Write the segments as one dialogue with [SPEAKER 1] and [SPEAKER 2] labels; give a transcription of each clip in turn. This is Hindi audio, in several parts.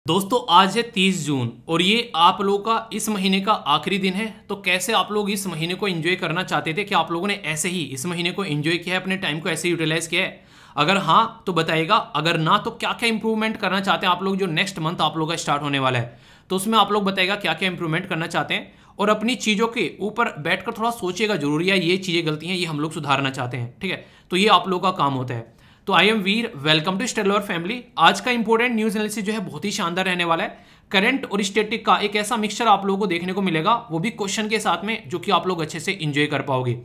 [SPEAKER 1] दोस्तों आज है 30 जून और ये आप लोगों का इस महीने का आखिरी दिन है। तो कैसे आप लोग इस महीने को एंजॉय करना चाहते थे? कि आप लोगों ने ऐसे ही इस महीने को एंजॉय किया है, अपने टाइम को ऐसे यूटिलाइज किया है? अगर हाँ तो बताइएगा, अगर ना तो क्या क्या इंप्रूवमेंट करना चाहते हैं आप लोग जो नेक्स्ट मंथ आप लोग का स्टार्ट होने वाला है, तो उसमें आप लोग बताइएगा क्या क्या इंप्रूवमेंट करना चाहते हैं। और अपनी चीज़ों के ऊपर बैठकर थोड़ा सोचिएगा जरूरी है, ये चीज़ें गलती हैं, ये हम लोग सुधारना चाहते हैं, ठीक है? तो ये आप लोग का काम होता है। तो I am Veer, welcome to stellar family. आज का इंपॉर्टेंट न्यूज एनालिसिस जो है बहुत ही शानदार रहने वाला है। करंट और स्टैटिक का एक ऐसा मिक्सचर आप लोगों को देखने को मिलेगा, वो भी क्वेश्चन के साथ में, जो कि आप लोग अच्छे से इंजॉय कर पाओगे,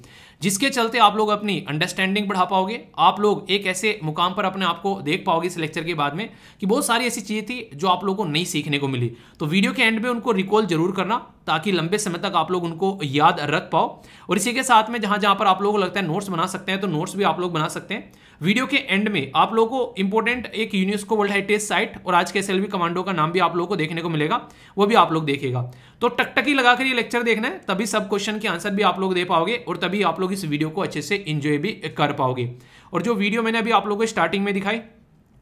[SPEAKER 1] जिसके चलते आप लोग अपनी अंडरस्टैंडिंग बढ़ा पाओगे। आप लोग एक ऐसे मुकाम पर अपने आप को देख पाओगे इस लेक्चर के बाद में कि बहुत सारी ऐसी चीजें थी जो आप लोगों को नहीं सीखने को मिली। तो वीडियो के एंड में उनको रिकॉल जरूर करना, ताकि लंबे समय तक आप लोग उनको याद रख पाओ। और इसी के साथ में जहां जहां पर आप लोगों को लगता है नोट्स बना सकते हैं, तो नोट्स भी आप लोग बना सकते हैं। वीडियो के एंड में आप लोगों को इंपॉर्टेंट एक यूनेस्को वर्ल्ड हेरिटेज साइट और आज के एसएलवी कमांडो का नाम भी आप लोगों को देखने को मिलेगा, वो भी आप लोग देखिएगा। तो टकटकी लगाकर ये लेक्चर देखना है, तभी सब क्वेश्चन के आंसर भी आप लोग दे पाओगे और तभी आप लोग इस वीडियो को अच्छे से एंजॉय भी कर पाओगे। और जो वीडियो मैंने अभी आप लोगों को स्टार्टिंग में दिखाई,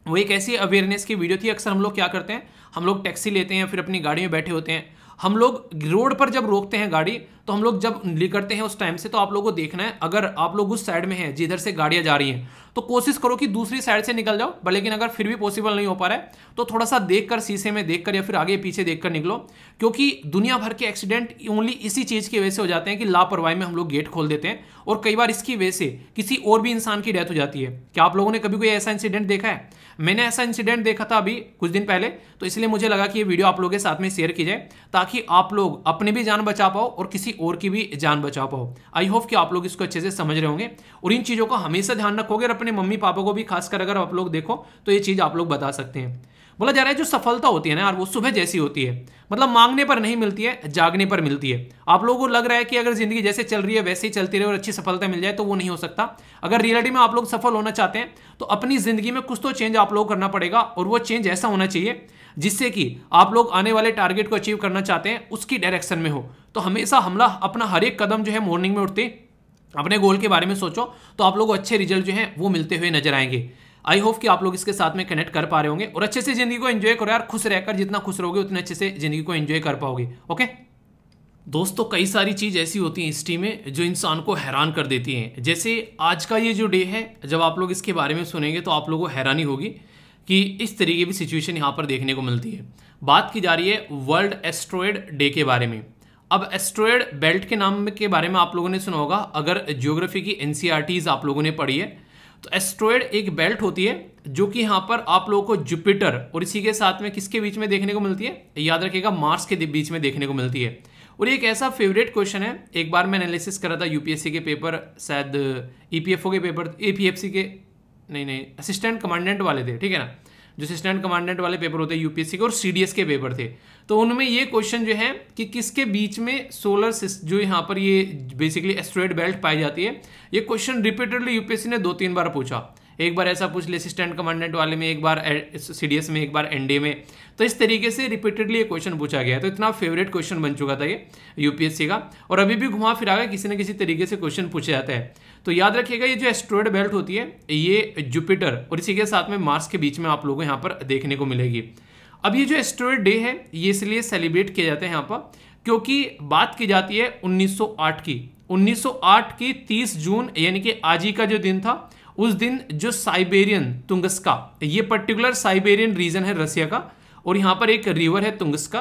[SPEAKER 1] वो एक ऐसी अवेयरनेस की वीडियो थी। अक्सर हम लोग क्या करते हैं, हम लोग टैक्सी लेते हैं, फिर अपनी गाड़ी में बैठे होते हैं, हम लोग रोड पर जब रोकते हैं गाड़ी, तो हम लोग जब निकलते हैं उस टाइम से, तो आप लोगों को देखना है, अगर आप लोग उस साइड में हैं जिधर से गाड़ियां जा रही हैं, तो कोशिश करो कि दूसरी साइड से निकल जाओ। लेकिन अगर फिर भी पॉसिबल नहीं हो पा रहा है, तो थोड़ा सा देखकर, शीशे में देखकर या फिर आगे पीछे देखकर निकलो। क्योंकि दुनिया भर के एक्सीडेंट ओनली इसी चीज की वजह से हो जाते हैं कि लापरवाही में हम लोग गेट खोल देते हैं, और कई बार इसकी वजह से किसी और भी इंसान की डेथ हो जाती है। क्या आप लोगों ने कभी कोई ऐसा इंसिडेंट देखा है? मैंने ऐसा इंसिडेंट देखा था अभी कुछ दिन पहले, तो इसलिए मुझे लगा कि ये वीडियो आप लोगों के साथ में शेयर की जाए, ताकि आप लोग अपनी भी जान बचा पाओ और किसी और की भी जान बचा पाओ। आई होप कि आप लोग इसको अच्छे से समझ रहे होंगे और इन चीजों का हमेशा ध्यान रखोगे, और अपने मम्मी पापा को भी खासकर अगर आप लोग देखो तो ये चीज आप लोग बता सकते हैं। बोला जा रहा है जो सफलता होती है ना यार, वो सुबह जैसी होती है, मतलब मांगने पर नहीं मिलती है, जागने पर मिलती है। आप लोगों को लग रहा है कि अगर जिंदगी जैसे चल रही है वैसे ही चलती रहे और अच्छी सफलता मिल जाए, तो वो नहीं हो सकता। अगर रियलिटी में आप लोग सफल होना चाहते हैं, तो अपनी जिंदगी में कुछ तो चेंज आप लोग करना पड़ेगा, और वो चेंज ऐसा होना चाहिए जिससे कि आप लोग आने वाले टारगेट को अचीव करना चाहते हैं उसकी डायरेक्शन में हो। तो हमेशा हमला अपना हर एक कदम जो है मॉर्निंग में उठते अपने गोल के बारे में सोचो, तो आप लोग को अच्छे रिजल्ट जो हैं वो मिलते हुए नजर आएंगे। आई होप कि आप लोग इसके साथ में कनेक्ट कर पा रहे होंगे और अच्छे से जिंदगी को एंजॉय करो यार। खुश रहकर जितना खुश रहोगे उतने अच्छे से जिंदगी को एंजॉय कर पाओगे। ओके दोस्तों, कई सारी चीज़ ऐसी होती हैं हिस्ट्री में जो इंसान को हैरान कर देती हैं। जैसे आज का ये जो डे है, जब आप लोग इसके बारे में सुनेंगे तो आप लोगों को हैरानी होगी कि इस तरीके की सिचुएशन यहाँ पर देखने को मिलती है। बात की जा रही है वर्ल्ड एस्ट्रॉयड डे के बारे में। अब एस्ट्रॉयड बेल्ट के नाम के बारे में आप लोगों ने सुना होगा, अगर ज्योग्राफी की एनसीईआरटीज आप लोगों ने पढ़ी है, तो एस्ट्रॉयड एक बेल्ट होती है जो कि यहाँ पर आप लोगों को जुपिटर और इसी के साथ में किसके बीच में देखने को मिलती है? याद रखिएगा, मार्स के बीच में देखने को मिलती है। और एक ऐसा फेवरेट क्वेश्चन है, एक बार मैं एनालिसिस कर रहा था यूपीएससी के पेपर, शायद ईपीएफओ के पेपर, एपीएफसी के नहीं असिस्टेंट कमांडेंट वाले थे, ठीक है ना, जो असिस्टेंट कमांडेंट वाले पेपर होते हैं यूपीएससी के, और सीडीएस के पेपर थे। तो उनमें ये क्वेश्चन जो है कि किसके बीच में सोलर जो यहाँ पर ये बेसिकली एस्ट्रॉयड बेल्ट पाई जाती है, ये क्वेश्चन रिपीटेडली यूपीएससी ने 2-3 बार पूछा। एक बार ऐसा पूछ लिया असिस्टेंट कमांडेंट वाले में, एक बार सीडीएस में, एक बार एनडीए में। तो इस तरीके से रिपीटेडली ये क्वेश्चन पूछा गया। तो इतना फेवरेट क्वेश्चन बन चुका था ये यूपीएससी का, और अभी भी घुमा फिरा के किसी न किसी तरीके से क्वेश्चन पूछा जाता है। तो याद रखिएगा, ये जो एस्ट्रॉयड बेल्ट होती है ये जुपिटर और इसी के साथ में मार्स के बीच में आप लोगों को यहाँ पर देखने को मिलेगी। अब ये जो एस्ट्रॉयड डे है, ये इसलिए सेलिब्रेट किया जाता है यहाँ पर क्योंकि बात की जाती है 1908 की। 1908 की 30 जून, यानी कि आज ही का जो दिन था, उस दिन जो साइबेरियन तुंगस्का, ये पर्टिकुलर साइबेरियन रीजन है रसिया का, और यहाँ पर एक रिवर है तुंगस्का,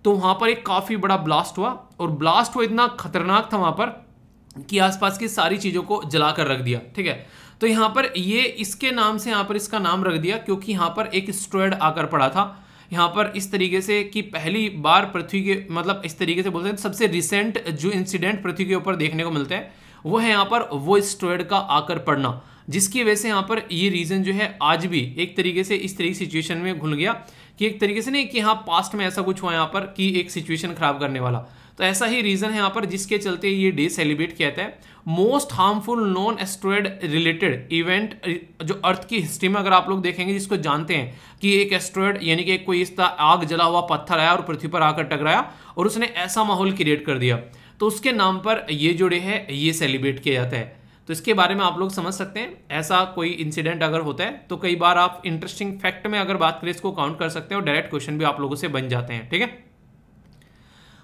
[SPEAKER 1] तो वहाँ पर एक काफ़ी बड़ा ब्लास्ट हुआ, और ब्लास्ट हुआ इतना खतरनाक था वहाँ पर कि आसपास की सारी चीज़ों को जला कर रख दिया, ठीक है। तो यहाँ पर ये इसके नाम से यहाँ पर इसका नाम रख दिया, क्योंकि यहाँ पर एक एस्ट्रॉयड आकर पड़ा था यहाँ पर इस तरीके से कि पहली बार पृथ्वी के, मतलब इस तरीके से बोलते हैं, सबसे रिसेंट जो इंसिडेंट पृथ्वी के ऊपर देखने को मिलता है वो है यहाँ पर वो एस्ट्रॉयड का आकर पड़ना, जिसकी वजह से यहाँ पर ये रीजन जो है आज भी एक तरीके से इस तरीके सिचुएशन में घुल गया कि एक तरीके से नहीं कि हाँ पास्ट में ऐसा कुछ हुआ यहाँ पर कि एक सिचुएशन खराब करने वाला। तो ऐसा ही रीजन है यहाँ पर जिसके चलते ये डे सेलिब्रेट किया जाता है। Most harmful non asteroid related event जो अर्थ की हिस्ट्री में अगर आप लोग देखेंगे, जिसको जानते हैं कि एक एस्ट्रॉयड यानी कि कोई इस तरह आग जला हुआ पत्थर आया और पृथ्वी पर आकर टकराया और उसने ऐसा माहौल क्रिएट कर दिया, तो उसके नाम पर ये जो डे है ये सेलिब्रेट किया जाता है। तो इसके बारे में आप लोग समझ सकते हैं। ऐसा कोई इंसिडेंट अगर होता है तो कई बार आप इंटरेस्टिंग फैक्ट में अगर बात करें इसको काउंट कर सकते हैं और डायरेक्ट क्वेश्चन भी आप लोगों से बन जाते हैं। ठीक है,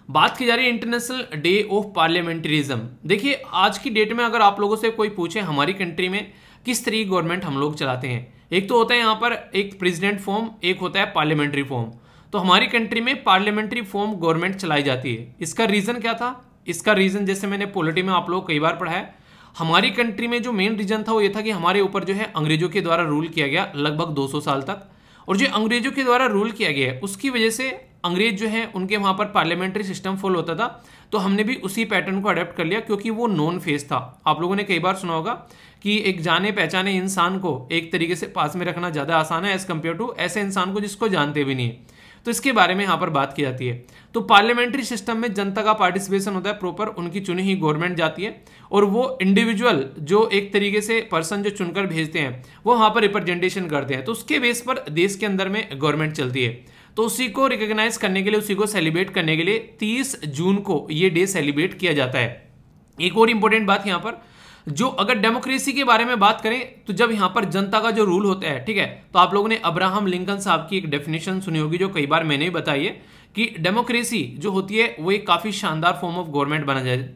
[SPEAKER 1] बात की जा रही है इंटरनेशनल डे ऑफ पार्लियामेंटरिज्म। देखिए आज की डेट में अगर आप लोगों से कोई पूछे हमारी कंट्री में किस तरह की गवर्नमेंट हम लोग चलाते हैं, एक तो होता है यहाँ पर एक प्रेसिडेंट फॉर्म, एक होता है पार्लियामेंट्री फॉर्म। तो हमारी कंट्री में पार्लियामेंट्री फॉर्म गवर्नमेंट चलाई जाती है। इसका रीजन क्या था? इसका रीजन जैसे मैंने पॉलिटी में आप लोग कई बार पढ़ा है, हमारी कंट्री में जो मेन रीजन था वो ये था कि हमारे ऊपर जो है अंग्रेजों के द्वारा रूल किया गया लगभग 200 साल तक, और जो अंग्रेजों के द्वारा रूल किया गया है उसकी वजह से अंग्रेज जो है उनके वहां पर पार्लियामेंट्री सिस्टम फॉलो होता था। तो हमने भी उसी पैटर्न को अडेप्ट कर लिया क्योंकि वो नॉन फेस था। आप लोगों ने कई बार सुना होगा कि एक जाने पहचाने इंसान को एक तरीके से पास में रखना ज़्यादा आसान है एज कम्पेयर टू ऐसे इंसान को जिसको जानते भी नहीं है। तो इसके बारे में यहाँ पर बात की जाती है। तो पार्लियामेंट्री सिस्टम में जनता का पार्टिसिपेशन होता है प्रॉपर, उनकी चुनी हुई गवर्नमेंट जाती है और वो इंडिविजुअल जो एक तरीके से पर्सन जो चुनकर भेजते हैं वो वहाँ पर रिप्रेजेंटेशन करते हैं। तो उसके बेस पर देश के अंदर में गवर्नमेंट चलती है। तो उसी को रिकॉग्नाइज करने के लिए, उसी को सेलिब्रेट करने के लिए 30 जून को ये डे सेलिब्रेट किया जाता है। एक और इंपॉर्टेंट बात यहाँ पर, जो अगर डेमोक्रेसी के बारे में बात करें तो जब यहाँ पर जनता का जो रूल होता है, ठीक है, तो आप लोगों ने अब्राहम लिंकन साहब की एक डेफिनेशन सुनी होगी जो कई बार मैंने भी बताई है कि डेमोक्रेसी जो होती है वो एक काफी शानदार फॉर्म ऑफ गवर्नमेंट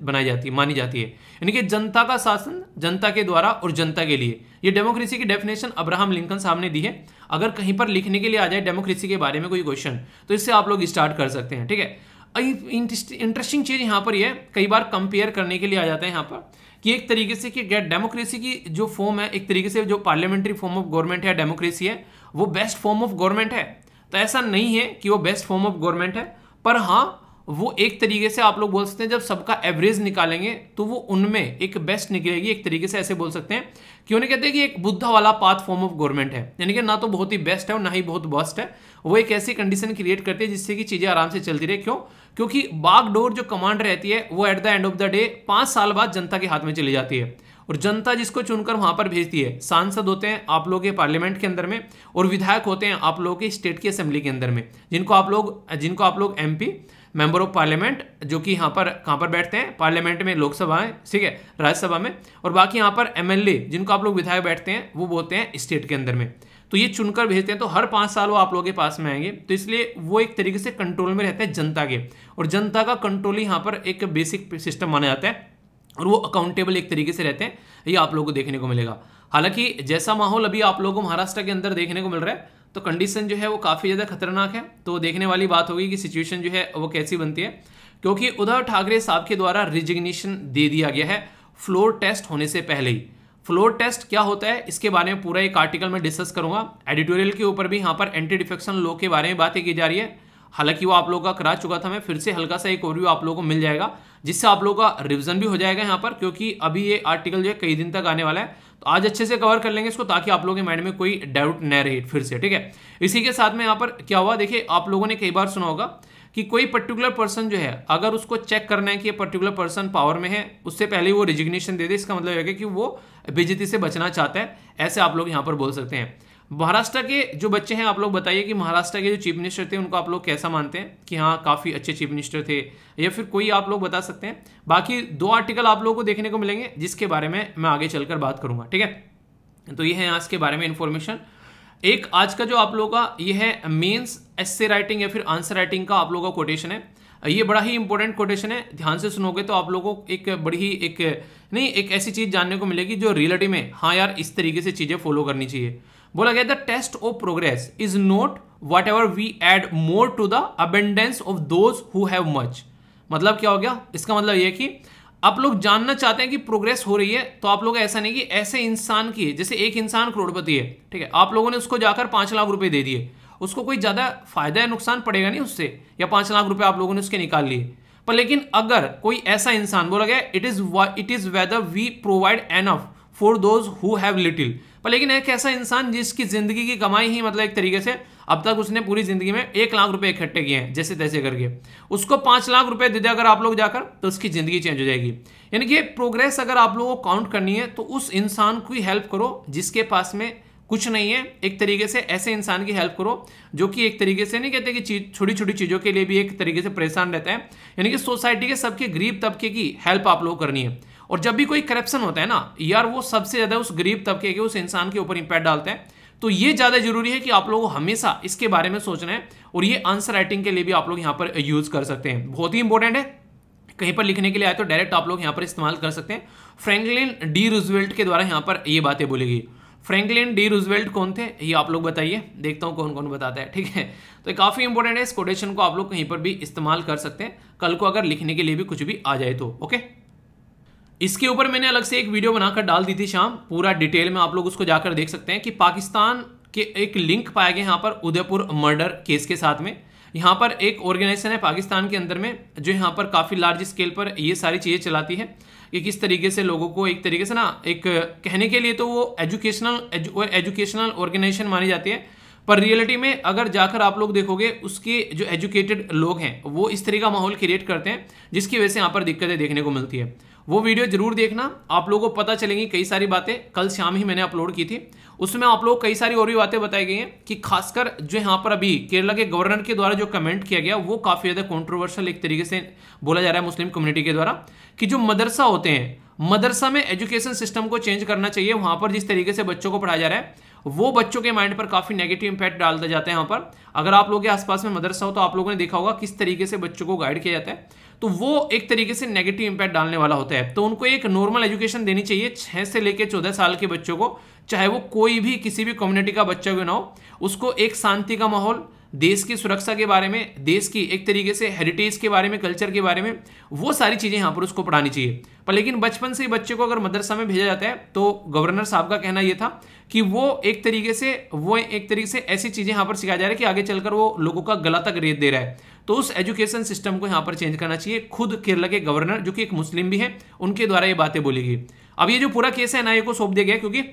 [SPEAKER 1] बनाई जाती है, मानी जाती है, यानी कि जनता का शासन जनता के द्वारा और जनता के लिए। ये डेमोक्रेसी की डेफिनेशन अब्राहम लिंकन साहब ने दी है। अगर कहीं पर लिखने के लिए आ जाए डेमोक्रेसी के बारे में कोई क्वेश्चन तो इससे आप लोग स्टार्ट कर सकते हैं। ठीक है, इंटरेस्टिंग चीज यहाँ पर यह कई बार कंपेयर करने के लिए आ जाता है यहाँ पर कि एक तरीके से कि डेमोक्रेसी की जो फॉर्म है, एक तरीके से जो पार्लियामेंट्री फॉर्म ऑफ गवर्नमेंट है डेमोक्रेसी है, वो बेस्ट फॉर्म ऑफ गवर्नमेंट है। तो ऐसा नहीं है कि वो बेस्ट फॉर्म ऑफ गवर्नमेंट है, पर हाँ वो एक तरीके से आप लोग बोल सकते हैं जब सबका एवरेज निकालेंगे तो वो उनमें एक बेस्ट निकलेगी। एक तरीके से ऐसे बोल सकते हैं कि उन्हें कहते हैं कि एक बुद्धा वाला पाथ फॉर्म ऑफ गवर्नमेंट है, यानी कि ना तो बहुत ही बेस्ट है और ना ही बहुत वर्स्ट है। वो एक ऐसी कंडीशन क्रिएट करती है जिससे कि चीजें आराम से चलती रहे। क्यों? क्योंकि बागडोर जो कमांड रहती है वो at the end of the day 5 साल बाद जनता के हाथ में चली जाती है और जनता जिसको चुनकर वहां पर भेजती है। सांसद होते हैं आप लोगों के पार्लियामेंट के अंदर में और विधायक होते हैं आप लोगों के स्टेट की असेंबली के अंदर में, जिनको आप लोग एमपी मेंबर ऑफ पार्लियामेंट, जो कि यहाँ पर कहाँ पर बैठते हैं पार्लियामेंट में, लोकसभा है, ठीक है, राज्यसभा में, और बाकी यहाँ पर एमएलए जिनको आप लोग विधायक बैठते हैं वो बोलते हैं स्टेट के अंदर में। तो ये चुनकर भेजते हैं, तो हर 5 साल वो आप लोगों के पास में आएंगे। तो इसलिए वो एक तरीके से कंट्रोल में रहते हैं जनता के, और जनता का कंट्रोल ही यहाँ पर एक बेसिक सिस्टम माना जाता है और वो अकाउंटेबल एक तरीके से रहते हैं। ये आप लोगों को देखने को मिलेगा। हालांकि जैसा माहौल अभी आप लोगों को महाराष्ट्र के अंदर देखने को मिल रहा है तो कंडीशन जो है वो काफ़ी ज़्यादा खतरनाक है। तो देखने वाली बात होगी कि सिचुएशन जो है वो कैसी बनती है, क्योंकि उद्धव ठाकरे साहब के द्वारा रिजिग्नेशन दे दिया गया है फ्लोर टेस्ट होने से पहले ही। फ्लोर टेस्ट क्या होता है इसके बारे में पूरा एक आर्टिकल में डिस्कस करूंगा। एडिटोरियल के ऊपर भी यहाँ पर एंटी डिफेक्शन लॉ के बारे में बातें की जा रही है। हालांकि वो आप लोगों का करा चुका था मैं, फिर से हल्का सा एक ओवरव्यू आप लोगों को मिल जाएगा जिससे आप लोगों का रिवीजन भी हो जाएगा यहाँ पर, क्योंकि अभी ये आर्टिकल जो है कई दिन तक आने वाला है। तो आज अच्छे से कवर कर लेंगे इसको ताकि आप लोगों के माइंड में कोई डाउट न रहे फिर से। ठीक है, इसी के साथ में यहाँ पर क्या हुआ, देखिए आप लोगों ने कई बार सुना होगा कि कोई पर्टिकुलर पर्सन जो है अगर उसको चेक करना है कि ये पर्टिकुलर पर्सन पावर में है, उससे पहले वो रिजिग्नेशन दे दे। इसका मतलब है कि वो बेइज्जती से बचना चाहता है, ऐसे आप लोग यहाँ पर बोल सकते हैं। महाराष्ट्र के जो बच्चे हैं आप लोग बताइए कि महाराष्ट्र के जो चीफ मिनिस्टर थे उनको आप लोग कैसा मानते हैं कि हाँ काफ़ी अच्छे चीफ मिनिस्टर थे, या फिर कोई आप लोग बता सकते हैं। बाकी 2 आर्टिकल आप लोगों को देखने को मिलेंगे जिसके बारे में मैं आगे चलकर बात करूंगा। ठीक है, तो ये है आज के बारे में इंफॉर्मेशन। एक आज का जो आप लोगों का ये है मेंस एस्से राइटिंग या फिर आंसर राइटिंग का आप लोगों का कोटेशन है। ये बड़ा ही इंपॉर्टेंट कोटेशन है, ध्यान से सुनोगे तो आप लोगों को एक बड़ी ही एक ऐसी चीज जानने को मिलेगी जो रियलिटी में हाँ यार इस तरीके से चीजें फॉलो करनी चाहिए। बोला गया the test of progress is not what ever we add more to the abundance of those who have much. मतलब क्या हो गया, इसका मतलब यह कि आप लोग जानना चाहते हैं कि प्रोग्रेस हो रही है, तो आप लोग ऐसा नहीं कि ऐसे इंसान की, जैसे एक इंसान करोड़पति है, ठीक है, आप लोगों ने उसको जाकर 5 लाख रुपए दे दिए, उसको कोई ज्यादा फायदा या नुकसान पड़ेगा नहीं उससे, या 5 लाख रुपए आप लोगों ने उसके निकाल लिए। पर लेकिन अगर कोई ऐसा इंसान, बोला गया it is whether we provide enough for those who have little, पर लेकिन एक ऐसा इंसान जिसकी जिंदगी की कमाई ही मतलब एक तरीके से अब तक उसने पूरी जिंदगी में 1 लाख रुपए इकट्ठे किए हैं जैसे तैसे करके, उसको 5 लाख रुपए दे दे अगर आप लोग जाकर, तो उसकी जिंदगी चेंज हो जाएगी। यानी कि प्रोग्रेस अगर आप लोगों को काउंट करनी है तो उस इंसान की हेल्प करो जिसके पास में कुछ नहीं है। एक तरीके से ऐसे इंसान की हेल्प करो जो कि एक तरीके से नहीं कहते कि छोटी छोटी चीजों के लिए भी एक तरीके से परेशान रहता है, यानी कि सोसाइटी के सबके गरीब तबके की हेल्प आप लोग करनी है। और जब भी कोई करप्शन होता है ना यार, वो सबसे ज्यादा उस गरीब तबके के, उस इंसान के ऊपर इंपैक्ट डालता है। तो ये ज्यादा जरूरी है कि आप लोगों को हमेशा इसके बारे में सोचना है, और ये आंसर राइटिंग के लिए भी आप लोग यहां पर यूज कर सकते हैं। बहुत ही इंपॉर्टेंट है, कहीं पर लिखने के लिए आए तो डायरेक्ट आप लोग यहां पर इस्तेमाल कर सकते हैं। फ्रैंकलिन डी रूजवेल्ट के द्वारा यहां पर ये बातें बोली गई। फ्रैंकलिन डी रूजवेल्ट कौन थे, ये आप लोग बताइए, देखता हूं कौन कौन बताता है। ठीक है, तो काफी इंपॉर्टेंट है, इस कोटेशन को आप लोग कहीं पर भी इस्तेमाल कर सकते हैं, कल को अगर लिखने के लिए भी कुछ भी आ जाए तो। ओके, इसके ऊपर मैंने अलग से एक वीडियो बनाकर डाल दी थी शाम, पूरा डिटेल में आप लोग उसको जाकर देख सकते हैं कि पाकिस्तान के एक लिंक पाया गया यहाँ पर उदयपुर मर्डर केस के साथ में। यहाँ पर एक ऑर्गेनाइजेशन है पाकिस्तान के अंदर में जो यहाँ पर काफी लार्ज स्केल पर ये सारी चीजें चलाती है कि किस तरीके से लोगों को एक तरीके से ना, एक कहने के लिए तो वो एजुकेशनल ऑर्गेनाइजेशन मानी जाती है, पर रियलिटी में अगर जाकर आप लोग देखोगे उसके जो एजुकेटेड लोग हैं वो इस तरह का माहौल क्रिएट करते हैं जिसकी वजह से यहाँ पर दिक्कतें देखने को मिलती है। वो वीडियो जरूर देखना, आप लोगों को पता चलेंगी कई सारी बातें, कल शाम ही मैंने अपलोड की थी, उसमें आप लोग कई सारी और भी बातें बताई गई हैं कि खासकर जो यहाँ पर अभी केरला के गवर्नर के द्वारा जो कमेंट किया गया वो काफी ज्यादा कंट्रोवर्शियल एक तरीके से बोला जा रहा है मुस्लिम कम्युनिटी के द्वारा, कि जो मदरसा होते हैं, मदरसा में एजुकेशन सिस्टम को चेंज करना चाहिए। वहां पर जिस तरीके से बच्चों को पढ़ाया जा रहा है वो बच्चों के माइंड पर काफी नेगेटिव इंपैक्ट डालते जाते हैं। यहाँ पर अगर आप लोगों के आसपास में मदरसा हो तो आप लोगों ने देखा होगा किस तरीके से बच्चों को गाइड किया जाता है, तो वो एक तरीके से नेगेटिव इंपैक्ट डालने वाला होता है। तो उनको एक नॉर्मल एजुकेशन देनी चाहिए 6 से लेकर 14 साल के बच्चों को, चाहे वो कोई भी किसी भी कम्युनिटी का बच्चा क्यों ना हो, उसको एक शांति का माहौल, देश की सुरक्षा के बारे में, देश की एक तरीके से हेरिटेज के बारे में, कल्चर के बारे में, वो सारी चीजें यहाँ पर उसको पढ़ानी चाहिए। पर लेकिन बचपन से ही बच्चे को अगर मदरसा में भेजा जाता है तो गवर्नर साहब का कहना यह था कि वो एक तरीके से ऐसी चीजें यहाँ पर सिखाया जा रहा है कि आगे चलकर वो लोगों का गला तक रेत दे रहा है। तो उस एजुकेशन सिस्टम को यहाँ पर चेंज करना चाहिए। खुद केरला के गवर्नर जो कि एक मुस्लिम भी है, उनके द्वारा ये बातें बोली गई। अब ये जो पूरा केस है एनआईए को सौंप दिया गया क्योंकि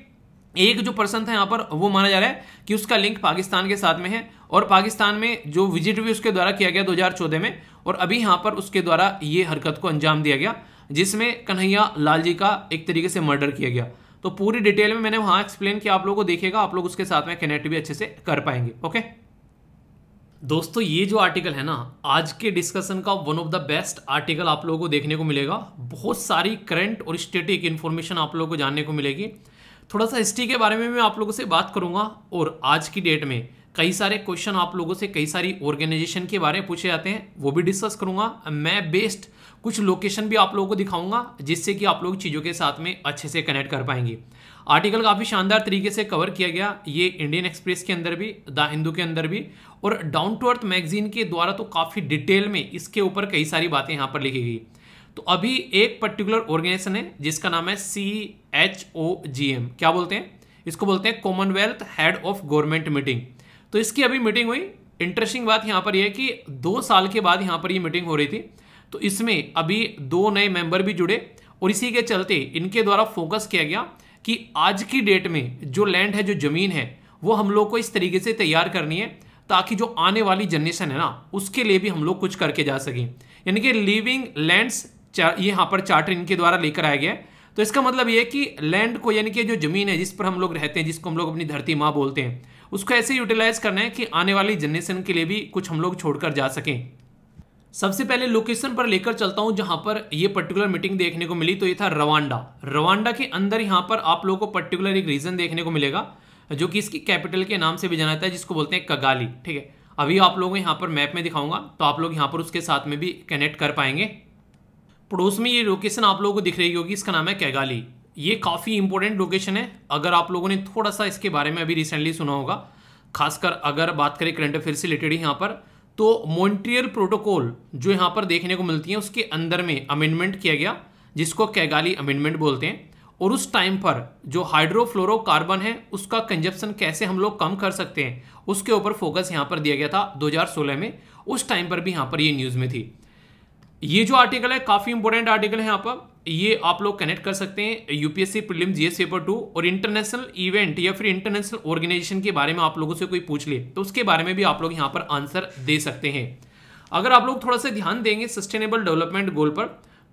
[SPEAKER 1] एक जो पर्सन था यहाँ पर वो माना जा रहा है कि उसका लिंक पाकिस्तान के साथ में है, और पाकिस्तान में जो विजिट भी उसके द्वारा किया गया 2014 में, और अभी यहाँ पर उसके द्वारा ये हरकत को अंजाम दिया गया जिसमें कन्हैया लाल जी का एक तरीके से मर्डर किया गया। तो पूरी डिटेल में मैंने वहां एक्सप्लेन किया, आप लोगों को देखेगा, आप लोग उसके साथ में कनेक्ट भी अच्छे से कर पाएंगे। ओके दोस्तों, ये जो आर्टिकल है ना, आज के डिस्कशन का one of the best article आप लोगों को देखने को मिलेगा। बहुत सारी करंट और स्टैटिक इंफॉर्मेशन आप लोगों को जानने को मिलेगी। थोड़ा सा हिस्ट्री के बारे में मैं आप लोगों से बात करूंगा, और आज की डेट में कई सारे क्वेश्चन आप लोगों से कई सारी ऑर्गेनाइजेशन के बारे में पूछे जाते हैं, वो भी डिस्कस करूंगा। मैं बेस्ट कुछ लोकेशन भी आप लोगों को दिखाऊंगा जिससे कि आप लोग चीज़ों के साथ में अच्छे से कनेक्ट कर पाएंगे। आर्टिकल काफ़ी शानदार तरीके से कवर किया गया, ये इंडियन एक्सप्रेस के अंदर भी, द हिंदू के अंदर भी, और डाउन टू अर्थ मैगजीन के द्वारा तो काफ़ी डिटेल में इसके ऊपर कई सारी बातें यहाँ पर लिखी गई। तो अभी एक पर्टिकुलर ऑर्गेनाइजेशन है जिसका नाम है CHOGM, क्या बोलते हैं इसको, बोलते हैं Commonwealth head of government meeting. तो इसकी अभी मीटिंग हुई। इंटरेस्टिंग बात यहाँ पर यह है कि 2 साल के बाद यहाँ पर ये मीटिंग हो रही थी, तो इसमें अभी 2 नए मेंबर भी जुड़े, और इसी के चलते इनके द्वारा फोकस किया गया कि आज की डेट में जो लैंड है, जो जमीन है, वो हम लोग को इस तरीके से तैयार करनी है ताकि जो आने वाली जनरेशन है ना, उसके लिए भी हम लोग कुछ करके जा सकें। यानी कि लिविंग लैंड्स ये यहाँ पर चार्टर इनके द्वारा लेकर आया गया है। तो इसका मतलब ये है कि लैंड को, यानी कि जो जमीन है जिस पर हम लोग रहते हैं, जिसको हम लोग अपनी धरती माँ बोलते हैं, उसको ऐसे यूटिलाइज करना है कि आने वाली जनरेशन के लिए भी कुछ हम लोग छोड़कर जा सकें। सबसे पहले लोकेशन पर लेकर चलता हूं जहां पर ये पर्टिकुलर मीटिंग देखने को मिली, तो ये था रवांडा। रवांडा के अंदर यहां पर आप लोगों को पर्टिकुलर एक रीजन देखने को मिलेगा जो कि इसकी कैपिटल के नाम से भी जाना जाता है, जिसको बोलते हैं कगाली। ठीक है, अभी आप लोगों को यहाँ पर मैप में दिखाऊंगा तो आप लोग यहाँ पर उसके साथ में भी कनेक्ट कर पाएंगे। पड़ोस में ये लोकेशन आप लोगों को दिख रही होगी, इसका नाम है कैगाली। ये काफ़ी इंपॉर्टेंट लोकेशन है। अगर आप लोगों ने थोड़ा सा इसके बारे में अभी रिसेंटली सुना होगा, खासकर अगर बात करें करंट अफेयर से रिलेटेड यहाँ पर, तो मॉन्ट्रियल प्रोटोकॉल जो यहाँ पर देखने को मिलती है उसके अंदर में अमेंडमेंट किया गया जिसको कैगाली अमेंडमेंट बोलते हैं। और उस टाइम पर जो हाइड्रोफ्लोरोकार्बन है उसका कंजप्शन कैसे हम लोग कम कर सकते हैं उसके ऊपर फोकस यहाँ पर दिया गया था 2016 में। उस टाइम पर भी यहाँ पर ये न्यूज़ में थी। ये जो आर्टिकल है काफ़ी इंपॉर्टेंट आर्टिकल है। यहाँ पर ये आप लोग कनेक्ट कर सकते हैं यूपीएससी प्रीलिम जीएस पेपर 2 और इंटरनेशनल इवेंट या फिर इंटरनेशनल ऑर्गेनाइजेशन के बारे में आप लोगों से कोई पूछ ले तो उसके बारे में भी आप लोग यहाँ पर आंसर दे सकते हैं। अगर आप लोग थोड़ा सा ध्यान देंगे सस्टेनेबल डेवलपमेंट गोल पर,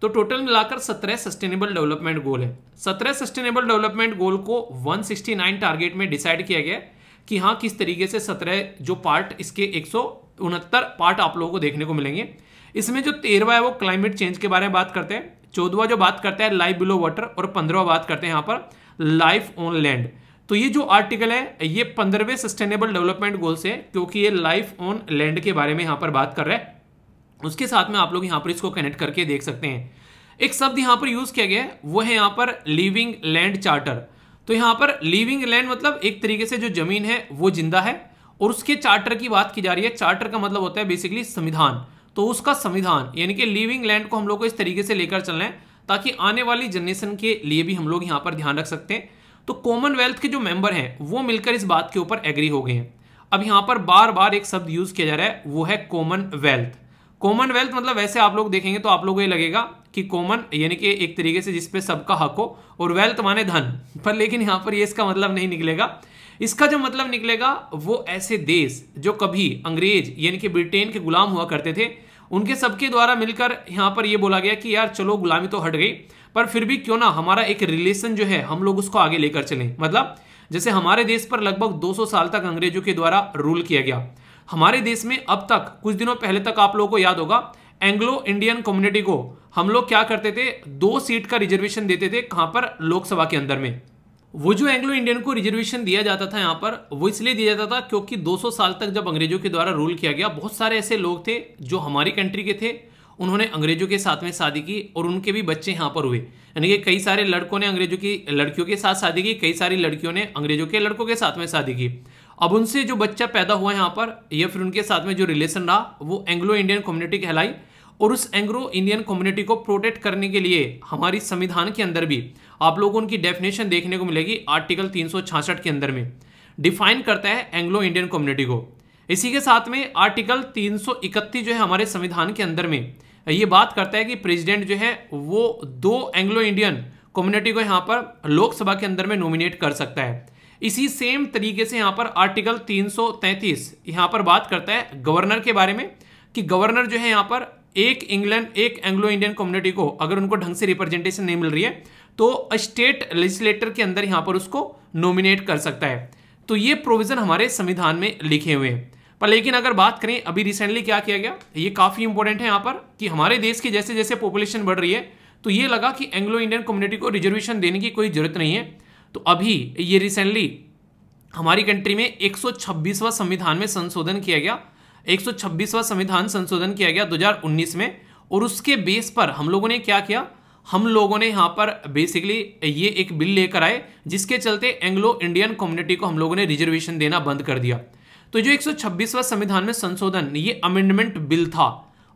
[SPEAKER 1] तो टोटल मिलाकर 17 सस्टेनेबल डेवलपमेंट गोल है। 17 सस्टेनेबल डेवलपमेंट गोल को 169 टारगेट में डिसाइड किया गया कि हाँ किस तरीके से 17 जो पार्ट, इसके 169 पार्ट आप लोगों को देखने को मिलेंगे। इसमें जो 13वां है वो क्लाइमेट चेंज के बारे में बात करते हैं, 14वां जो बात करता है लाइफ बिलो वाटर, और 15वां बात करते हैं यहाँ पर लाइफ ऑन लैंड। तो ये जो आर्टिकल है ये 15वें सस्टेनेबल डेवलपमेंट गोल से, क्योंकि ये लाइफ ऑन लैंड के बारे में यहाँ पर बात कर रहा है, उसके साथ में आप लोग यहाँ पर इसको कनेक्ट करके देख सकते हैं। एक शब्द यहाँ पर यूज किया गया है वो है यहाँ पर लिविंग लैंड चार्टर। तो यहाँ पर लिविंग लैंड मतलब एक तरीके से जो जमीन है वो जिंदा है, और उसके चार्टर की बात की जा रही है। चार्टर का मतलब होता है बेसिकली संविधान, तो उसका संविधान यानी कि लिविंग लैंड को हम लोग को इस तरीके से लेकर चलना है ताकि आने वाली जनरेशन के लिए भी हम लोग यहाँ पर ध्यान रख सकते हैं। तो कॉमनवेल्थ के जो मेंबर हैं वो मिलकर इस बात के ऊपर एग्री हो गए हैं। अब यहाँ पर बार बार एक शब्द यूज किया जा रहा है वो है कॉमनवेल्थ। कॉमनवेल्थ मतलब वैसे आप लोग देखेंगे तो आप लोगों को ये लगेगा कि कॉमन यानी कि एक तरीके से जिसपे सबका हक हो, और वेल्थ माने धन, पर लेकिन यहाँ पर ये इसका मतलब नहीं निकलेगा। इसका जो मतलब निकलेगा वो ऐसे देश जो कभी अंग्रेज यानी कि ब्रिटेन के गुलाम हुआ करते थे, उनके सबके द्वारा मिलकर यहाँ पर ये बोला गया कि यार चलो गुलामी तो हट गई, पर फिर भी क्यों ना हमारा एक रिलेशन जो है हम लोग उसको आगे लेकर चलें। मतलब जैसे हमारे देश पर लगभग 200 साल तक अंग्रेजों के द्वारा रूल किया गया, हमारे देश में अब तक कुछ दिनों पहले तक आप लोगों को याद होगा एंग्लो इंडियन कम्युनिटी को हम लोग क्या करते थे, 2 सीट का रिजर्वेशन देते थे। कहां पर? लोकसभा के अंदर में। वो जो एंग्लो इंडियन को रिजर्वेशन दिया जाता था यहाँ पर, वो इसलिए दिया जाता था क्योंकि 200 साल तक जब अंग्रेजों के द्वारा रूल किया गया, बहुत सारे ऐसे लोग थे जो हमारी कंट्री के थे, उन्होंने अंग्रेजों के साथ में शादी की और उनके भी बच्चे यहाँ पर हुए। यानी कि कई सारे लड़कों ने अंग्रेजों की लड़कियों के साथ शादी की, कई सारी लड़कियों ने अंग्रेजों के लड़कों के साथ में शादी की। अब उनसे जो बच्चा पैदा हुआ यहाँ पर या फिर उनके साथ में जो रिलेशन रहा वो एंग्लो इंडियन कम्युनिटी कहलाई। और उस एंग्लो इंडियन कम्युनिटी को प्रोटेक्ट करने के लिए हमारी संविधान के अंदर भी आप लोगों को उनकी डेफिनेशन देखने को मिलेगी। आर्टिकल 366 के अंदर में डिफाइन करता है एंग्लो इंडियन कम्युनिटी को। इसी के साथ में आर्टिकल 331 जो है हमारे संविधान के अंदर में ये बात करता है कि प्रेसिडेंट जो है वो 2 एंग्लो इंडियन कम्युनिटी को यहाँ पर लोकसभा के अंदर में नॉमिनेट कर सकता है। इसी सेम तरीके से यहाँ पर आर्टिकल 333 यहाँ पर बात करता है गवर्नर के बारे में, कि गवर्नर जो है यहाँ पर एक एंग्लो इंडियन कम्युनिटी को अगर उनको ढंग से रिप्रेजेंटेशन नहीं मिल रही है तो स्टेट लेजिस्लेटर के अंदर यहाँ पर उसको नॉमिनेट कर सकता है। तो ये प्रोविजन हमारे संविधान में लिखे हुए हैं। पर लेकिन अगर बात करें अभी रिसेंटली क्या किया गया, ये काफी इंपॉर्टेंट है यहाँ पर, कि हमारे देश की जैसे जैसे पॉपुलेशन बढ़ रही है तो ये लगा कि एंग्लो इंडियन कम्युनिटी को रिजर्वेशन देने की कोई जरूरत नहीं है। तो अभी ये रिसेंटली हमारी कंट्री में 126वां संविधान में संशोधन किया गया, 126वां संविधान संशोधन किया गया 2019 में। और उसके बेस पर हम लोगों ने क्या किया, हम लोगों ने यहाँ पर बेसिकली ये एक बिल लेकर आए जिसके चलते एंग्लो इंडियन कम्युनिटी को हम लोगों ने रिजर्वेशन देना बंद कर दिया। तो जो 126वां संविधान में संशोधन ये अमेंडमेंट बिल था,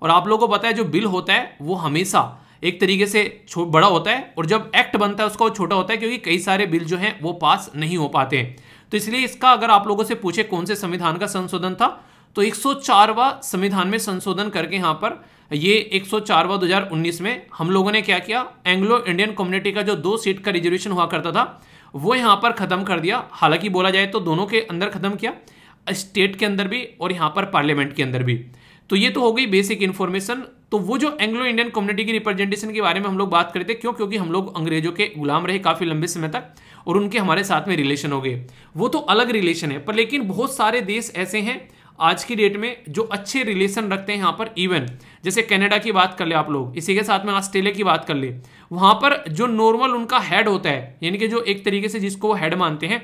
[SPEAKER 1] और आप लोगों को पता है जो बिल होता है वो हमेशा एक तरीके से बड़ा होता है, और जब एक्ट बनता है उसका वो छोटा होता है, क्योंकि कई सारे बिल जो हैं वो पास नहीं हो पाते हैं। तो इसलिए इसका अगर आप लोगों से पूछे कौन से संविधान का संशोधन था, तो 104वां संविधान में संशोधन करके यहाँ पर ये 104वां 2019 में हम लोगों ने क्या किया, एंग्लो इंडियन कम्युनिटी का जो 2 सीट का रिजर्वेशन हुआ करता था वो यहाँ पर खत्म कर दिया। हालांकि बोला जाए तो दोनों के अंदर खत्म किया, स्टेट के अंदर भी और यहाँ पर पार्लियामेंट के अंदर भी। तो ये तो हो गई बेसिक इन्फॉर्मेशन। तो वो जो एंग्लो इंडियन कम्युनिटी की रिप्रेजेंटेशन के बारे में हम लोग बात करते क्यों, क्योंकि हम लोग अंग्रेजों के गुलाम रहे काफी लंबे समय तक और उनके हमारे साथ में रिलेशन हो गए, वो तो अलग रिलेशन है। पर लेकिन बहुत सारे देश ऐसे हैं आज की डेट में जो अच्छे रिलेशन रखते हैं यहाँ पर। इवन जैसे कनाडा की बात कर ले आप लोग, इसी के साथ में ऑस्ट्रेलिया की बात कर ले, वहां पर जो नॉर्मल उनका हेड होता है, यानी कि जो एक तरीके से जिसको वो हेड मानते हैं,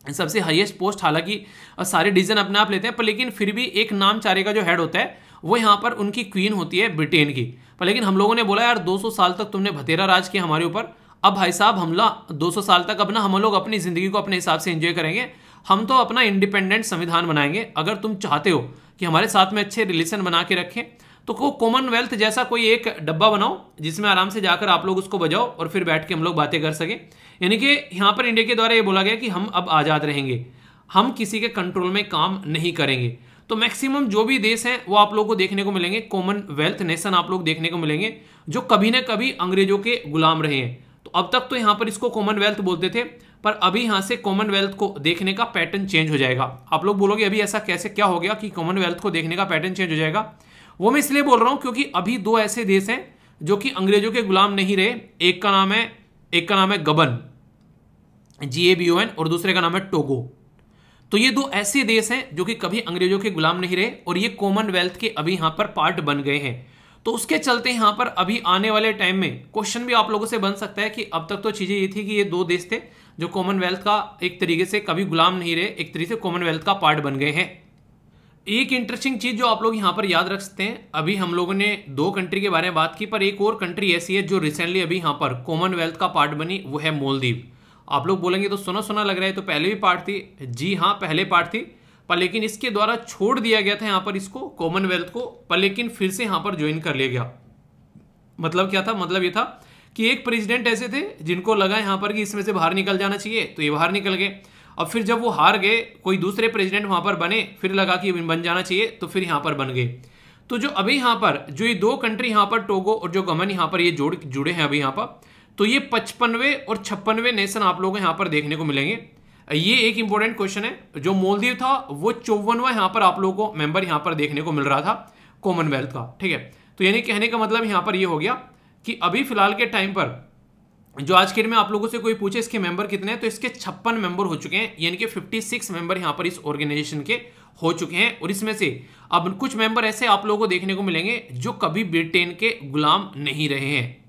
[SPEAKER 1] सबसे हाईएस्ट पोस्ट, हालांकि सारे डिसीजन अपने आप लेते हैं, पर लेकिन फिर भी एक नाम चारे का जो हेड होता है वो यहाँ पर उनकी क्वीन होती है ब्रिटेन की। पर लेकिन हम लोगों ने बोला यार 200 साल तक तुमने भतेरा राज किया हमारे ऊपर, अब भाई साहब हमला 200 साल तक अपना हम लोग अपनी जिंदगी को अपने हिसाब से एंजॉय करेंगे, हम तो अपना इंडिपेंडेंट संविधान बनाएंगे। अगर तुम चाहते हो कि हमारे साथ में अच्छे रिलेशन बना के रखें तो को कॉमनवेल्थ जैसा कोई एक डब्बा बनाओ जिसमें आराम से जाकर आप लोग उसको बजाओ और फिर बैठ के हम लोग बातें कर सकें। यानी कि यहाँ पर इंडिया के द्वारा ये बोला गया कि हम अब आज़ाद रहेंगे, हम किसी के कंट्रोल में काम नहीं करेंगे। तो मैक्सिमम जो भी देश हैं वो आप लोग को देखने को मिलेंगे, कॉमनवेल्थ नेशन आप लोग देखने को मिलेंगे जो कभी ना कभी अंग्रेजों के गुलाम रहे हैं। तो अब तक तो यहाँ पर इसको कॉमनवेल्थ बोलते थे, पर अभी यहाँ से कॉमनवेल्थ को देखने का पैटर्न चेंज हो जाएगा। आप लोग बोलोगे अभी ऐसा कैसे क्या हो गया कि कॉमनवेल्थ को देखने का पैटर्न चेंज हो जाएगा। वो मैं इसलिए बोल रहा हूँ क्योंकि अभी 2 ऐसे देश हैं जो कि अंग्रेजों के गुलाम नहीं रहे। एक का नाम है गबन, GABON, और दूसरे का नाम है टोगो। तो ये 2 ऐसे देश हैं जो कि कभी अंग्रेजों के गुलाम नहीं रहे और ये कॉमनवेल्थ के अभी यहाँ पर पार्ट बन गए हैं। तो उसके चलते यहाँ पर अभी आने वाले टाइम में क्वेश्चन भी आप लोगों से बन सकता है कि अब तक तो चीजें ये थी कि ये दो देश थे जो कॉमनवेल्थ का एक तरीके से कभी गुलाम नहीं रहे, एक तरीके से कॉमनवेल्थ का पार्ट बन गए हैं। एक इंटरेस्टिंग चीज जो आप लोग यहाँ पर याद रख सकते हैं, अभी हम लोगों ने दो कंट्री के बारे में बात की, पर एक और कंट्री ऐसी है जो रिसेंटली अभी यहाँ पर कॉमनवेल्थ का पार्ट बनी, वो है मालदीव। आप लोग बोलेंगे तो सुना सुना लग रहा है, तो पहले भी पार्ट थी। जी हाँ, पहले पार्ट थी, पर लेकिन इसके द्वारा छोड़ दिया गया था यहाँ पर इसको कॉमनवेल्थ को, पर लेकिन फिर से यहाँ पर ज्वाइन कर लिया गया। मतलब क्या था? मतलब ये था कि एक प्रेसिडेंट ऐसे थे जिनको लगा यहाँ पर कि इसमें से बाहर निकल जाना चाहिए, तो ये बाहर निकल गए। अब फिर जब वो हार गए, कोई दूसरे प्रेसिडेंट वहां पर बने, फिर लगा कि बन जाना चाहिए, तो फिर यहाँ पर बन गए। तो जो अभी यहाँ पर जो ये दो कंट्री यहाँ पर टोगो और जो गमन यहाँ पर ये जुड़े हैं अभी यहाँ पर, तो ये 55वें और 56वें नेशन आप लोगों को यहाँ पर देखने को मिलेंगे। ये एक इंपॉर्टेंट क्वेश्चन है। जो मालदीव था वो 54वां यहाँ पर आप लोगों को मेंबर यहाँ पर देखने को मिल रहा था कॉमनवेल्थ का, ठीक है। तो यानी कहने का मतलब यहाँ पर ये हो गया कि अभी फिलहाल के टाइम पर जो आज के दिन में आप लोगों से कोई पूछे इसके मेंबर कितने हैं, तो इसके 56 मेंबर हो चुके हैं, यानी कि 56 मेंबर यहाँ पर इस ऑर्गेनाइजेशन के हो चुके हैं। और इसमें से अब कुछ मेंबर ऐसे आप लोगों को देखने को मिलेंगे जो कभी ब्रिटेन के गुलाम नहीं रहे हैं।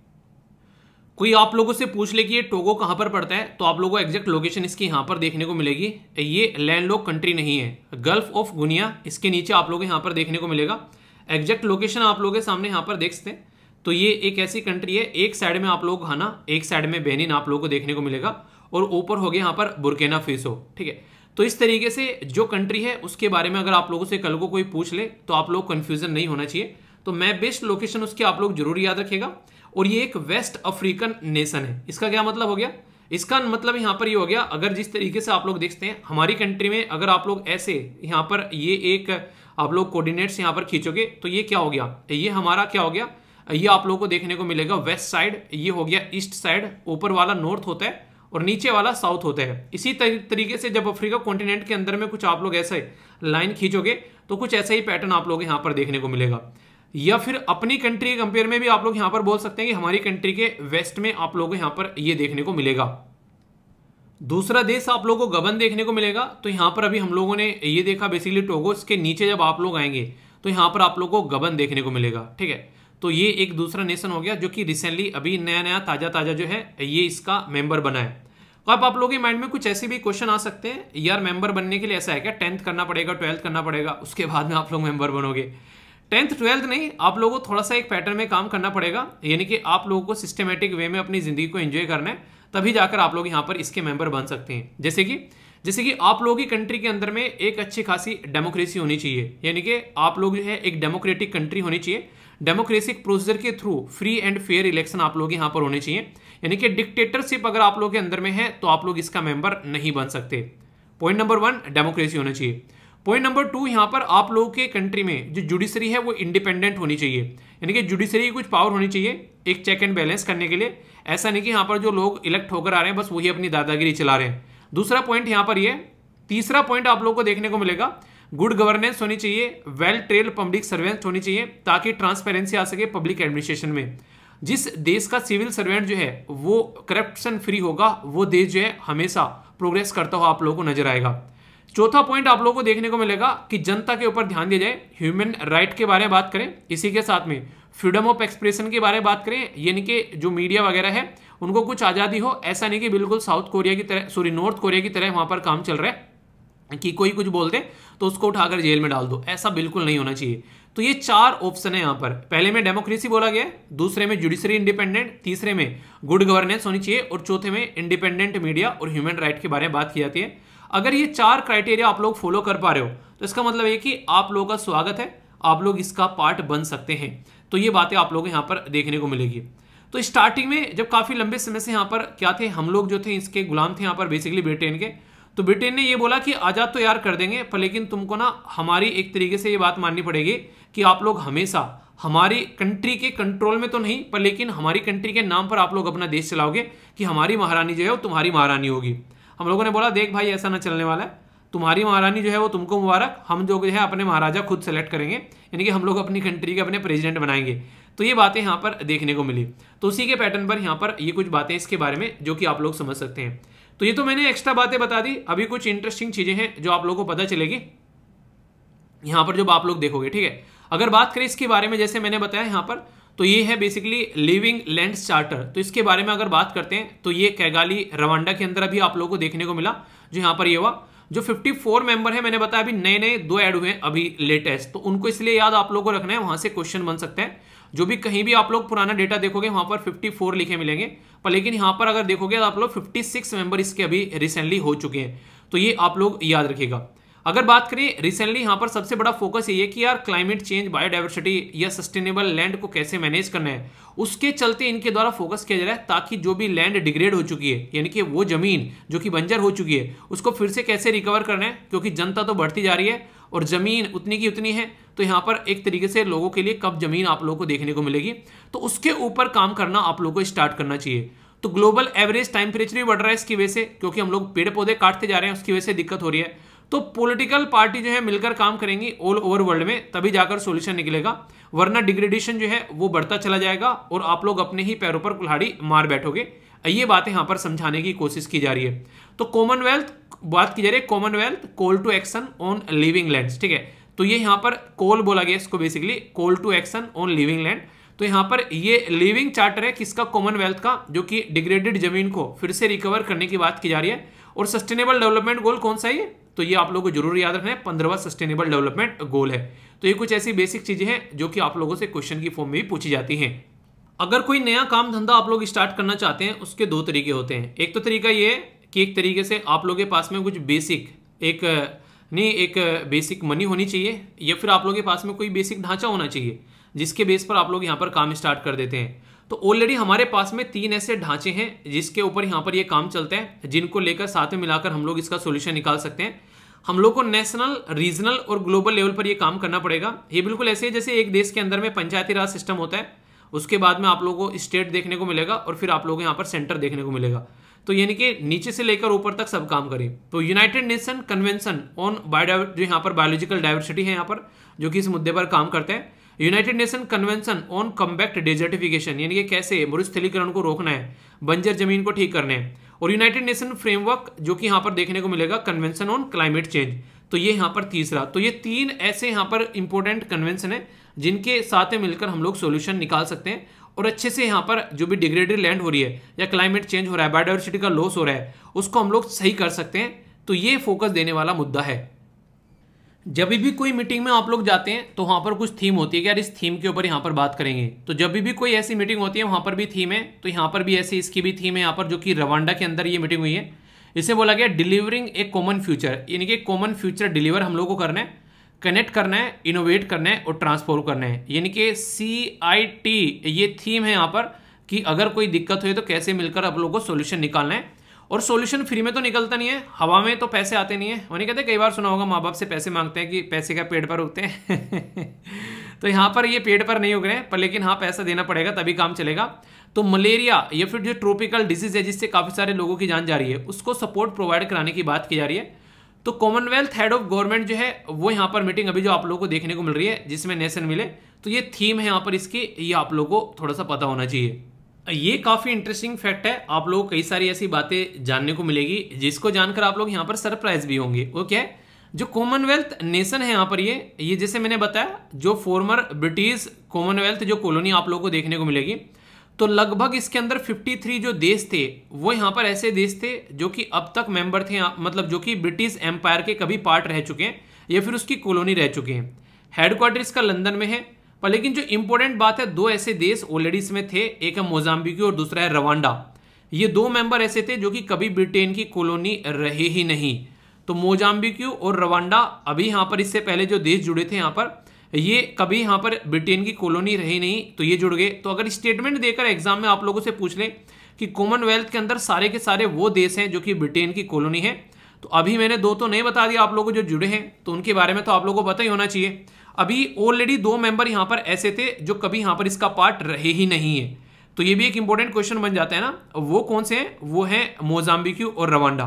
[SPEAKER 1] कोई आप लोगों से पूछ ले कि ये टोगो कहां पर पड़ता है, तो आप लोगों को एग्जैक्ट लोकेशन इसकी यहां पर देखने को मिलेगी। ये लैंडलॉक कंट्री नहीं है, गल्फ ऑफ गुनिया इसके नीचे आप लोगों को यहां पर देखने को मिलेगा। एग्जैक्ट लोकेशन आप लोगों के सामने यहां पर देख सकते हैं। तो ये एक ऐसी कंट्री है, एक साइड में आप लोग घाना, एक साइड में बेनिन आप लोगों को देखने को मिलेगा, और ऊपर हो गया यहाँ पर बुर्किना फासो, ठीक है। तो इस तरीके से जो कंट्री है उसके बारे में अगर आप लोगों से कल को कोई पूछ ले तो आप लोग कंफ्यूजन नहीं होना चाहिए। तो मैं बेस्ट लोकेशन उसके आप लोग जरूर याद रखिएगा। और ये एक वेस्ट अफ्रीकन नेशन है। इसका क्या मतलब हो गया? इसका मतलब यहाँ पर ये हो गया, अगर जिस तरीके से आप लोग देखते हैं हमारी कंट्री में, अगर आप लोग ऐसे यहाँ पर ये एक आप लोग कोऑर्डिनेट्स यहाँ पर खींचोगे तो ये क्या हो गया, ये हमारा क्या हो गया, ये आप लोगों को देखने को मिलेगा वेस्ट साइड, ये हो गया ईस्ट साइड, ऊपर वाला नॉर्थ होता है और नीचे वाला साउथ होता है। इसी तरीके से जब अफ्रीका कॉन्टिनेंट के अंदर में कुछ आप लोग ऐसे लाइन खींचोगे तो कुछ ऐसा ही पैटर्न आप लोग यहाँ पर देखने को मिलेगा। या फिर अपनी कंट्री के कंपेयर में भी आप लोग यहाँ पर बोल सकते हैं कि हमारी कंट्री के वेस्ट में आप लोगों को यहाँ पर ये देखने को मिलेगा। दूसरा देश आप लोगों को गबन देखने को मिलेगा। तो यहाँ पर अभी हम लोगों ने ये देखा बेसिकली टोगो, इसके नीचे जब आप लोग आएंगे तो यहाँ पर आप लोगों को गबन देखने को मिलेगा, ठीक है। तो ये एक दूसरा नेशन हो गया जो कि रिसेंटली अभी नया नया ताजा जो है ये इसका मेंबर बना है। अब आप लोगों के माइंड में कुछ ऐसे भी क्वेश्चन आ सकते हैं, यार मेंबर बनने के लिए ऐसा है क्या, 10th करना पड़ेगा, 12th करना पड़ेगा, उसके बाद में आप लोग मेंबर बनोगे? 10th 12th नहीं, आप लोगों को थोड़ा सा एक पैटर्न में काम करना पड़ेगा, यानी कि आप लोगों को सिस्टमेटिक वे में अपनी जिंदगी को एंजॉय करना है, तभी जाकर आप लोग यहाँ पर इसके मेंबर बन सकते हैं। जैसे कि आप लोगों की कंट्री के अंदर में एक अच्छी खासी डेमोक्रेसी होनी चाहिए, यानी कि आप लोग जो है एक डेमोक्रेटिक कंट्री होनी चाहिए। डेमोक्रेटिक प्रोसीजर के through free and fair election आप लोग यहाँ पर होने चाहिए, यानी कि डिक्टेटरशिप अगर आप लोग के अंदर में है तो आप लोग इसका मेंबर नहीं बन सकते। पॉइंट नंबर 1 डेमोक्रेसी होना चाहिए। पॉइंट नंबर 2 यहाँ पर आप लोगों के कंट्री में जो जुडिशरी है वो इंडिपेंडेंट होनी चाहिए, यानी कि जुडिशरी की कुछ पावर होनी चाहिए एक चेक एंड बैलेंस करने के लिए। ऐसा नहीं कि यहाँ पर जो लोग इलेक्ट होकर आ रहे हैं बस वही अपनी दादागिरी चला रहे हैं। दूसरा पॉइंट यहाँ पर ये। तीसरा पॉइंट आप लोगों को देखने को मिलेगा गुड गवर्नेंस होनी चाहिए, वेल ट्रेन्ड पब्लिक सर्वेंट होनी चाहिए, ताकि ट्रांसपेरेंसी आ सके पब्लिक एडमिनिस्ट्रेशन में। जिस देश का सिविल सर्वेंट जो है वो करप्शन फ्री होगा, वो देश जो है हमेशा प्रोग्रेस करता हुआ आप लोगों को नजर आएगा। चौथा पॉइंट आप लोगों को देखने को मिलेगा कि जनता के ऊपर ध्यान दिया जाए, ह्यूमन राइट के बारे में बात करें, इसी के साथ में फ्रीडम ऑफ एक्सप्रेशन के बारे में बात करें, यानी कि जो मीडिया वगैरह है उनको कुछ आज़ादी हो। ऐसा नहीं कि बिल्कुल नॉर्थ कोरिया की तरह वहां पर काम चल रहा है कि कोई कुछ बोल दे तो उसको उठाकर जेल में डाल दो, ऐसा बिल्कुल नहीं होना चाहिए। तो ये 4 ऑप्शन है यहाँ पर। पहले में डेमोक्रेसी बोला गया, दूसरे में जुडिशरी इंडिपेंडेंट, तीसरे में गुड गवर्नेंस होनी चाहिए और चौथे में इंडिपेंडेंट मीडिया और ह्यूमन राइट के बारे में बात की जाती है। अगर ये 4 क्राइटेरिया आप लोग फॉलो कर पा रहे हो तो इसका मतलब ये कि आप लोगों का स्वागत है, आप लोग इसका पार्ट बन सकते हैं। तो ये बातें आप लोग यहाँ पर देखने को मिलेगी। तो स्टार्टिंग में जब काफी लंबे समय से यहाँ पर क्या थे, हम लोग जो थे इसके गुलाम थे यहाँ पर बेसिकली ब्रिटेन के। तो ब्रिटेन ने ये बोला कि आजाद तो यार कर देंगे, पर लेकिन तुमको ना हमारी एक तरीके से ये बात माननी पड़ेगी कि आप लोग हमेशा हमारी कंट्री के कंट्रोल में तो नहीं, पर लेकिन हमारी कंट्री के नाम पर आप लोग अपना देश चलाओगे कि हमारी महारानी जो है वो तुम्हारी महारानी होगी। हम लोगों ने बोला देख भाई ऐसा ना चलने वाला है, तुम्हारी महारानी जो है वो तुमको मुबारक, हम जो है अपने महाराजा खुद सेलेक्ट करेंगे, यानी कि हम लोग अपनी कंट्री के अपने प्रेसिडेंट बनाएंगे। तो ये बातें यहाँ पर देखने को मिली। तो उसी के पैटर्न पर यहाँ पर ये कुछ बातें इसके बारे में जो कि आप लोग समझ सकते हैं। तो ये तो मैंने एक्स्ट्रा बातें बता दी। अभी कुछ इंटरेस्टिंग चीजें हैं जो आप लोगों को पता चलेगी यहाँ पर जब आप लोग देखोगे, ठीक है। अगर बात करें इसके बारे में, जैसे मैंने बताया यहाँ पर, तो ये है बेसिकली लिविंग लैंड्स चार्टर। तो इसके बारे में अगर बात करते हैं तो ये कैगाली रवांडा के अंदर अभी आप लोगों को देखने को मिला, जो यहाँ पर ये हुआ। जो 54 मेंबर है, मैंने बताया अभी नए नए 2 ऐड हुए हैं अभी लेटेस्ट, तो उनको इसलिए याद आप लोगों को रखना है, वहां से क्वेश्चन बन सकते हैं। जो भी कहीं भी आप लोग पुराना डेटा देखोगे वहां पर 54 लिखे मिलेंगे, पर लेकिन यहां पर अगर देखोगे तो आप लोग 56 मेंबर इसके अभी रिसेंटली हो चुके हैं, तो ये आप लोग याद रखिएगा। अगर बात करें रिसेंटली, यहां पर सबसे बड़ा फोकस ये है कि यार क्लाइमेट चेंज, बायोडाइवर्सिटी या सस्टेनेबल लैंड को कैसे मैनेज करना है, उसके चलते इनके द्वारा फोकस किया जा रहा है, ताकि जो भी लैंड डिग्रेड हो चुकी है, यानी कि वो जमीन जो कि बंजर हो चुकी है, उसको फिर से कैसे रिकवर करना है, क्योंकि जनता तो बढ़ती जा रही है और जमीन उतनी की उतनी है। तो यहाँ पर एक तरीके से लोगों के लिए कब जमीन आप लोगों को देखने को मिलेगी, तो उसके ऊपर काम करना आप लोगों को स्टार्ट करना चाहिए। तो ग्लोबल एवरेज टेम्परेचर भी बढ़ रहा है इसकी वजह से, क्योंकि हम लोग पेड़ पौधे काटते जा रहे हैं, उसकी वजह से दिक्कत हो रही है। तो पॉलिटिकल पार्टी जो है मिलकर काम करेंगी ऑल ओवर वर्ल्ड में, तभी जाकर सॉल्यूशन निकलेगा, वरना डिग्रेडेशन जो है वो बढ़ता चला जाएगा और आप लोग अपने ही पैरों पर कुल्हाड़ी मार बैठोगे। ये बातें यहाँ पर समझाने की कोशिश की जा रही है। तो कॉमनवेल्थ बात की जा रही है, Commonwealth call to action on living lands, ठीक है। तो ये यहाँ पर कॉल बोला गया इसको, basically call to action on living land. तो यहाँ पर ये लिविंग चार्टर है किसका, कॉमनवेल्थ का, जो कि डिग्रेडेड जमीन को फिर से रिकवर करने की बात की जा रही है। और सस्टेनेबल डेवलपमेंट गोल कौन सा है ये, तो ये आप लोगों को जरूर याद रखना है, 15वां सस्टेनेबल डेवलपमेंट गोल है। तो ये कुछ ऐसी बेसिक चीजें हैं जो कि आप लोगों से क्वेश्चन की फॉर्म में भी पूछी जाती हैं। अगर कोई नया काम धंधा आप लोग स्टार्ट करना चाहते हैं, उसके 2 तरीके होते हैं। एक तो तरीका ये है कि एक तरीके से आप लोगों के पास में कुछ बेसिक एक बेसिक मनी होनी चाहिए, या फिर आप लोगों के पास में कोई बेसिक ढांचा होना चाहिए, जिसके बेस पर आप लोग यहाँ पर काम स्टार्ट कर देते हैं। तो ऑलरेडी हमारे पास में 3 ऐसे ढांचे हैं जिसके ऊपर यहाँ पर ये काम चलता है, जिनको लेकर साथ में मिलाकर हम लोग इसका सोल्यूशन निकाल सकते हैं। हम लोग को नेशनल, रीजनल और ग्लोबल लेवल पर ये काम करना पड़ेगा। ये बिल्कुल ऐसे ही जैसे एक देश के अंदर में पंचायती राज सिस्टम होता है, उसके बाद में आप लोगों को स्टेट देखने को मिलेगा और फिर आप लोगों को यहाँ पर सेंटर देखने को मिलेगा। तो यानी कि नीचे से लेकर ऊपर तक सब काम करें। तो यूनाइटेड नेशन कन्वेंशन ऑन जो यहाँ पर बायोलॉजिकल डाइवर्सिटी है यहाँ पर, जो कि इस मुद्दे पर काम करते हैं। United Nation convention on combat desertification, यानी कि कैसे मरुस्थलीकरण को रोकना है, बंजर जमीन को ठीक करना है। और यूनाइटेड नेशन फ्रेमवर्क, जो कि यहाँ पर देखने को मिलेगा कन्वेंशन ऑन क्लाइमेट चेंज। तो ये यहाँ पर तीसरा। तो ये 3 ऐसे यहाँ पर इंपॉर्टेंट कन्वेंशन है जिनके साथ में मिलकर हम लोग सॉल्यूशन निकाल सकते हैं और अच्छे से यहाँ पर जो भी डिग्रेडेड लैंड हो रही है या क्लाइमेट चेंज हो रहा है, बायोडाइवर्सिटी का लॉस हो रहा है, उसको हम लोग सही कर सकते हैं। तो ये फोकस देने वाला मुद्दा है। जब भी कोई मीटिंग में आप लोग जाते हैं तो वहाँ पर कुछ थीम होती है कि यार इस थीम के ऊपर यहाँ पर बात करेंगे। तो जब भी कोई ऐसी मीटिंग होती है वहाँ पर भी थीम है, तो यहाँ पर भी ऐसी इसकी भी थीम है यहाँ पर, जो कि रवांडा के अंदर ये मीटिंग हुई है। इसे बोला गया डिलीवरिंग ए कॉमन फ्यूचर, यानी कि कॉमन फ्यूचर डिलीवर हम लोग को करना है, कनेक्ट करना है, इनोवेट करना है और ट्रांसफॉर्म करना है, यानी कि CIT ये थीम है यहाँ पर, कि अगर कोई दिक्कत हो तो कैसे मिलकर आप लोगों को सोल्यूशन निकालना है। और सॉल्यूशन फ्री में तो निकलता नहीं है, हवा में तो पैसे आते नहीं है। वो नहीं कहते, कई बार सुना होगा माँ बाप से पैसे मांगते हैं कि पैसे का पेड़ पर उगते हैं तो यहाँ पर ये पेड़ पर नहीं उग रहे हैं, पर लेकिन हाँ पैसा देना पड़ेगा तभी काम चलेगा। तो मलेरिया या फिर जो ट्रॉपिकल डिजीज है जिससे काफ़ी सारे लोगों की जान जा रही है, उसको सपोर्ट प्रोवाइड कराने की बात की जा रही है। तो कॉमनवेल्थ हेड ऑफ गवर्नमेंट जो है वो यहाँ पर मीटिंग अभी जो आप लोगों को देखने को मिल रही है, जिसमें नेशन मिले, तो ये थीम है यहाँ पर इसकी, ये आप लोगों को थोड़ा सा पता होना चाहिए। ये काफी इंटरेस्टिंग फैक्ट है, आप लोगों को कई सारी ऐसी बातें जानने को मिलेगी जिसको जानकर आप लोग यहाँ पर सरप्राइज भी होंगे। वो क्या है, जो कॉमनवेल्थ नेशन है यहाँ पर ये जैसे मैंने बताया, जो फॉर्मर ब्रिटिश कॉमनवेल्थ जो कॉलोनी आप लोगों को देखने को मिलेगी, तो लगभग इसके अंदर 53 जो देश थे वो यहाँ पर ऐसे देश थे जो कि अब तक मेंबर थे, मतलब जो कि ब्रिटिश एम्पायर के कभी पार्ट रह चुके हैं या फिर उसकी कॉलोनी रह चुके हैं। हेडक्वार्टर इसका लंदन में है। पर लेकिन जो इंपॉर्टेंट बात है, 2 ऐसे देश ऑलरेडी इसमें थे, एक है मोजाम्बिक और दूसरा है रवांडा। ये 2 मेंबर ऐसे थे जो कि कभी ब्रिटेन की कॉलोनी रहे ही नहीं। तो मोजाम्बिक और रवांडा अभी यहाँ पर इससे पहले जो देश जुड़े थे यहाँ पर, ये कभी यहाँ पर ब्रिटेन की कॉलोनी रही नहीं, तो ये जुड़ गए। तो अगर स्टेटमेंट देकर एग्जाम में आप लोगों से पूछ लें कि कॉमनवेल्थ के अंदर सारे के सारे वो देश हैं जो कि ब्रिटेन की कॉलोनी है, तो अभी मैंने 2 तो नहीं बता दिया आप लोगों को जो जुड़े हैं, तो उनके बारे में तो आप लोगों को पता ही होना चाहिए। अभी ऑलरेडी 2 मेंबर यहाँ पर ऐसे थे जो कभी यहाँ पर इसका पार्ट रहे ही नहीं है। तो ये भी एक इंपॉर्टेंट क्वेश्चन बन जाता है ना, वो कौन से हैं, वो है मोजाम्बिक और रवांडा।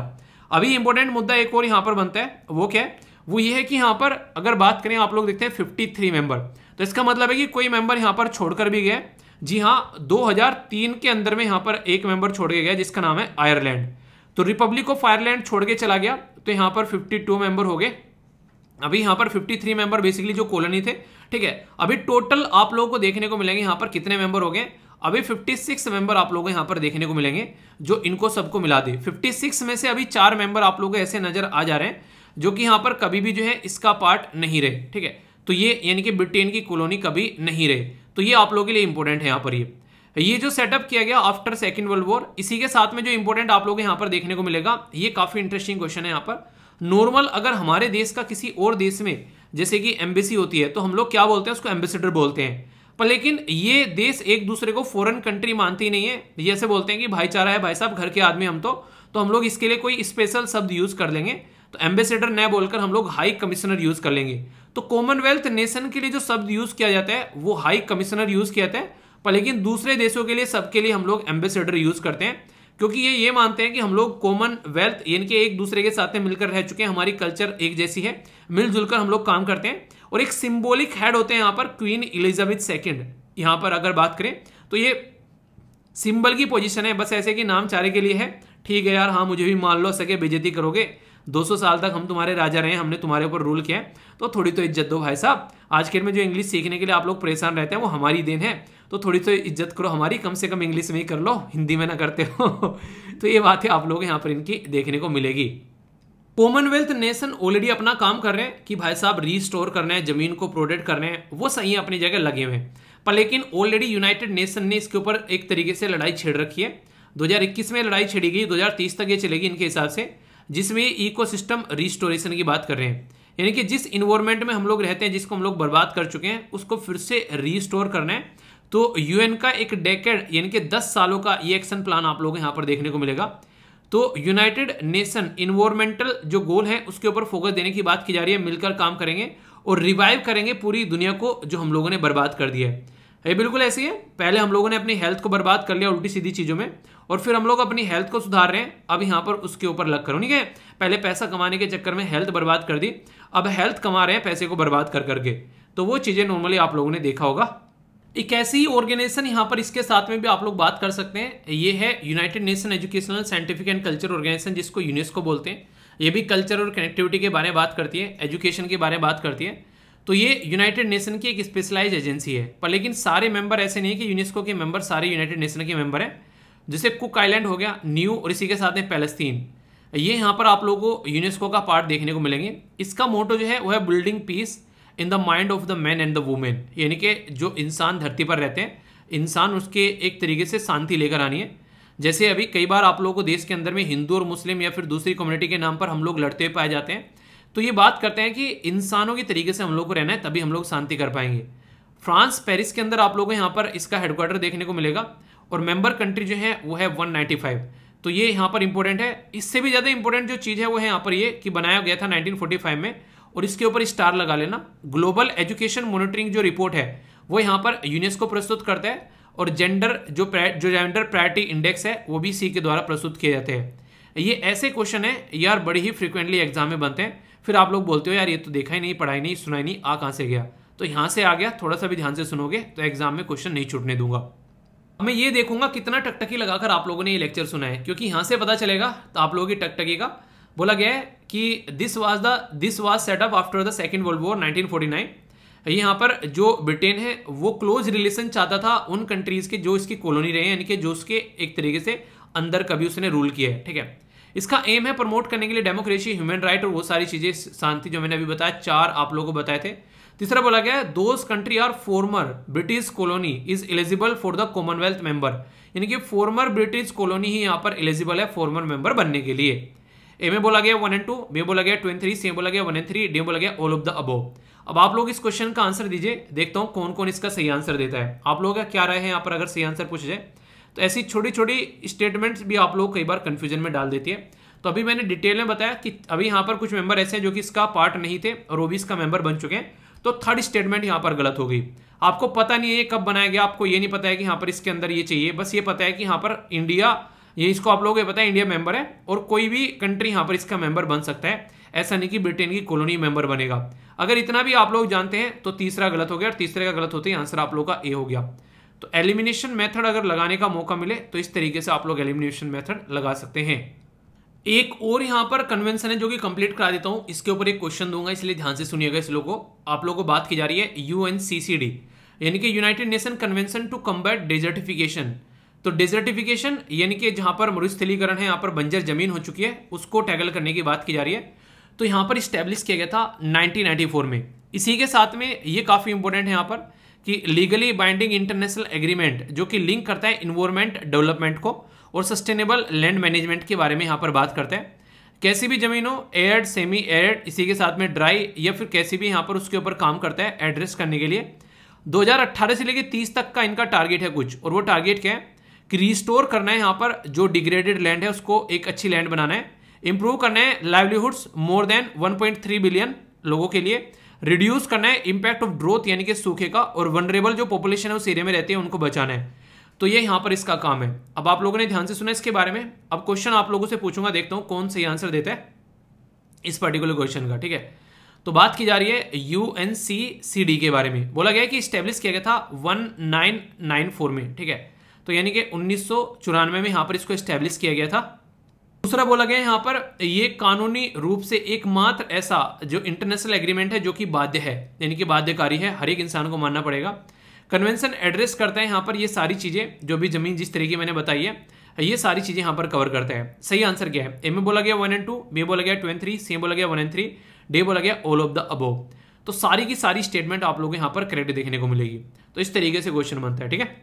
[SPEAKER 1] अभी इंपॉर्टेंट मुद्दा एक और यहाँ पर बनता है, वो क्या है, वो ये है कि यहाँ पर अगर बात करें आप लोग देखते हैं 53 मेंबर, तो इसका मतलब है कि कोई मेंबर यहाँ पर छोड़कर भी गया। जी हाँ, 2003 के अंदर में यहाँ पर एक मेंबर छोड़ के गया जिसका नाम है आयरलैंड। तो रिपब्लिक ऑफ आयरलैंड छोड़ के चला गया, तो यहाँ पर 52 मेंबर हो गए। अभी यहाँ पर 53 मेंबर बेसिकली जो कॉलोनी थे, ठीक है। अभी टोटल आप लोगों को देखने को मिलेंगे यहाँ पर कितने मेंबर हो गए, अभी 56 मेंबर आप लोगों को यहाँ पर देखने को मिलेंगे जो इनको सबको मिला दे। 56 में से अभी 4 मेंबर आप लोगों को ऐसे नजर आ जा रहे हैं जो कि यहाँ पर कभी भी जो है इसका पार्ट नहीं रहे, ठीक है। तो ये यानी कि ब्रिटेन की कॉलोनी कभी नहीं रहे, तो ये आप लोगों के लिए इंपॉर्टेंट है यहाँ पर। ये जो सेटअप किया गया आफ्टर सेकेंड वर्ल्ड वॉर, इसी के साथ में जो इंपॉर्टेंट आप लोगों को यहाँ पर देखने को मिलेगा, ये काफी इंटरेस्टिंग क्वेश्चन है यहाँ पर। नॉर्मल अगर हमारे देश का किसी और देश में जैसे कि एम्बेसी होती है तो हम लोग क्या बोलते हैं, उसको एम्बेसडर बोलते हैं। पर लेकिन ये देश एक दूसरे को फॉरेन कंट्री मानती ही नहीं है, ये ऐसे बोलते हैं कि भाईचारा है भाई साहब, घर के आदमी हम तो हम लोग इसके लिए कोई स्पेशल शब्द यूज कर लेंगे, तो एम्बेसडर न बोलकर हम लोग हाई कमिश्नर यूज कर लेंगे। तो कॉमनवेल्थ नेशन के लिए जो शब्द यूज किया जाता है वो हाई कमिश्नर यूज किया जाता है, पर लेकिन दूसरे देशों के लिए सबके लिए हम लोग एम्बेसडर यूज करते हैं, क्योंकि ये मानते हैं कि हम लोग कॉमनवेल्थ यानी कि एक दूसरे के साथ में मिलकर रह चुके हैं, हमारी कल्चर एक जैसी है, मिलजुल कर हम लोग काम करते हैं। और एक सिंबॉलिक हेड होते हैं यहाँ पर क्वीन एलिजाबेथ सेकंड। यहाँ पर अगर बात करें तो ये सिंबल की पोजीशन है, बस ऐसे कि नाम चारे के लिए है, ठीक है यार, हाँ मुझे भी मान लो, सके बेइज्जती करोगे, 200 साल तक हम तुम्हारे राजा रहे, हमने तुम्हारे ऊपर रूल किया है, तो थोड़ी तो इज्जत दो भाई साहब। आज के में जो इंग्लिश सीखने के लिए आप लोग परेशान रहते हैं वो हमारी देन है, तो थोड़ी तो इज्जत करो हमारी, कम से कम इंग्लिश में ही कर लो, हिंदी में ना करते हो। तो ये बात है आप लोग यहाँ पर इनकी देखने को मिलेगी। कॉमनवेल्थ नेशन ऑलरेडी अपना काम कर रहे हैं कि भाई साहब रीस्टोर करना है, जमीन को प्रोटेक्ट करने हैं, वो सही है, अपनी जगह लगे हुए हैं। पर लेकिन ऑलरेडी यूनाइटेड नेशन ने इसके ऊपर एक तरीके से लड़ाई छेड़ रखी है। 2021 में लड़ाई छेड़ी गई, 2030 तक ये चलेगी इनके हिसाब से, जिसमें इकोसिस्टम रिस्टोरेशन की बात कर रहे हैं, यानी कि जिस इन्वायरमेंट में हम लोग रहते हैं, जिसको हम लोग बर्बाद कर चुके हैं, उसको फिर से रीस्टोर करना है। तो यूएन का एक डेकेड यानी कि 10 सालों का ये एक्शन प्लान आप लोग यहाँ पर देखने को मिलेगा। तो यूनाइटेड नेशन इन्वायरमेंटल जो गोल है उसके ऊपर फोकस देने की बात की जा रही है, मिलकर काम करेंगे और रिवाइव करेंगे पूरी दुनिया को जो हम लोगों ने बर्बाद कर दिया है। ये बिल्कुल ऐसी है, पहले हम लोगों ने अपनी हेल्थ को बर्बाद कर लिया उल्टी सीधी चीजों में, और फिर हम लोग अपनी हेल्थ को सुधार रहे हैं, अब यहाँ पर उसके ऊपर लग करो, नहीं है। पहले पैसा कमाने के चक्कर में हेल्थ बर्बाद कर दी, अब हेल्थ कमा रहे हैं पैसे को बर्बाद कर करके। तो वो चीजें नॉर्मली आप लोगों ने देखा होगा। एक ऐसी ही ऑर्गेनाइजेशन यहाँ पर इसके साथ में भी आप लोग बात कर सकते हैं, ये है United Nation Educational Scientific and Culture Organization, जिसको यूनेस्को बोलते हैं। ये भी कल्चर और कनेक्टिविटी के बारे में बात करती है, एजुकेशन के बारे में बात करती है। तो ये यूनाइटेड नेशन की एक स्पेशलाइज एजेंसी है, पर लेकिन सारे मेंबर ऐसे नहीं है कि यूनेस्को के मेंबर सारे यूनाइटेड नेशन के मेंबर हैं। जैसे कुक आइलैंड हो गया, न्यू, और इसी के साथ में पैलेस्तीन, ये यहाँ पर आप लोगों को यूनेस्को का पार्ट देखने को मिलेंगे। इसका मोटो जो है वो है building peace in the mind of the man and the women, यानी कि जो इंसान धरती पर रहते हैं, इंसान उसके एक तरीके से शांति लेकर आनी है। जैसे अभी कई बार आप लोगों को देश के अंदर में हिंदू और मुस्लिम या फिर दूसरी कम्युनिटी के नाम पर हम लोग लड़ते हुए पाए जाते हैं, तो ये बात करते हैं कि इंसानों की तरीके से हम लोग को रहना है, तभी हम लोग शांति कर पाएंगे। फ्रांस पेरिस के अंदर आप लोगों को यहाँ पर इसका हेडक्वार्टर देखने को मिलेगा, और मेंबर कंट्री जो है वो है 195। तो ये यहाँ पर इंपॉर्टेंट है। इससे भी ज़्यादा इंपॉर्टेंट जो चीज़ है वो है यहाँ पर ये कि बनाया गया था 1945 में, और इसके ऊपर स्टार लगा लेना। ग्लोबल एजुकेशन मॉनिटरिंग जो रिपोर्ट है वो यहाँ पर यूनेस्को प्रस्तुत करता है, और जेंडर जो जेंडर प्रायोरिटी इंडेक्स है वो भी इसी के द्वारा प्रस्तुत किए जाते हैं। ये ऐसे क्वेश्चन है यार बड़ी ही फ्रिक्वेंटली एग्जाम में बनते हैं, फिर आप लोग बोलते हो यार ये तो देखा ही नहीं, पढ़ाई नहीं, सुनाई नहीं, आ कहाँ से गया। तो यहाँ से आ गया, थोड़ा सा भी ध्यान से सुनोगे तो एग्जाम में क्वेश्चन नहीं छूटने दूंगा। मैं ये देखूंगा कितना टकटकी लगाकर आप लोगों ने ये लेक्चर सुना है, क्योंकि यहाँ से पता चलेगा तो आप लोगों की टकटकी का। बोला गया है कि this was setup after the second world war 1949। यहाँ पर जो ब्रिटेन है वो क्लोज रिलेशन चाहता था उन कंट्रीज के जो इसकी कॉलोनी रहे हैं, यानी कि जो उसके एक तरीके से अंदर कभी उसने रूल किया है, ठीक है। इसका एम है प्रमोट करने के लिए डेमोक्रेसी, ह्यूमन राइट और वो सारी चीजें, शांति, जो मैंने अभी बताया, 4 आप लोगों को बताए थे। तीसरा बोला गया है those country are former British colony is eligible for the Commonwealth member, यानी कि फॉर्मर ब्रिटिश कॉलोनी ही यहाँ पर एलिजिबल है फॉर्मर मेंबर बनने के लिए। ए में बोला गया 1 and 2, बी बोला गया 2 and 3, सी बोला गया 1 and 3, डी बोला गया ऑल ऑफ द अबव। अब आप लोग इस क्वेश्चन का आंसर दीजिए, देखता हूं कौन कौन इसका सही आंसर देता है। आप लोगों का क्या राय है यहाँ पर अगर सही आंसर पूछ जाए तो ऐसी छोटी छोटी स्टेटमेंट्स भी आप लोग कई बार कंफ्यूजन में डाल देती है। तो अभी मैंने डिटेल में बताया कि अभी यहाँ पर कुछ मेंबर ऐसे हैं जो कि इसका पार्ट नहीं थे और वो भी इसका मेंबर बन चुके हैं, तो थर्ड स्टेटमेंट यहाँ पर गलत हो गई। आपको पता नहीं है ये कब बनाया गया, आपको ये नहीं पता है कि यहाँ पर इसके अंदर ये चाहिए, बस ये पता है कि यहाँ पर इंडिया, ये इसको आप लोगों को पता है इंडिया मेंबर है और कोई भी कंट्री यहाँ पर इसका मेंबर बन सकता है, ऐसा नहीं कि ब्रिटेन की कॉलोनी मेंबर बनेगा। अगर इतना भी आप लोग जानते हैं तो तीसरा गलत हो गया, और तीसरे का गलत होते ही आंसर आप लोग का ए हो गया। तो एलिमिनेशन मेथड अगर लगाने का मौका मिले तो इस तरीके से आप लोग एलिमिनेशन मेथड लगा सकते हैं। एक और यहाँ पर कन्वेंशन है जो कि कंप्लीट करा देता हूं, इसके ऊपर एक क्वेश्चन दूंगा, इसलिए ध्यान से सुनिएगा इस लोगों को। आप लोगों को बात की जा रही है यूएनसीसीडी, यानी कि United Nation Convention to Combat Desertification. तो डेजर्टिफिकेशन यानी कि जहां पर मरुस्थलीकरण है, यहाँ पर बंजर जमीन हो चुकी है, उसको टैकल करने की बात की जा रही है। तो यहाँ पर स्टैब्लिश किया गया था 1994 में। इसी के साथ में ये काफी इंपॉर्टेंट है यहाँ पर कि लीगली बाइंडिंग इंटरनेशनल एग्रीमेंट जो कि लिंक करता है इन्वायरमेंट डेवलपमेंट को और सस्टेनेबल लैंड मैनेजमेंट के बारे में यहाँ पर बात करते हैं। कैसी भी जमीन हो, एयर्ड, सेमी एयर्ड, इसी के साथ में ड्राई या फिर कैसी भी, यहाँ पर उसके ऊपर काम करता है एड्रेस करने के लिए। 2018 से लेकर 30 तक का इनका टारगेट है कुछ, और वो टारगेट क्या है कि रिस्टोर करना है यहाँ पर जो डिग्रेडेड लैंड है उसको एक अच्छी लैंड बनाना है, इंप्रूव करना है लाइवलीहुड्स मोर देन 1.3 बिलियन लोगों के लिए, रिड्यूस करना है इंपैक्ट ऑफ ड्रोथ यानी कि सूखे का, और वनरेबल जो पॉपुलेशन है उस एरिया में रहती है उनको बचाना है। तो ये यहाँ पर इसका काम है। अब आप लोगों ने ध्यान से सुना इसके बारे में। अब क्वेश्चन आप लोगों से पूछूंगा, देखता हूं कौन सही आंसर देता है इस पर्टिकुलर क्वेश्चन का, ठीक है। तो बात की जा रही है यूएनसीसीडी के बारे में। बोला गया कि स्टैब्लिश किया गया था 1994 में, ठीक है। तो यानी कि 1994 में यहाँ पर इसको स्टैब्लिश किया गया था। दूसरा बोला गया यहाँ पर ये कानूनी रूप से एकमात्र ऐसा जो इंटरनेशनल एग्रीमेंट है जो कि बाध्य है, यानी कि बाध्यकारी है, हर एक इंसान को मानना पड़ेगा। कन्वेंशन एड्रेस करता है यहाँ पर ये सारी चीजें, जो भी जमीन जिस तरीके मैंने बताई है, ये सारी चीजें यहाँ पर कवर करता है। सही आंसर क्या है? ए में बोला गया 1 and 2, बी बोला गया 2 and 3, सी बोला गया 1 and 3, डी बोला गया ऑल ऑफ द अबव। तो सारी की सारी स्टेटमेंट आप लोगों को यहाँ पर करेक्ट देखने को मिलेगी। तो इस तरीके से क्वेश्चन बनता है, ठीक है।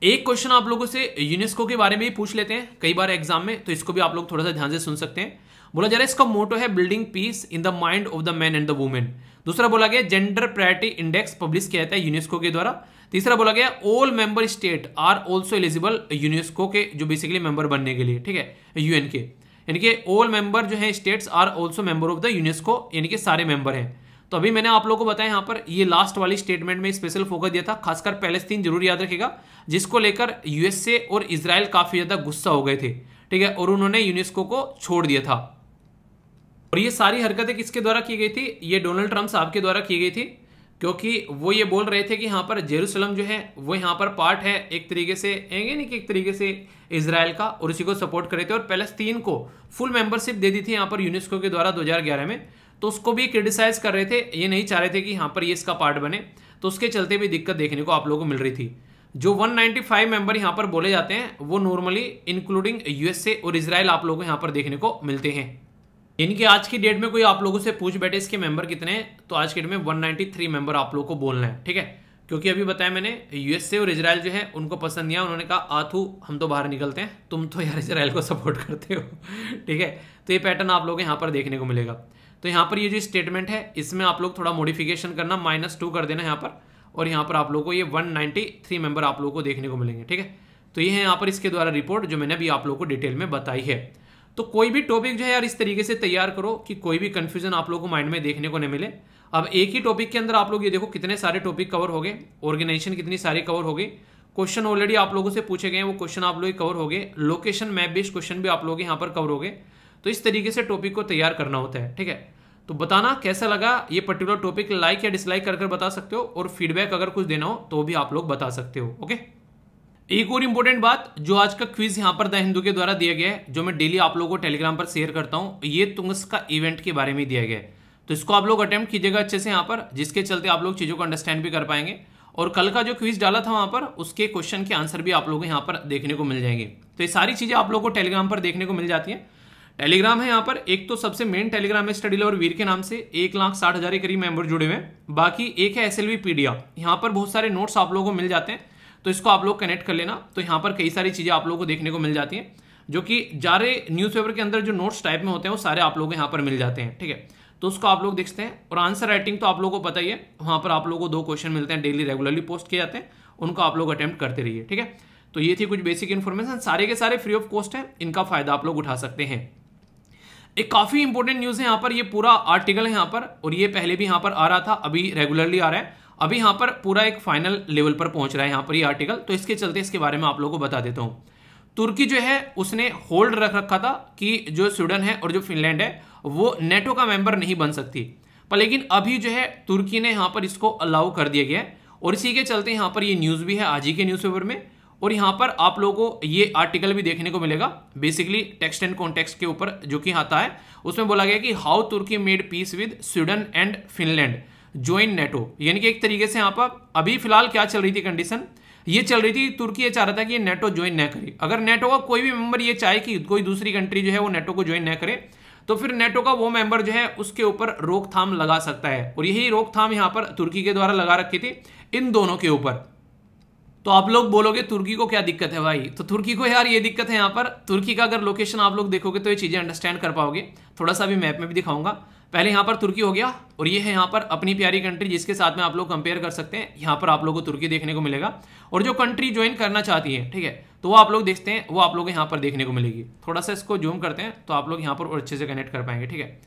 [SPEAKER 1] एक क्वेश्चन आप लोगों से यूनेस्को के बारे में भी पूछ लेते हैं कई बार एग्जाम में, तो इसको भी आप लोग थोड़ा सा ध्यान से सुन सकते हैं। बोला जा रहा है इसका मोटो है building peace in the mind of the man and the women. दूसरा बोला गया जेंडर प्रायोरिटी इंडेक्स पब्लिश किया जाता है यूनेस्को के द्वारा। तीसरा बोला गया all member state are also eligible UNESCO के जो बेसिकली मेंबर बनने के लिए, ठीक है, यूएन के, यानी कि ऑल मेंबर जो है states are also member of the UNESCO, यानी कि सारे मेंबर हैं। तो अभी मैंने आप लोगों को बताया यहाँ पर ये लास्ट वाली स्टेटमेंट में स्पेशल फोकस दिया था, खासकर पैलेस्तीन जरूर याद रखिएगा, जिसको लेकर यूएसए और इजराइल काफी ज्यादा गुस्सा हो गए थे, ठीक है, और उन्होंने यूनेस्को को छोड़ दिया था। और ये सारी हरकतें किसके द्वारा की गई थी? ये डोनाल्ड ट्रंप साहब के द्वारा की गई थी, क्योंकि वो ये बोल रहे थे कि यहाँ पर जेरूसलम जो है वो यहाँ पर पार्ट है एक तरीके से, नहीं कि एक तरीके से इजराइल का, और उसी को सपोर्ट करे थे, और पैलेस्तीन को फुल मेंबरशिप दे दी थी यहाँ पर यूनेस्को के द्वारा 2011 में। तो उसको भी क्रिटिसाइज कर रहे थे, ये नहीं चाह रहे थे कि यहाँ पर ये इसका पार्ट बने, तो उसके चलते भी दिक्कत देखने को आप लोगों को मिल रही थी। जो 195 मेंबर यहाँ पर बोले जाते हैं वो नॉर्मली इंक्लूडिंग यूएसए और इजराइल आप लोगों को यहाँ पर देखने को मिलते हैं। इनकी आज की डेट में कोई आप लोगों से पूछ बैठे इसके मेंबर कितने हैं, तो आज की डेट में 193 मेंबर आप लोगों को बोलना है, ठीक है। क्योंकि अभी बताया मैंने यूएसए और इजराइल जो है उनको पसंद नहीं आया, उन्होंने कहा आथू हम तो बाहर निकलते हैं, तुम तो यार इजराइल को सपोर्ट करते हो, ठीक है। तो ये पैटर्न आप लोगों को यहाँ पर देखने को मिलेगा। तो यहाँ पर ये जो स्टेटमेंट है इसमें आप लोग थोड़ा मॉडिफिकेशन करना, -2 कर देना यहाँ पर, और यहाँ पर आप लोगों को ये 193 मेंबर आप लोगों को देखने को मिलेंगे, ठीक है। तो ये है यहाँ पर इसके द्वारा रिपोर्ट जो मैंने अभी आप लोगों को डिटेल में बताई है। तो कोई भी टॉपिक जो है यार इस तरीके से तैयार करो कि कोई भी कंफ्यूजन आप लोगों को माइंड में देखने को नहीं मिले। अब एक ही टॉपिक के अंदर आप लोग ये देखो कितने सारे टॉपिक कवर हो गए, ऑर्गेनाइजेशन कितनी सारी कवर हो गई, क्वेश्चन ऑलरेडी आप लोगों से पूछे गए वो क्वेश्चन आप लोग कवर हो गए, लोकेशन मैप बेस्ड क्वेश्चन भी आप लोग यहाँ पर कवर हो गए। तो इस तरीके से टॉपिक को तैयार करना होता है, ठीक है। तो बताना कैसा लगा ये पर्टिकुलर टॉपिक, लाइक या डिसलाइक कर बता सकते हो, और फीडबैक अगर कुछ देना हो तो भी आप लोग बता सकते हो, ओके। एक और इंपॉर्टेंट बात, जो आज का क्विज यहाँ पर द हिंदू के द्वारा दिया गया है, जो मैं डेली आप लोगों को टेलीग्राम पर शेयर करता हूँ, ये तुंगस का इवेंट के बारे में दिया गया है। तो इसको आप लोग अटेम्प्ट कीजिएगा अच्छे से यहाँ पर, जिसके चलते आप लोग चीजों को अंडरस्टैंड भी कर पाएंगे। और कल का जो क्विज डाला था वहां पर उसके क्वेश्चन के आंसर भी आप लोगों को यहाँ पर देखने को मिल जाएंगे। तो ये सारी चीजें आप लोगों को टेलीग्राम पर देखने को मिल जाती हैं। टेलीग्राम है यहाँ पर, एक तो सबसे मेन टेलीग्राम है स्टडी लवर वीर के नाम से, 1,60,000 के करीब मेंबर जुड़े हुए हैं। बाकी एक है SLV पीडिया, यहाँ पर बहुत सारे नोट्स आप लोगों को मिल जाते हैं, तो इसको आप लोग कनेक्ट कर लेना। तो यहाँ पर कई सारी चीजें आप लोगों को देखने को मिल जाती हैं, जो कि जारे न्यूज़पेपर के अंदर जो नोट्स टाइप में होते हैं वो सारे आप लोगों को यहाँ पर मिल जाते हैं, ठीक है। तो उसको आप लोग देखते हैं। और आंसर राइटिंग तो आप लोगों को पता ही है, वहां पर आप लोगों को 2 क्वेश्चन मिलते हैं, डेली रेगुलरली पोस्ट किए जाते हैं, उनको आप लोग अटेम्प्ट करते रहिए, ठीक है। तो ये थी कुछ बेसिक इन्फॉर्मेशन, सारे के सारे फ्री ऑफ कॉस्ट है, इनका फायदा आप लोग उठा सकते हैं। एक काफी इंपॉर्टेंट न्यूज है यहाँ पर, ये पूरा आर्टिकल है यहाँ पर, और ये पहले भी यहाँ पर आ रहा था, अभी रेगुलरली आ रहा है, अभी यहाँ पर पूरा एक फाइनल लेवल पर पहुंच रहा है यहाँ पर ये आर्टिकल। तो इसके चलते इसके बारे में आप लोगों को बता देता हूँ। तुर्की जो है उसने होल्ड रख रखा था कि जो स्वीडन है और जो फिनलैंड है वो नेटो का मेंबर नहीं बन सकती, पर लेकिन अभी जो है तुर्की ने यहाँ पर इसको अलाउ कर दिया गया है, और इसी के चलते यहाँ पर ये न्यूज भी है आज ही के न्यूज़पेपर में। और यहाँ पर आप लोगों को ये आर्टिकल भी देखने को मिलेगा, बेसिकली टेक्स्ट एंड कॉन्टेक्स्ट के ऊपर जो कि आता है, उसमें बोला गया कि how Turkey made peace with Sweden and Finland join NATO. यानी कि एक तरीके से यहाँ पर अभी फिलहाल क्या चल रही थी कंडीशन, ये चल रही थी तुर्की ये चाह रहा था कि ये नेटो ज्वाइन न करे। अगर नेटो का कोई भी मेंबर ये चाहे कि कोई दूसरी कंट्री जो है वो नेटो को ज्वाइन न करे, तो फिर नेटो का वो मेंबर जो है उसके ऊपर रोकथाम लगा सकता है। और यही रोकथाम यहाँ पर तुर्की के द्वारा लगा रखी थी इन दोनों के ऊपर। तो आप लोग बोलोगे तुर्की को क्या दिक्कत है भाई, तो तुर्की को यार ये दिक्कत है यहाँ पर, तुर्की का अगर लोकेशन आप लोग देखोगे तो ये चीजें अंडरस्टैंड कर पाओगे। थोड़ा सा भी मैप में भी दिखाऊंगा। पहले यहाँ पर तुर्की हो गया, और ये है यहाँ पर अपनी प्यारी कंट्री जिसके साथ में आप लोग कंपेयर कर सकते हैं। यहाँ पर आप लोगों को तुर्की देखने को मिलेगा, और जो कंट्री ज्वाइन करना चाहती है, ठीक है, तो वो आप लोग देखते हैं, वो आप लोग यहाँ पर देखने को मिलेगी। थोड़ा सा इसको जूम करते हैं तो आप लोग यहाँ पर और अच्छे से कनेक्ट कर पाएंगे, ठीक है।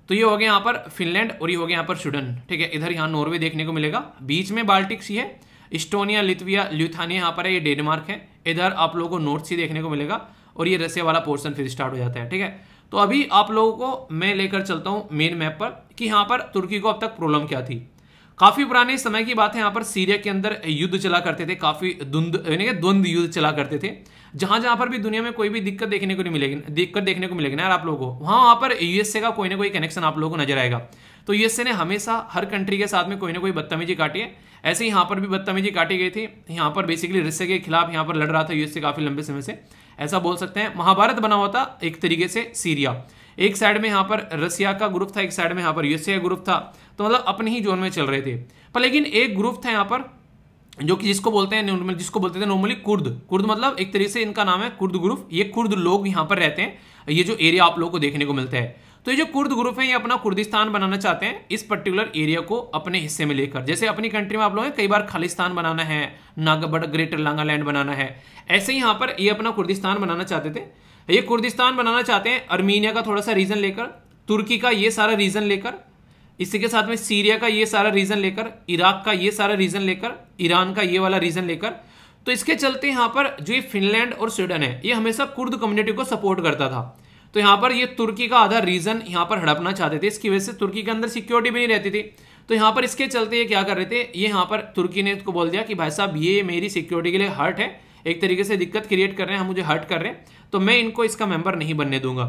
[SPEAKER 1] तो ये हो गया यहाँ पर फिनलैंड, और ये हो गया यहाँ पर स्वीडन, ठीक है। इधर यहाँ नॉर्वे देखने को मिलेगा, बीच में बाल्टिक सी है, इस्टोनिया, लिथुआनिया, ल्यूथानिया यहाँ पर है, ये डेनमार्क है। इधर आप लोगों को नॉर्थ सी देखने को मिलेगा, और ये रसिया वाला पोर्शन फिर स्टार्ट हो जाता है, ठीक है। तो अभी आप लोगों को मैं लेकर चलता हूँ मेन मैप पर कि यहाँ पर तुर्की को अब तक प्रॉब्लम क्या थी। काफी पुराने समय की बात है, यहाँ पर सीरिया के अंदर युद्ध चला करते थे, काफी द्वंद्व युद्ध चला करते थे। जहां पर भी दुनिया में कोई भी दिक्कत देखने को नहीं मिलेगी, दिक्कत देखने को मिलेगी ना यार आप लोगों को, वहां पर यूएसए का कोई ना कोई कनेक्शन आप लोगों को नजर आएगा। तो यूएसए ने हमेशा हर कंट्री के साथ में कोई ना कोई बदतमीजी काटी है। ऐसे ही यहाँ पर भी बदतमीजी काटी गई थी। यहाँ पर बेसिकली रसिया के खिलाफ यहाँ पर लड़ रहा था यूएसए काफी लंबे समय से, ऐसा बोल सकते हैं। महाभारत बना हुआ था एक तरीके से सीरिया, एक साइड में यहाँ पर रसिया का ग्रुप था, एक साइड में यहाँ पर यूएसए का ग्रुप था। तो मतलब अपने ही जोन में चल रहे थे। पर लेकिन एक ग्रुप था यहाँ पर जो कि जिसको बोलते हैं नॉर्मली कुर्द मतलब एक तरीके से इनका नाम है कुर्द ग्रुप। ये कुर्द लोग यहाँ पर रहते हैं, ये जो एरिया आप लोगों को देखने को मिलता है। तो ये जो कुर्द ग्रुप है ये अपना कुर्दिस्तान बनाना चाहते हैं, इस पर्टिकुलर एरिया को अपने हिस्से में लेकर। जैसे अपनी कंट्री में आप लोग कई बार खालिस्तान बनाना है, नागाबड़ ग्रेटर नागालैंड बनाना है, ऐसे ही यहाँ पर ये अपना कुर्दिस्तान बनाना चाहते थे। ये कुर्दिस्तान बनाना चाहते हैं अर्मीनिया का थोड़ा सा रीजन लेकर, तुर्की का ये सारा रीजन लेकर, इसी के साथ में सीरिया का ये सारा रीजन लेकर, इराक का ये सारा रीजन लेकर, ईरान का ये वाला रीजन लेकर। तो इसके चलते यहाँ पर जो ये फिनलैंड और स्वीडन है ये हमेशा कुर्द कम्युनिटी को सपोर्ट करता था। तो यहाँ पर ये तुर्की का आधा रीजन यहाँ पर हड़पना चाहते थे, इसकी वजह से तुर्की के अंदर सिक्योरिटी भी नहीं रहती थी। तो यहाँ पर इसके चलते ये क्या कर रहे थे, ये यहाँ पर तुर्की ने इसको बोल दिया कि भाई साहब ये मेरी सिक्योरिटी के लिए हर्ट है, एक तरीके से दिक्कत क्रिएट कर रहे हैं, हम मुझे हर्ट कर रहे हैं, तो मैं इनको इसका मेंबर नहीं बनने दूंगा।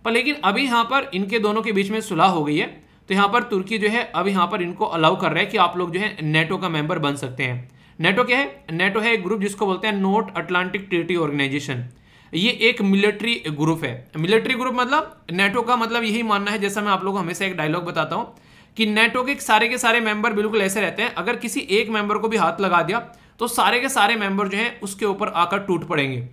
[SPEAKER 1] पर लेकिन अभी यहाँ पर इनके दोनों के बीच में सुलह हो गई है। तो यहाँ पर तुर्की जो है अब यहाँ पर इनको अलाउ कर रहा है कि आप लोग जो है नेटो का मेंबर बन सकते हैं। नेटो क्या है? नेटो है एक ग्रुप जिसको बोलते हैं नॉर्थ अटलांटिक ट्रीटी ऑर्गेनाइजेशन। ये एक मिलिट्री ग्रुप है। मिलिट्री ग्रुप मतलब नेटो का मतलब यही मानना है, जैसा मैं आप लोगों को हमेशा एक डायलॉग बताता हूँ कि नेटो के सारे मेंबर बिल्कुल ऐसे रहते हैं, अगर किसी एक मेंबर को भी हाथ लगा दिया तो सारे के सारे मेंबर जो हैं उसके ऊपर आकर टूट पड़ेंगे।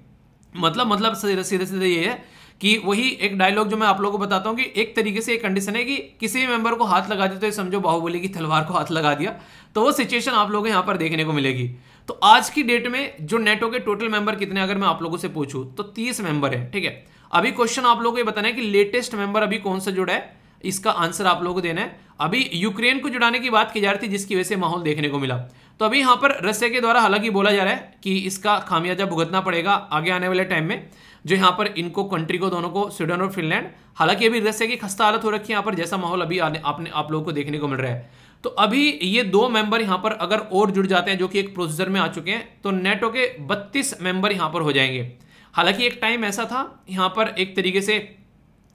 [SPEAKER 1] मतलब सीधे ये है कि वही एक डायलॉग जो मैं आप लोगों को बताता हूँ कि एक तरीके से एक कंडीशन है कि किसी भी मेंबर को हाथ लगा दिया तो ये समझो बाहुबली की तलवार को हाथ लगा दिया, तो वो सिचुएशन आप लोगों को यहाँ पर देखने को मिलेगी। तो आज की डेट में जो नेटो के टोटल मेंबर कितने, अगर मैं आप लोगों से पूछूं तो 30 मेंबर है, ठीक है। अभी क्वेश्चन आप लोगों को ये बताना है कि लेटेस्ट मेंबर अभी कौन सा जुड़ा है, इसका आंसर आप लोगों को देना है। अभी यूक्रेन को जुड़ाने की बात की जा रही थी जिसकी वजह से माहौल देखने को मिला। तो अभी यहाँ पर रसिया के द्वारा हालांकि बोला जा रहा है कि इसका खामियाजा भुगतना पड़ेगा आगे आने वाले टाइम में, जो यहाँ पर इनको कंट्री को दोनों को स्वीडन और फिनलैंड। हालांकि अभी रसिया की खस्ता हालत हो रखी है यहाँ पर, जैसा माहौल अभी आप लोगों को देखने को मिल रहा है। तो अभी ये 2 मेंबर यहाँ पर अगर और जुड़ जाते हैं जो कि एक प्रोसीजर में आ चुके हैं, तो नेटो के 32 मेंबर यहाँ पर हो जाएंगे। हालांकि एक टाइम ऐसा था यहाँ पर एक तरीके से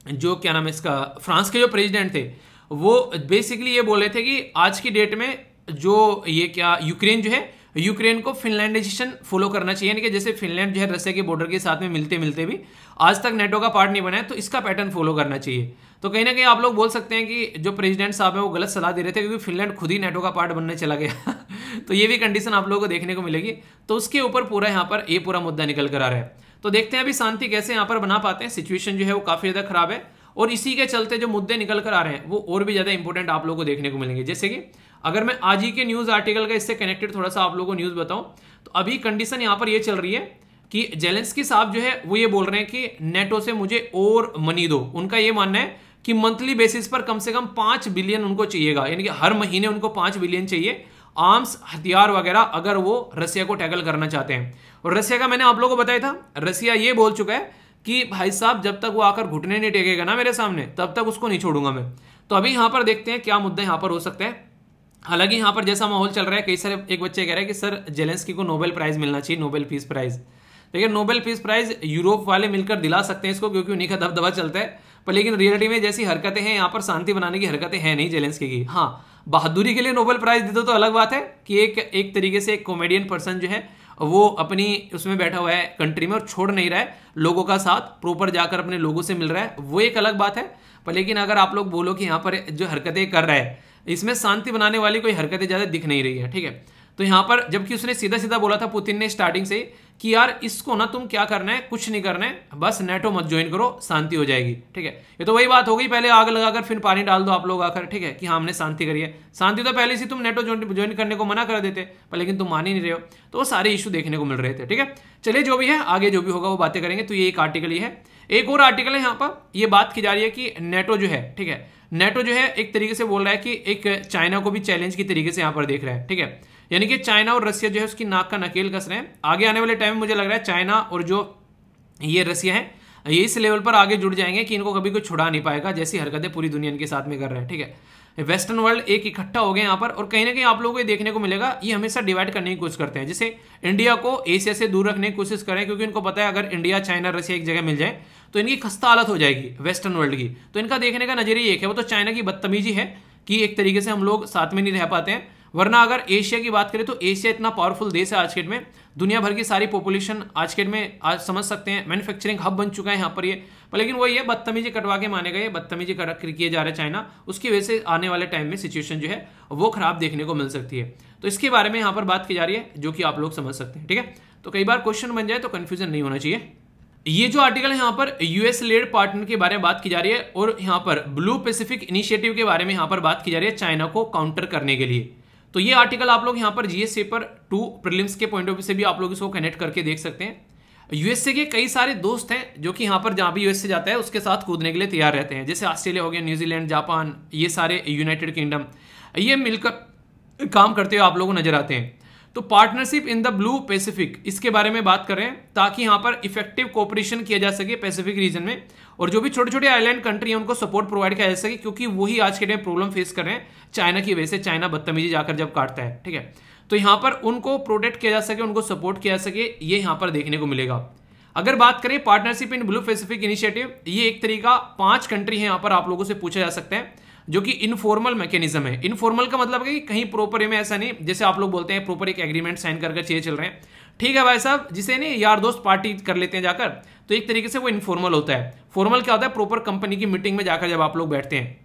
[SPEAKER 1] जो क्या नाम है इसका, फ्रांस के जो प्रेसिडेंट थे वो बेसिकली ये बोल रहे थे कि आज की डेट में जो ये क्या यूक्रेन जो है, यूक्रेन को फिनलैंडाइजेशन फॉलो करना चाहिए, यानी कि जैसे फिनलैंड जो है रसिया के बॉर्डर के साथ में मिलते मिलते भी आज तक नेटो का पार्ट नहीं बना है, तो इसका पैटर्न फॉलो करना चाहिए। तो कहीं ना कहीं आप लोग बोल सकते हैं कि जो प्रेसिडेंट साहब है वो गलत सलाह दे रहे थे, क्योंकि फिनलैंड खुद ही नेटो का पार्ट बनने चला गया तो ये भी कंडीशन आप लोगों को देखने को मिलेगी। तो उसके ऊपर पूरा यहाँ पर ये पूरा मुद्दा निकल कर आ रहा है। तो देखते हैं अभी शांति कैसे यहाँ पर बना पाते हैं। सिचुएशन जो है वो काफी ज्यादा खराब है, और इसी के चलते जो मुद्दे निकल कर आ रहे हैं वो और भी ज्यादा इंपॉर्टेंट आप लोगों को देखने को मिलेंगे। जैसे कि अगर मैं आज ही के न्यूज आर्टिकल का इससे कनेक्टेड थोड़ा सा आप लोगों को न्यूज बताऊं, तो अभी कंडीशन यहाँ पर ये चल रही है कि जेलेंस्की साहब जो है वो ये बोल रहे हैं कि नेटो से मुझे और मनी दो। उनका ये मानना है कि मंथली बेसिस पर कम से कम 5 बिलियन उनको चाहिएगा, यानी कि हर महीने उनको 5 बिलियन चाहिए आर्म्स, हथियार वगैरह, अगर वो रसिया को टैकल करना चाहते हैं। और रसिया का मैंने आप लोगों को बताया था, रसिया ये बोल चुका है कि भाई साहब जब तक वो आकर घुटने नहीं टेकेगा ना मेरे सामने, तब तक उसको नहीं छोड़ूंगा मैं। तो अभी यहाँ पर देखते हैं क्या मुद्दा यहाँ पर हो सकता है। हालांकि यहाँ पर जैसा माहौल चल रहा है, कई सारे एक बच्चे कह रहे हैं कि सर जेलेंस्की को नोबेल प्राइज मिलना चाहिए, नोबेल पीस प्राइज। लेकिन नोबेल पीस प्राइज यूरोप वाले मिलकर दिला सकते हैं इसको, क्योंकि उन्हीं का दबदबा चलता है। पर लेकिन रियलिटी में जैसी हरकतें हैं यहाँ पर, शांति बनाने की हरकतें हैं नहीं जेलेंस्की की। हाँ, बहादुरी के लिए नोबेल प्राइज दे दो तो अलग बात है कि एक तरीके से एक कॉमेडियन पर्सन जो है वो अपनी उसमें बैठा हुआ है कंट्री में और छोड़ नहीं रहा है लोगों का साथ, प्रॉपर जाकर अपने लोगों से मिल रहा है, वो एक अलग बात है। पर लेकिन अगर आप लोग बोलो कि यहाँ पर जो हरकतें कर रहा है इसमें शांति बनाने वाली कोई हरकतें ज़्यादा दिख नहीं रही है, ठीक है। तो यहाँ पर जबकि उसने सीधा सीधा बोला था पुतिन ने स्टार्टिंग से कि यार इसको ना तुम क्या करना है, कुछ नहीं करना है, बस नेटो मत ज्वाइन करो, शांति हो जाएगी, ठीक है। ये तो वही बात हो गई, पहले आग लगाकर फिर पानी डाल दो आप लोग आकर, ठीक है, कि हाँ हमने शांति करी है। शांति तो पहले से तुम नेटो ज्वाइन करने को मना कर देते, पर लेकिन तुम मान ही नहीं रहे हो। तो वो सारे इशू देखने को मिल रहे थे, ठीक है। चलिए जो भी है आगे जो भी होगा वो बातें करेंगे। तो ये एक आर्टिकल ही है। एक और आर्टिकल है यहाँ पर, ये बात की जा रही है कि नेटो जो है, ठीक है, नेटो जो है एक तरीके से बोल रहा है कि एक चाइना को भी चैलेंज की तरीके से यहाँ पर देख रहा है, ठीक है। यानी कि चाइना और रसिया जो है उसकी नाक का नकेल कस रहे हैं। आगे आने वाले टाइम में मुझे लग रहा है चाइना और जो ये रसिया है ये इस लेवल पर आगे जुड़ जाएंगे कि इनको कभी कोई छुड़ा नहीं पाएगा, जैसी हरकतें पूरी दुनिया के साथ में कर रहे हैं, ठीक है। वेस्टर्न वर्ल्ड एक इकट्ठा हो गए यहाँ पर, और कहीं ना कहीं आप लोगों को देखने को मिलेगा ये हमेशा डिवाइड करने की कोशिश करते हैं। जैसे इंडिया को एशिया से दूर रखने की कोशिश करें, क्योंकि इनको पता है अगर इंडिया चाइना रसिया एक जगह मिल जाए तो इनकी खस्ता हालत हो जाएगी वेस्टर्न वर्ल्ड की। तो इनका देखने का नजरिया एक है, वो तो चाइना की बदतमीजी है कि एक तरीके से हम लोग साथ में नहीं रह पाते हैं। वरना अगर एशिया की बात करें तो एशिया इतना पावरफुल देश है आज के डेट में, दुनिया भर की सारी पॉपुलेशन आज के डेट में आज समझ सकते हैं मैन्युफैक्चरिंग हब बन चुका है यहाँ पर ये। पर लेकिन वही है, बदतमीजी कटवा के माने गए, बदतमीजी किए जा रहे चाइना, उसकी वजह से आने वाले टाइम में सिचुएशन जो है वो खराब देखने को मिल सकती है। तो इसके बारे में यहाँ पर बात की जा रही है जो कि आप लोग समझ सकते हैं, ठीक है। तो कई बार क्वेश्चन बन जाए तो कंफ्यूजन नहीं होना चाहिए। ये जो आर्टिकल है यहाँ पर यूएस लेड पार्टनर के बारे में बात की जा रही है, और यहाँ पर ब्लू पैसिफिक इनिशिएटिव के बारे में यहाँ पर बात की जा रही है चाइना को काउंटर करने के लिए। तो ये आर्टिकल आप लोग यहाँ पर जीएस पेपर 2 प्रीलिम्स के पॉइंट ऑफ व्यू से भी आप लोग इसको कनेक्ट करके देख सकते हैं। यूएसए के कई सारे दोस्त हैं जो कि यहाँ पर जहाँ भी यूएसए जाता है उसके साथ कूदने के लिए तैयार रहते हैं, जैसे ऑस्ट्रेलिया हो गया, न्यूजीलैंड, जापान, ये सारे यूनाइटेड किंगडम, ये मिलकर काम करते हुए आप लोगों को नजर आते हैं। तो partnership in the blue Pacific, इसके बारे में बात कर रहे हैं ताकि यहाँ पर इफेक्टिव कोऑपरेशन किया जा सके पैसिफिक रीजन में, और जो भी छोटे छोटे आइलैंड कंट्री हैं उनको सपोर्ट प्रोवाइड किया जा सके, क्योंकि वही आज के टाइम प्रॉब्लम फेस कर रहे हैं चाइना की वजह से। चाइना बदतमीजी जाकर जब काटता है, ठीक है, तो यहाँ पर उनको प्रोटेक्ट किया जा सके, उनको सपोर्ट किया जा सके, ये यहाँ पर देखने को मिलेगा। अगर बात करें partnership in blue Pacific initiative, ये एक तरीका 5 कंट्री है यहाँ पर आप लोगों से पूछा जा सकता है, जो कि इनफॉर्मल मैकेनिज्म है। इनफॉर्मल का मतलब है कि कहीं प्रॉपर में ऐसा नहीं, जैसे आप लोग बोलते हैं प्रॉपर एक एग्रीमेंट साइन करके चीजें चल रहे हैं, ठीक है भाई साहब, जिसे नहीं यार दोस्त पार्टी कर लेते हैं जाकर, तो एक तरीके से वो इनफॉर्मल होता है। फॉर्मल क्या होता है, प्रॉपर कंपनी की मीटिंग में जाकर जब आप लोग बैठते हैं,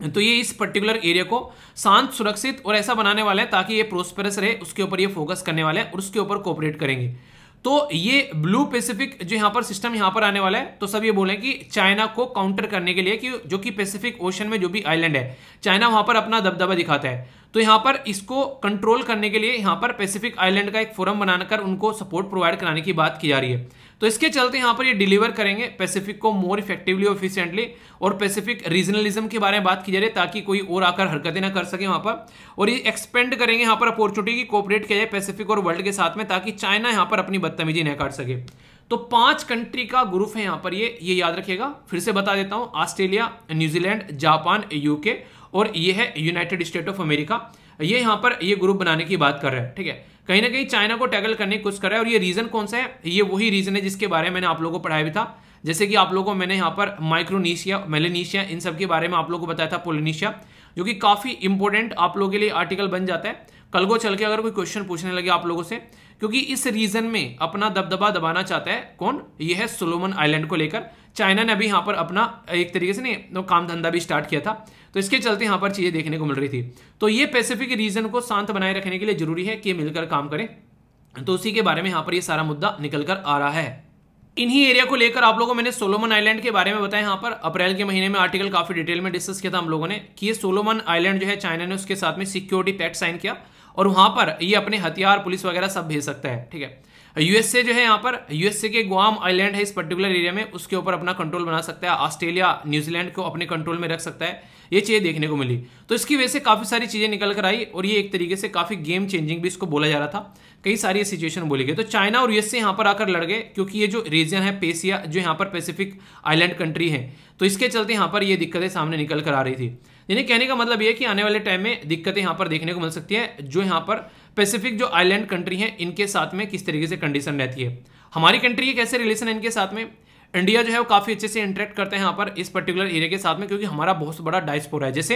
[SPEAKER 1] तो ये इस पर्टिकुलर एरिया को शांत, सुरक्षित और ऐसा बनाने वाले हैं ताकि ये प्रोस्पेरस रहे, उसके ऊपर ये फोकस करने वाले हैं और उसके ऊपर कोऑपरेट करेंगे। तो ये ब्लू पैसिफिक जो यहाँ पर सिस्टम यहाँ पर आने वाला है, तो सब ये बोले कि चाइना को काउंटर करने के लिए कि जो कि पैसिफिक ओशन में जो भी आइलैंड है, चाइना वहां पर अपना दबदबा दिखाता है, तो यहाँ पर इसको कंट्रोल करने के लिए यहाँ पर पैसिफिक आइलैंड का एक फोरम बनाकर उनको सपोर्ट प्रोवाइड कराने की बात की जा रही है। तो इसके चलते यहाँ पर ये डिलीवर करेंगे पैसिफिक को मोर इफेक्टिवली और एफिशिएंटली, और पैसिफिक रीजनलिज्म के बारे में बात की जा रही है ताकि कोई और आकर हरकतें ना कर सके वहां पर, और ये एक्सपेंड करेंगे यहाँ पर अपॉर्चुनिटी की, कोऑपरेट किया जाए पैसिफिक और वर्ल्ड के साथ में, ताकि चाइना यहाँ पर अपनी बदतमीजी न काट सके। तो 5 कंट्री का ग्रुप है यहाँ पर, ये याद रखिएगा। फिर से बता देता हूं, ऑस्ट्रेलिया, न्यूजीलैंड, जापान, यूके और ये है यूनाइटेड स्टेट ऑफ अमेरिका। ये यहाँ पर ये ग्रुप बनाने की बात कर रहा है, ठीक है। कहीं ना कहीं चाइना को टैकल करने की कोशिश कर रहा है, और ये रीजन कौन सा है, ये वही रीजन है जिसके बारे में मैंने आप लोगों को पढ़ाया भी था। जैसे कि आप लोगों को मैंने यहाँ पर माइक्रोनेशिया, मेलेनेशिया, इन सब के बारे में आप लोगों को बताया था, पोलिनेशिया, जो कि काफी इंपॉर्टेंट आप लोगों के लिए आर्टिकल बन जाता है कल को चल के अगर कोई क्वेश्चन पूछने लगे आप लोगों से, क्योंकि इस रीजन में अपना दबदबा दबाना चाहता है कौन, ये है सोलोमन आइलैंड को लेकर। चाइना ने अभी यहाँ पर अपना एक तरीके से नहीं काम धंधा भी स्टार्ट किया था, तो इसके चलते यहाँ पर चीजें देखने को मिल रही थी। तो ये पैसिफिक रीजन को शांत बनाए रखने के लिए जरूरी है कि मिलकर काम करें, तो उसी के बारे में यहाँ पर ये सारा मुद्दा निकल कर आ रहा है। इन्हीं एरिया को लेकर आप लोगों को मैंने सोलोमन आइलैंड के बारे में बताया। यहाँ पर अप्रैल के महीने में आर्टिकल काफी डिटेल में डिस्कस किया था हम लोगों ने कि ये सोलोमन आइलैंड जो है चाइना ने उसके साथ में सिक्योरिटी पैक्ट साइन किया, और वहां पर ये अपने हथियार, पुलिस वगैरह सब भेज सकता है, ठीक है। यूएसए जो है यहाँ पर, यूएसए के गुआम आइलैंड है इस पर्टिकुलर एरिया में, उसके ऊपर अपना कंट्रोल बना सकता है। ऑस्ट्रेलिया न्यूजीलैंड को अपने कंट्रोल में रख सकता है। ये चीज़ें देखने को मिली, तो इसकी वजह से काफ़ी सारी चीज़ें निकल कर आई और ये एक तरीके से काफ़ी गेम चेंजिंग भी इसको बोला जा रहा था। कई सारी सिचुएशन बोली गई। तो चाइना और यूएसए यहाँ पर आकर लड़ गए, क्योंकि ये जो रीजन है पेसिया, जो यहाँ पर पैसिफिक आइलैंड कंट्री है, तो इसके चलते यहाँ पर ये दिक्कतें सामने निकल कर आ रही थी। यानी कहने का मतलब ये कि आने वाले टाइम में दिक्कतें यहाँ पर देखने को मिल सकती है, जो यहाँ पर पैसिफिक जो आइलैंड कंट्री है इनके साथ में किस तरीके से कंडीशन रहती है। हमारी कंट्री के कैसे रिलेशन है इनके साथ में, इंडिया जो है वो काफ़ी अच्छे से इंटरेक्ट करते हैं यहाँ पर इस पर्टिकुलर एरिया के साथ में, क्योंकि हमारा बहुत बड़ा डायस्पोरा है। जैसे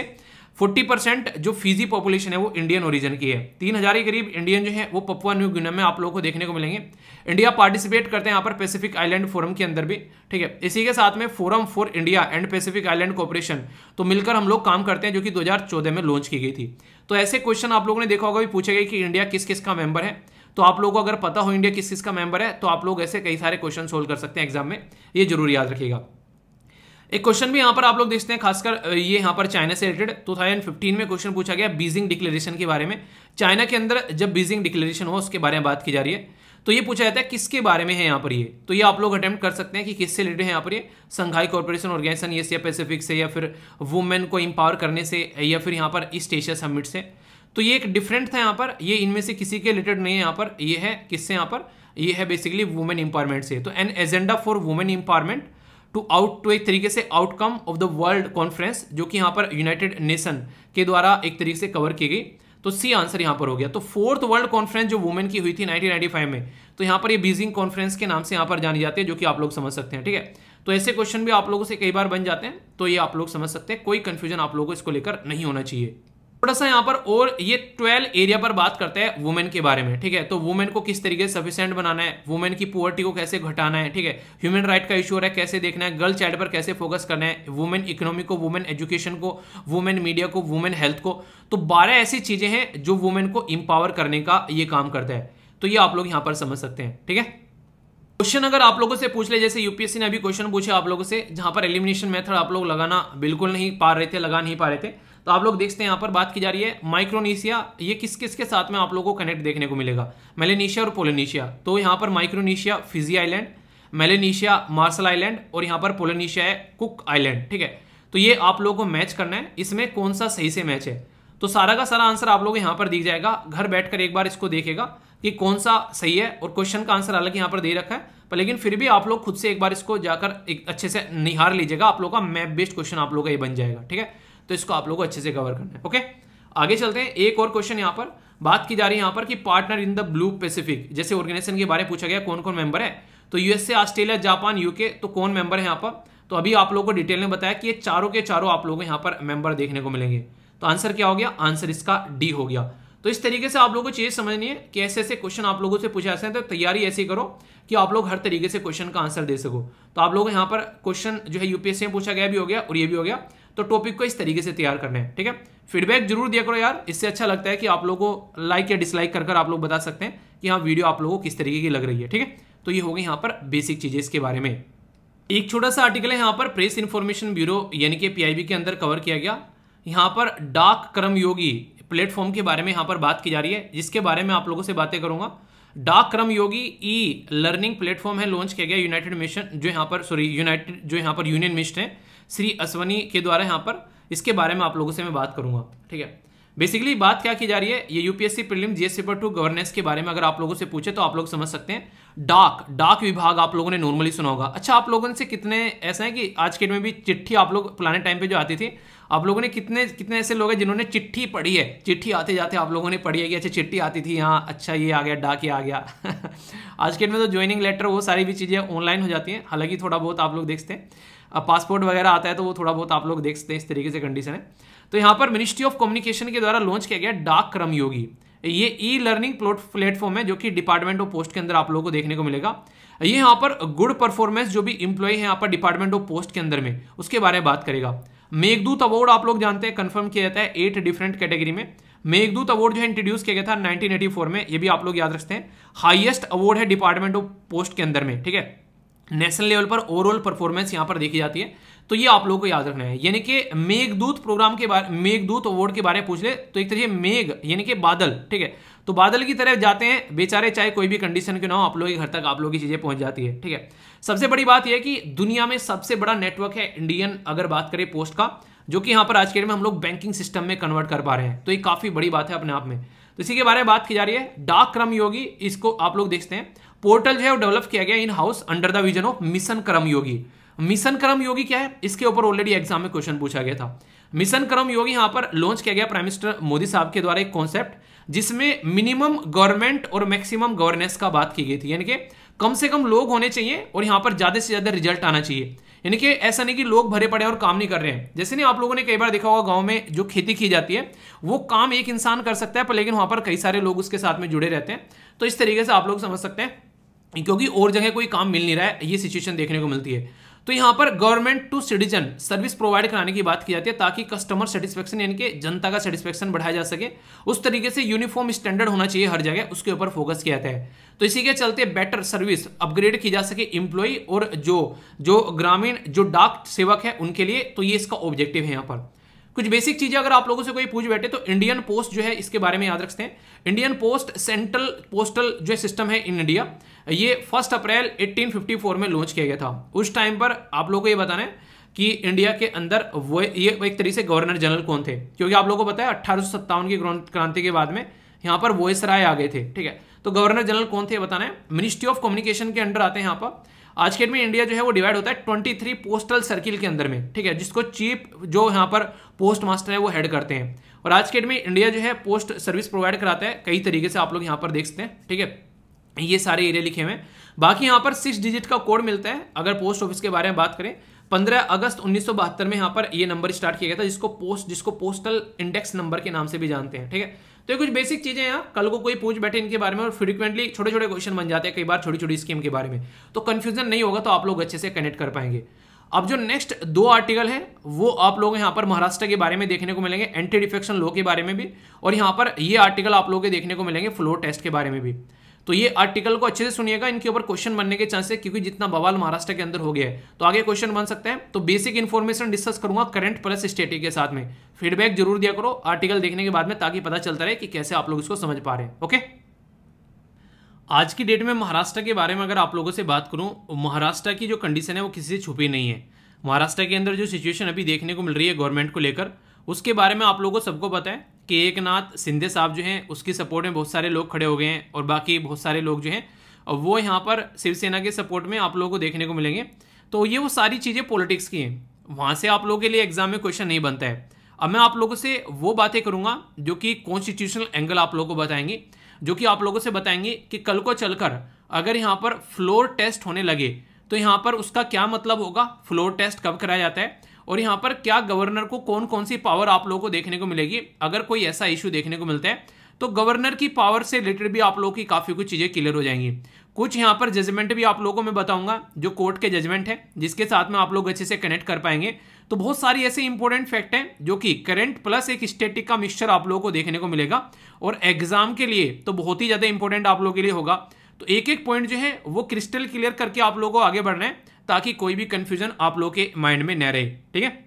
[SPEAKER 1] 40% जो फिजी पॉपुलेशन है वो इंडियन ओरिजिन की है। 3000 के करीब इंडियन जो है वो पपुआ न्यू गिनी में आप लोगों को देखने को मिलेंगे। इंडिया पार्टिसिपेट करते हैं यहाँ पर पैसिफिक आइलैंड फोरम के अंदर भी, ठीक है। इसी के साथ में forum for India and Pacific island cooperation, तो मिलकर हम लोग काम करते हैं, जो कि 2014 में लॉन्च की गई थी। तो ऐसे क्वेश्चन आप लोगों ने देखा होगा भी पूछे गए कि इंडिया किस किस का मेंबर है। तो आप लोगों को अगर पता हो इंडिया किस किस का मेंबर है, तो आप लोग ऐसे कई सारे क्वेश्चन सोल्व कर सकते हैं एग्जाम में, ये जरूर याद रखिएगा। एक क्वेश्चन भी यहाँ पर आप लोग देखते हैं, खासकर ये यहाँ पर चाइना से रिलेटेड 2015 में क्वेश्चन पूछा गया बीजिंग डिक्लेरेशन के बारे में। चाइना के अंदर जब बीजिंग डिक्लेरेशन हो उसके बारे में बात की जा रही है, तो ये पूछा जाता है किसके बारे में है यहाँ पर ये। तो ये आप लोग अटेम्प्ट कर सकते हैं कि किससे रिलेटेड है यहाँ पर ये, Shanghai Corporation Organization Asia Pacific से, या फिर वुमेन को एम्पावर करने से, या फिर यहाँ पर ईस्ट एशिया समिट से। तो ये एक डिफरेंट था यहाँ पर, ये इनमें से किसी के रिलेटेड नहीं है यहाँ पर, ये है किससे यहाँ पर, ये है बेसिकली वुमेन एम्पावरमेंट से। तो an agenda for women empowerment to एक तरीके से outcome of the world conference, जो कि यहाँ पर यूनाइटेड नेशन के द्वारा एक तरीके से कवर की गई। तो सी आंसर यहाँ पर हो गया। तो 4th वर्ल्ड कॉन्फ्रेंस जो वुमेन की हुई थी 1995 में, तो यहाँ पर ये बीजिंग कॉन्फ्रेंस के नाम से यहाँ पर जानी जाती है, जो कि आप लोग समझ सकते हैं, ठीक है। तो ऐसे क्वेश्चन भी आप लोगों से कई बार बन जाते हैं, तो ये आप लोग समझ सकते हैं, कोई कंफ्यूजन आप लोगों को इसको लेकर नहीं होना चाहिए। थोड़ा सा यहाँ पर और ये 12 एरिया पर बात करते हैं वुमेन के बारे में, ठीक है। तो वुमेन को किस तरीके से सफिशिएंट बनाना है, वुमेन की पुअर्टी को कैसे घटाना है, ठीक है। ह्यूमन राइट का इशू है कैसे देखना है, गर्ल चाइल्ड पर कैसे फोकस करना है, वुमेन इकोनॉमी को, वुमेन एजुकेशन को, वुमेन मीडिया को, वुमेन हेल्थ को। तो 12 ऐसी चीजें हैं जो वुमेन को इंपावर करने का ये काम करता है। तो ये आप लोग यहाँ पर समझ सकते हैं, ठीक है। क्वेश्चन अगर आप लोगों से पूछ ले, जैसे यूपीएससी ने अभी क्वेश्चन पूछे आप लोगों से, जहां पर एलिमिनेशन मेथड आप लोग लगाना बिल्कुल नहीं पा रहे थे, लगा नहीं पा रहे थे, तो आप लोग देखते हैं यहाँ पर बात की जा रही है माइक्रोनेशिया, ये किस किस के साथ में आप लोगों को कनेक्ट देखने को मिलेगा, मेलेनेशिया और पोलिनेशिया। तो यहाँ पर Micronesia Fiji island, Melanesia Marshall island, और यहाँ पर पोलिनेशिया है कुक आइलैंड, ठीक है। तो ये आप लोगों को मैच करना है, इसमें कौन सा सही से मैच है। तो सारा का सारा आंसर आप लोग यहाँ पर दिख जाएगा, घर बैठकर एक बार इसको देखेगा कि कौन सा सही है। और क्वेश्चन का आंसर अलग यहाँ पर दे रखा है, पर लेकिन फिर भी आप लोग खुद से एक बार इसको जाकर एक अच्छे से निहार लीजिएगा, आप लोग का मैप बेस्ड क्वेश्चन आप लोग का ये बन जाएगा, ठीक है। तो इसको आप लोग को अच्छे से कवर करना है, ओके। आगे चलते हैं, एक और क्वेश्चन यहाँ पर बात की जा रही है यहाँ पर कि partner in the blue Pacific, जैसे ऑर्गेनाइजेशन के बारे में पूछा गया कौन कौन मेंबर है। तो यूएसए, ऑस्ट्रेलिया, जापान, यूके, तो कौन मेंबर है यहाँ पर। तो अभी आप लोगों को डिटेल में बताया कि ये चारों के चारों आप लोगों को यहाँ पर मेंबर देखने को मिलेंगे। तो आंसर क्या हो गया, आंसर इसका डी हो गया। तो इस तरीके से आप लोगों को चीज समझनी है कि ऐसे ऐसे क्वेश्चन आप लोगों से पूछे जाते हैं, तो तैयारी ऐसी करो कि आप लोग हर तरीके से क्वेश्चन का आंसर दे सको। तो आप लोग यहाँ पर क्वेश्चन जो है यूपीएससी में पूछा गया भी हो गया और ये भी हो गया, तो टॉपिक को इस तरीके से तैयार करना है, ठीक है। फीडबैक जरूर दिया करो यार, इससे अच्छा लगता है कि आप लोगों को लाइक या डिसलाइक कर आप लोग बता सकते हैं कि हाँ वीडियो आप लोगों को किस तरीके की लग रही है, ठीक है। तो ये हो गई यहाँ पर बेसिक चीजें इसके बारे में। एक छोटा सा आर्टिकल है यहाँ पर प्रेस इन्फॉर्मेशन ब्यूरो यानी कि पीआईबी के अंदर कवर किया गया। यहाँ पर डाक कर्मयोगी प्लेटफॉर्म के बारे में यहाँ पर बात की जा रही है, जिसके बारे में आप लोगों से बातें करूंगा। डाक कर्मयोगी ई लर्निंग प्लेटफॉर्म है, लॉन्च किया गया यूनाइटेड मिशन जो यहाँ पर यूनियन मिनिस्टर है श्री अश्वनी के द्वारा यहाँ पर, इसके बारे में आप लोगों से मैं बात करूंगा, ठीक है। बेसिकली बात क्या की जा रही है, ये UPSC prelim GS paper 2 governance के बारे में अगर आप लोगों से पूछे तो आप लोग समझ सकते हैं। डाक विभाग आप लोगों ने नॉर्मली सुना होगा। अच्छा, आप लोगों से कितने ऐसा है कि आज के डेट में भी चिट्ठी आप लोग पुराने टाइम पे जो आती थी, आप लोगों ने कितने ऐसे लोग हैं जिन्होंने चिट्ठी पढ़ी है, चिट्ठी आते जाते आप लोगों ने पढ़ी है कि अच्छा चिट्ठी आती थी यहाँ, अच्छा ये आ गया, डाक ये आ गया। आज के डेट में तो ज्वाइनिंग लेटर वो सारी भी चीज़ें ऑनलाइन हो जाती हैं, हालांकि थोड़ा बहुत आप लोग देखते हैं, अब पासपोर्ट वगैरह आता है तो वो थोड़ा बहुत आप लोग देखते हैं, इस तरीके से कंडीशन है। तो यहाँ पर मिनिस्ट्री ऑफ कम्युनिकेशन के द्वारा लॉन्च किया गया डाक कर्मयोगी, ये ई लर्निंग प्लेटफॉर्म है जो कि डिपार्टमेंट ऑफ पोस्ट के अंदर आप लोगों को देखने को मिलेगा। ये यहाँ पर गुड परफॉर्मेंस जो भी एम्प्लॉय है यहाँ पर डिपार्टमेंट ऑफ पोस्ट के अंदर में, उसके बारे में बात करेगा। मेघदूत अवार्ड आप लोग जानते हैं, कंफर्म किया जाता है 8 डिफरेंट कैटेगरी में। मेघदूत अवार्ड जो है इंट्रोड्यूस किया गया था 1984 में, ये भी आप लोग याद रखते हैं। हाईएस्ट अवार्ड है डिपार्टमेंट ऑफ पोस्ट के अंदर में, ठीक है। नेशनल लेवल पर ओवरऑल परफॉर्मेंस यहाँ पर देखी जाती है। तो ये आप लोगों को याद रखना है। यानी कि मेघदूत प्रोग्राम के बारे, मेघदूत अवार्ड के बारे में पूछ ले तो एक तरीके मेघ यानी कि बादल, ठीक है, तो बादल की तरफ जाते हैं बेचारे, चाहे कोई भी कंडीशन क्यों ना हो, आप लोगों के घर तक आप लोगों की चीजें पहुंच जाती है, ठीक है। सबसे बड़ी बात यह है कि दुनिया में सबसे बड़ा नेटवर्क है इंडियन, अगर बात करें पोस्ट का, जो कि यहाँ पर आज के डेट में हम लोग बैंकिंग सिस्टम में कन्वर्ट कर पा रहे हैं। तो ये काफी बड़ी बात है अपने आप में। तो इसी के बारे में बात की जा रही है। डाक कर्मयोगी, इसको आप लोग देखते हैं, पोर्टल जो है वो डेवलप किया गया in house under the vision of mission Karmayogi. Mission Karmayogi क्या है, इसके ऊपर ऑलरेडी एग्जाम में क्वेश्चन पूछा गया था। मिशन कर्मयोगी यहां पर लॉन्च किया गया प्राइम मिनिस्टर मोदी साहब के द्वारा एक कॉन्सेप्ट, जिसमें मिनिमम गवर्नमेंट और मैक्सिमम गवर्नेंस का बात की गई थी। यानी कि कम से कम लोग होने चाहिए और यहां पर ज्यादा से ज्यादा रिजल्ट आना चाहिए। यानी कि ऐसा नहीं कि लोग भरे पड़े और काम नहीं कर रहे हैं। जैसे नहीं आप लोगों ने कई बार देखा होगा गांव में जो खेती की जाती है वो काम एक इंसान कर सकता है, पर लेकिन वहां पर कई सारे लोग उसके साथ में जुड़े रहते हैं। तो इस तरीके से आप लोग समझ सकते हैं, क्योंकि और जगह कोई काम मिल नहीं रहा है, ये सिचुएशन देखने को मिलती है। तो यहां पर government to citizen service provide कराने की बात की जाती है, ताकि कस्टमर सेटिस्फेक्शन यानी कि जनता का सेटिस्फेक्शन बढ़ाया जा सके। उस तरीके से यूनिफॉर्म स्टैंडर्ड होना चाहिए हर जगह, उसके ऊपर फोकस किया जाता है। तो इसी के चलते बेटर सर्विस अपग्रेड की जा सके एम्प्लॉय और जो ग्रामीण जो डाक सेवक है उनके लिए। तो ये इसका ऑब्जेक्टिव है। यहाँ पर कुछ बेसिक चीजें अगर आप लोगों से कोई पूछ बैठे तो इंडियन पोस्ट जो है इसके बारे में याद रखते हैं। इंडियन पोस्ट सेंट्रल पोस्टल जो सिस्टम है इन इंडिया, ये 1 अप्रैल 1854 में लॉन्च किया गया था। उस टाइम पर आप लोगों को ये बताना है कि इंडिया के अंदर वो ये एक तरीके से गवर्नर जनरल कौन थे, क्योंकि आप लोगों को पता है 1857 की क्रांति के बाद में यहाँ पर वॉइसराय आ गए थे, ठीक है। तो गवर्नर जनरल कौन थे बताना है। मिनिस्ट्री ऑफ कम्युनिकेशन के अंडर आते हैं यहाँ पर। आज के डेट में इंडिया जो है वो डिवाइड होता है 23 पोस्टल सर्किल के अंदर में, ठीक है, जिसको चीफ जो यहाँ पर पोस्ट मास्टर है वो हेड करते हैं। और आज के डेट में इंडिया जो है पोस्ट सर्विस प्रोवाइड कराता है कई तरीके से, आप लोग यहाँ पर देख सकते हैं, ठीक है। ये सारे एरिया लिखे हुए हैं। बाकी यहाँ पर 6 डिजिट का कोड मिलता है। अगर पोस्ट ऑफिस के बारे में बात करें, 15 अगस्त 1972 में यहाँ पर ये नंबर स्टार्ट किया गया था, जिसको पोस्टल इंडेक्स नंबर के नाम से भी जानते हैं, ठीक है। तो ये कुछ बेसिक चीजें यहाँ, कल को कोई पूछ बैठे इनके बारे में और फ्रीक्वेंटली छोटे छोटे क्वेश्चन बन जाते हैं कई बार छोटी छोटी स्कीम के बारे में, तो कंफ्यूजन नहीं होगा, तो आप लोग अच्छे से कनेक्ट कर पाएंगे। अब जो नेक्स्ट 2 आर्टिकल है वो आप लोग यहाँ पर महाराष्ट्र के बारे में देखने को मिलेंगे, एंटी डिफेक्शन लॉ के बारे में भी, और यहाँ पर ये आर्टिकल आप लोगों के देखने को मिलेंगे फ्लोर टेस्ट के बारे में भी। तो ये आर्टिकल को अच्छे से सुनिएगा, इनके ऊपर क्वेश्चन बनने के चांस है, क्योंकि जितना बवाल महाराष्ट्र के अंदर हो गया है तो आगे क्वेश्चन बन सकता है। तो बेसिक इन्फॉर्मेशन डिस्कस करूंगा करंट प्लस स्टैटिक के साथ में। फीडबैक जरूर दिया करो आर्टिकल देखने के बाद में, ताकि पता चलता रहे कि कैसे आप लोग इसको समझ पा रहे हैं। ओके, आज की डेट में महाराष्ट्र के बारे में अगर आप लोगों से बात करूं, महाराष्ट्र की जो कंडीशन है वो किसी से छुपी नहीं है। महाराष्ट्र के अंदर जो सिचुएशन अभी देखने को मिल रही है गवर्नमेंट को लेकर, उसके बारे में आप लोगों को सबको पता है कि एकनाथ शिंदे साहब जो हैं उसकी सपोर्ट में बहुत सारे लोग खड़े हो गए हैं, और बाकी बहुत सारे लोग जो हैं वो यहाँ पर शिवसेना के सपोर्ट में आप लोगों को देखने को मिलेंगे। तो ये वो सारी चीज़ें पॉलिटिक्स की हैं, वहाँ से आप लोगों के लिए एग्जाम में क्वेश्चन नहीं बनता है। अब मैं आप लोगों से वो बातें करूँगा जो कि कॉन्स्टिट्यूशनल एंगल आप लोगों को बताएंगे, जो कि आप लोगों से बताएंगे कि कल को चलकर अगर यहाँ पर फ्लोर टेस्ट होने लगे तो यहाँ पर उसका क्या मतलब होगा, फ्लोर टेस्ट कब कराया जाता है, और यहाँ पर क्या गवर्नर को कौन कौन सी पावर आप लोगों को देखने को मिलेगी। अगर कोई ऐसा इशू देखने को मिलता है तो गवर्नर की पावर से रिलेटेड भी आप लोगों की काफ़ी कुछ चीज़ें क्लियर हो जाएंगी। कुछ यहाँ पर जजमेंट भी आप लोगों को मैं बताऊंगा जो कोर्ट के जजमेंट है, जिसके साथ में आप लोग अच्छे से कनेक्ट कर पाएंगे। तो बहुत सारी ऐसे इंपॉर्टेंट फैक्ट हैं जो कि करंट प्लस एक स्टैटिक का मिक्सचर आप लोगों को देखने को मिलेगा, और एग्जाम के लिए तो बहुत ही ज़्यादा इंपॉर्टेंट आप लोगों के लिए होगा। तो एक एक पॉइंट जो है वो क्रिस्टल क्लियर करके आप लोगों को आगे बढ़ना है, ताकि कोई भी कंफ्यूजन आप लोगों के माइंड में न रहे, ठीक है।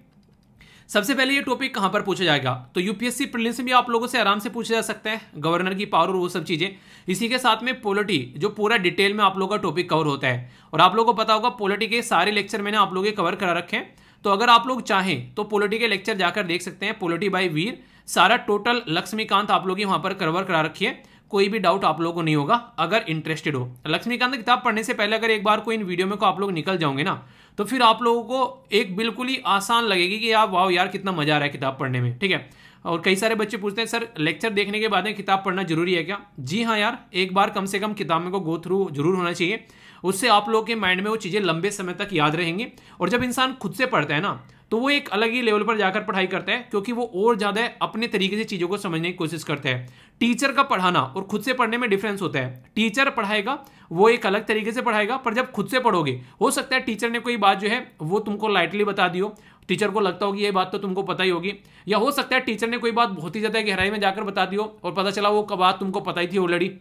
[SPEAKER 1] सबसे पहले ये टॉपिक कहां पर पूछा जाएगा, तो यूपीएससी प्रीलिम्स में भी आप लोगों से आराम से पूछा जा सकता है, गवर्नर की पावर और वो सब चीजें। इसी के साथ में पॉलिटी जो पूरा डिटेल में आप लोगों का टॉपिक कवर होता है, और आप लोगों को पता होगा पॉलिटी के सारे लेक्चर मैंने आप लोगों के कवर करा रखे हैं। तो अगर आप लोग चाहें तो पॉलिटी के लेक्चर जाकर देख सकते हैं, पॉलिटी बाय वीर सारा टोटल लक्ष्मीकांत आप लोग वहां पर कवर करा रखी है, कोई भी डाउट आप लोगों को नहीं होगा अगर इंटरेस्टेड हो। लक्ष्मीकांत की किताब पढ़ने से पहले अगर एक बार कोई इन वीडियो में को आप लोग निकल जाओगे ना, तो फिर आप लोगों को एक बिल्कुल ही आसान लगेगी कि आप वाह यार कितना मजा आ रहा है किताब पढ़ने में, ठीक है। और कई सारे बच्चे पूछते हैं सर लेक्चर देखने के बाद में किताब पढ़ना जरूरी है क्या? जी हाँ यार, एक बार कम से कम किताब में को गो थ्रू जरूर होना चाहिए, उससे आप लोगों के माइंड में वो चीज़ें लंबे समय तक याद रहेंगी। और जब इंसान खुद से पढ़ता है ना, तो वो एक अलग ही लेवल पर जाकर पढ़ाई करता है, क्योंकि वो और ज़्यादा अपने तरीके से चीज़ों को समझने की कोशिश करता है। टीचर का पढ़ाना और खुद से पढ़ने में डिफरेंस होता है। टीचर पढ़ाएगा वो एक अलग तरीके से पढ़ाएगा, पर जब खुद से पढ़ोगे हो सकता है टीचर ने कोई बात जो है वो तुमको लाइटली बता दी हो, टीचर को लगता हो कि ये बात तो तुमको पता ही होगी, या हो सकता है टीचर ने कोई बात बहुत ही ज़्यादा गहराई में जाकर बता दी हो और पता चला वो बात तुमको पता ही थी ऑलरेडी,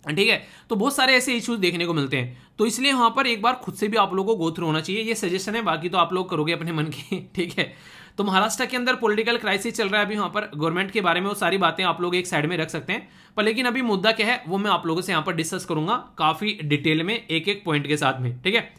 [SPEAKER 1] ठीक है। तो बहुत सारे ऐसे इश्यूज देखने को मिलते हैं, तो इसलिए वहां पर एक बार खुद से भी आप लोगों को गो थ्रू होना चाहिए। ये सजेशन है, बाकी तो आप लोग करोगे अपने मन की। ठीक है। तो महाराष्ट्र के अंदर पॉलिटिकल क्राइसिस चल रहा है अभी, वहां पर गवर्नमेंट के बारे में वो सारी बातें आप लोग एक साइड में रख सकते हैं, पर लेकिन अभी मुद्दा क्या है वो मैं आप लोगों से यहाँ पर डिस्कस करूंगा काफी डिटेल में, एक एक पॉइंट के साथ में। ठीक है।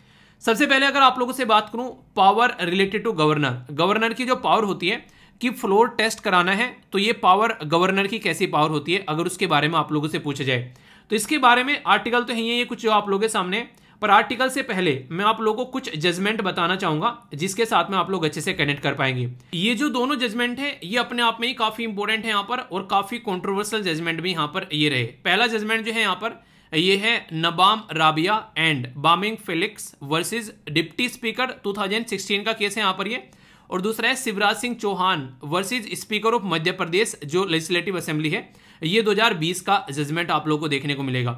[SPEAKER 1] सबसे पहले अगर आप लोगों से बात करूं power related to governor, governor की जो पावर होती है कि फ्लोर टेस्ट कराना है, तो ये पावर गवर्नर की कैसी पावर होती है अगर उसके बारे में आप लोगों से पूछा जाए, तो इसके बारे में आर्टिकल तो है ये कुछ जो आप लोगों के सामने, पर आर्टिकल से पहले मैं आप लोगों को कुछ जजमेंट बताना चाहूंगा जिसके साथ में आप लोग अच्छे से कनेक्ट कर पाएंगे। ये जो दोनों जजमेंट है ये अपने आप में ही काफी इंपॉर्टेंट है यहाँ पर, और काफी कंट्रोवर्शियल जजमेंट भी यहाँ पर ये रहे। पहला जजमेंट जो है यहाँ पर ये है Nabam Rebia and Bamang Felix versus deputy speaker 2016 का केस है यहाँ पर ये, और दूसरा है Shivraj Singh Chouhan versus speaker of Madhya Pradesh जो लेजिस्लेटिव असेंबली है, ये 2020 का जजमेंट आप लोगों को देखने को मिलेगा।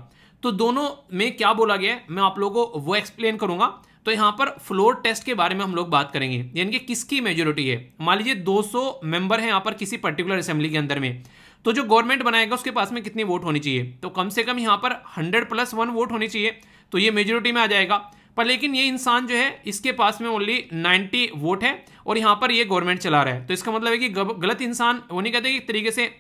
[SPEAKER 1] तो दोनों में क्या बोला गया है मैं आप लोगों को वो एक्सप्लेन करूंगा। तो यहां पर फ्लोर टेस्ट के बारे में हम लोग बात करेंगे, यानी कि किसकी मेजोरिटी है। मान लीजिए 200 मेंबर है यहां पर किसी पर्टिकुलर असेंबली के अंदर में, तो जो गवर्नमेंट बनाएगा उसके पास में कितनी वोट होनी चाहिए, तो कम से कम यहां पर 100+1 वोट होनी चाहिए, तो ये मेजोरिटी में आ जाएगा। पर लेकिन ये इंसान जो है इसके पास में ओनली 90 वोट है और यहां पर ये गवर्नमेंट चला रहा है, तो इसका मतलब है कि गलत इंसान, वो नहीं कहते एक तरीके से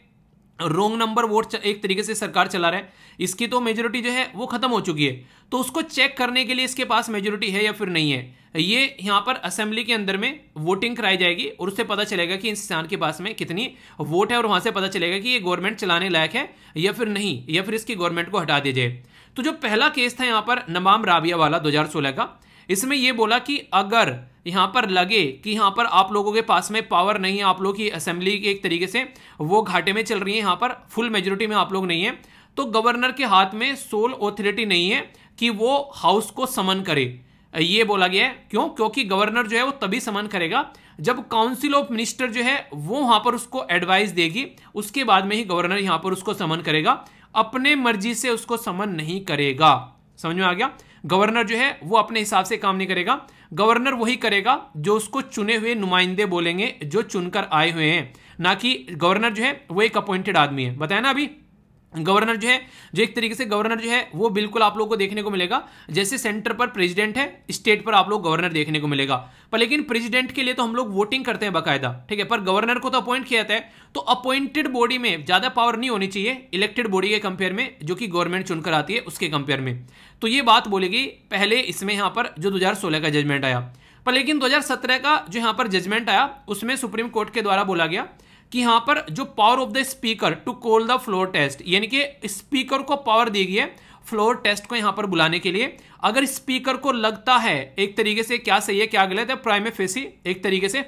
[SPEAKER 1] रोंग नंबर वोट एक तरीके से सरकार चला रहा है, इसकी तो मेजोरिटी जो है वो खत्म हो चुकी है, तो उसको चेक करने के लिए इसके पास मेजोरिटी है या फिर नहीं है, ये यहाँ पर असेंबली के अंदर में वोटिंग कराई जाएगी और उससे पता चलेगा कि इंसान के पास में कितनी वोट है, और वहां से पता चलेगा कि ये गवर्नमेंट चलाने लायक है या फिर नहीं, या फिर इसकी गवर्नमेंट को हटा दिया जाए। तो जो पहला केस था यहाँ पर नबाम राबिया वाला 2016 का, इसमें यह बोला कि अगर यहां पर लगे कि यहां पर आप लोगों के पास में पावर नहीं है, आप लोगों की असेंबली के एक तरीके से वो घाटे में चल रही है, यहां पर फुल मेजोरिटी में आप लोग नहीं है, तो गवर्नर के हाथ में सोल ऑथोरिटी नहीं है कि वो हाउस को समन करे। ये बोला गया है क्यों, क्योंकि गवर्नर जो है वो तभी समन करेगा जब काउंसिल ऑफ मिनिस्टर जो है वो वहां पर उसको एडवाइस देगी, उसके बाद में ही गवर्नर यहां पर उसको समन करेगा, अपने मर्जी से उसको समन नहीं करेगा। समझ में आ गया। गवर्नर जो है वो अपने हिसाब से काम नहीं करेगा, गवर्नर वही करेगा जो उसको चुने हुए नुमाइंदे बोलेंगे जो चुनकर आए हुए हैं, ना कि गवर्नर जो है वो एक अपॉइंटेड आदमी है। बताया ना अभी, गवर्नर जो है जो एक तरीके से गवर्नर जो है वो बिल्कुल आप लोगों को देखने को मिलेगा जैसे सेंटर पर प्रेसिडेंट है, स्टेट पर आप लोग गवर्नर देखने को मिलेगा, पर लेकिन प्रेसिडेंट के लिए तो हम लोग वोटिंग करते हैं बाकायदा, ठीक है, पर गवर्नर को तो अपॉइंट किया जाता है, तो अपॉइंटेड बॉडी में ज्यादा पावर नहीं होनी चाहिए इलेक्टेड बॉडी के कंपेयर में, जो कि गवर्नमेंट चुनकर आती है उसके कंपेयर में। तो ये बात बोलेगी पहले इसमें यहां पर जो 2016 का जजमेंट आया, पर लेकिन 2017 का जो यहां पर जजमेंट आया उसमें सुप्रीम कोर्ट के द्वारा बोला गया कि यहां पर जो power of the speaker to call the floor test, यानी कि स्पीकर को पावर दी गई है फ्लोर टेस्ट को यहां पर बुलाने के लिए, अगर स्पीकर को लगता है एक तरीके से क्या सही है क्या गलत है, प्राइमे फेसी एक तरीके से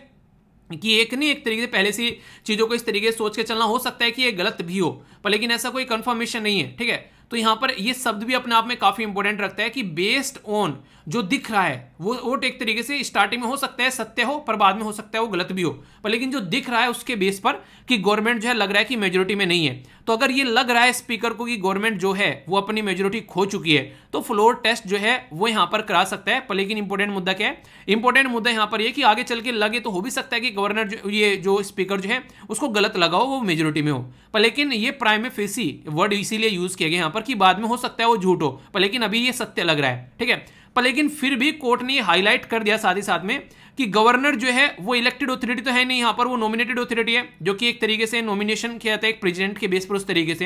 [SPEAKER 1] कि एक नहीं एक तरीके से पहले से चीजों को इस तरीके से सोच के चलना, हो सकता है कि ये गलत भी हो, पर लेकिन ऐसा कोई कंफर्मेशन नहीं है, ठीक है। तो यहां पर ये शब्द भी अपने आप में काफी इंपॉर्टेंट रखता है कि बेस्ड ऑन जो दिख रहा है वो वोट एक तरीके से स्टार्टिंग में हो सकता है सत्य हो, पर बाद में हो सकता है वो गलत भी हो, पर लेकिन जो दिख रहा है उसके बेस पर कि गवर्नमेंट जो है लग रहा है कि मेजोरिटी में नहीं है, तो अगर ये लग रहा है स्पीकर को कि गवर्नमेंट जो है वो अपनी मेजोरिटी खो चुकी है, तो फ्लोर टेस्ट जो है वो यहां पर करा सकता है। पर लेकिन इंपॉर्टेंट मुद्दा क्या है, इंपॉर्टेंट मुद्दा यहां पर ये कि आगे चल के लगे तो हो भी सकता है कि गवर्नर ये जो स्पीकर जो है उसको गलत लगा हो, वो मेजोरिटी में हो, पर लेकिन ये प्राइमे फेसी वर्ड इसीलिए यूज किया गया यहां पर कि बाद में हो सकता है वो झूठ हो, पर लेकिन अभी ये सत्य लग रहा है, ठीक है। पर लेकिन फिर भी कोर्ट ने ये हाईलाइट कर दिया साथ ही साथ में कि गवर्नर जो है वो इलेक्टेड ऑथोरिटी तो है नहीं, यहां पर वो नॉमिनेटेड ऑथोरिटी है, जो कि एक तरीके से नॉमिनेशन किया जाता है एक प्रेसिडेंट के बेस पर उस तरीके से,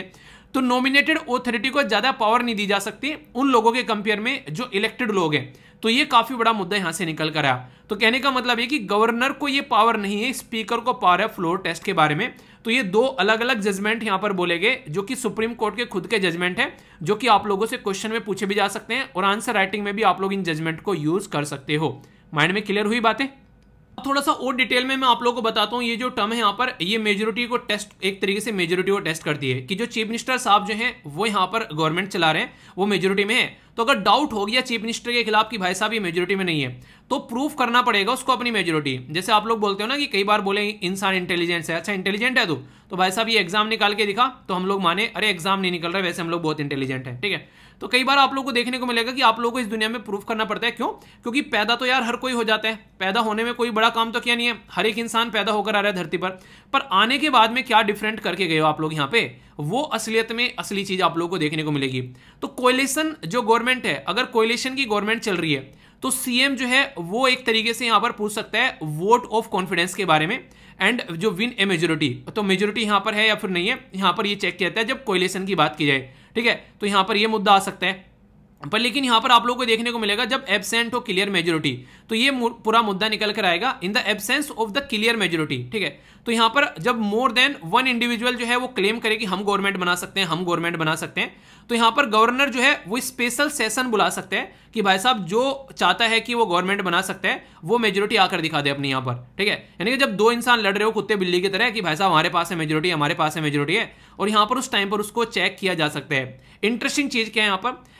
[SPEAKER 1] तो नॉमिनेटेड ऑथोरिटी को ज्यादा पावर नहीं दी जा सकती उन लोगों के कंपेयर में जो इलेक्टेड लोग हैं। तो ये काफी बड़ा मुद्दा यहां से निकल कर आया। तो कहने का मतलब है कि गवर्नर को ये पावर नहीं है, स्पीकर को पावर है फ्लोर टेस्ट के बारे में। तो ये दो अलग अलग जजमेंट यहां पर बोले गए जो कि सुप्रीम कोर्ट के खुद के जजमेंट है, जो कि आप लोगों से क्वेश्चन में पूछे भी जा सकते हैं और आंसर राइटिंग में भी आप लोग इन जजमेंट को यूज कर सकते हो। माइंड में क्लियर हुई बातें। थोड़ा सा और डिटेल में मैं आप लोगों को बताता हूं, ये जो टर्म है यहाँ पर ये मेजोरिटी को टेस्ट एक तरीके से मेजोरिटी को टेस्ट करती है कि जो चीफ मिनिस्टर साहब जो हैं वो यहाँ पर गवर्नमेंट चला रहे हैं वो मेजोरिटी में है, तो अगर डाउट हो गया चीफ मिनिस्टर के खिलाफ कि भाई साहब ये मेजोरिटी में नहीं है, तो प्रूफ करना पड़ेगा उसको अपनी मेजोरिटी। जैसे आप लोग बोलते हो ना कि कई बार बोले इंसान इंटेलिजेंट है, अच्छा इंटेलिजेंट है तो भाई साहब ये एग्जाम निकाल के दिखा, तो हम लोग माने अरे एग्जाम नहीं निकल रहा है, वैसे हम लोग बहुत इंटेलिजेंट है, ठीक है। तो कई बार आप लोगों को देखने को मिलेगा कि आप लोगों को इस दुनिया में प्रूफ करना पड़ता है। क्यों? क्योंकि पैदा तो यार हर कोई हो जाता है, पैदा होने में कोई बड़ा काम तो किया नहीं है, हर एक इंसान पैदा होकर आ रहा है धरती पर आने के बाद में क्या डिफरेंट करके गए हो आप लोग यहाँ पे, वो असलियत में असली चीज आप लोगों को देखने को मिलेगी। तो कोएलिशन जो गवर्नमेंट है, अगर कोएलिशन की गवर्नमेंट चल रही है तो सीएम जो है वो एक तरीके से यहां पर पूछ सकता है वोट ऑफ कॉन्फिडेंस के बारे में, एंड जो विन ए मेजोरिटी, तो मेजोरिटी यहां पर है या फिर नहीं है, यहां पर ये चेक किया जाता है जब कोएलिशन की बात की जाए, ठीक है। तो यहां पर ये मुद्दा आ सकता है। पर लेकिन यहां पर आप लोगों को देखने को मिलेगा जब एब्सेंट हो क्लियर मेजोरिटी, तो ये पूरा मुद्दा निकल कर आएगा in the absence of the clear majority, ठीक है। तो यहां पर जब मोर देन वन इंडिविजुअल जो है वो क्लेम करे कि हम गवर्नमेंट बना सकते हैं, हम गवर्नमेंट बना सकते हैं, तो यहां पर गवर्नर जो है वो स्पेशल सेशन बुला सकते हैं कि भाई साहब जो चाहता है कि वो गवर्नमेंट बना सकते हैं वो मेजोरिटी आकर दिखा दे अपनी यहां पर, ठीक है। यानी कि जब दो इंसान लड़ रहे हो कुत्ते बिल्ली की तरह कि भाई साहब हमारे पास है मेजोरिटी, हमारे पास है मेजोरिटी है, और यहां पर उस टाइम पर उसको चेक किया जा सकता है। इंटरेस्टिंग चीज क्या है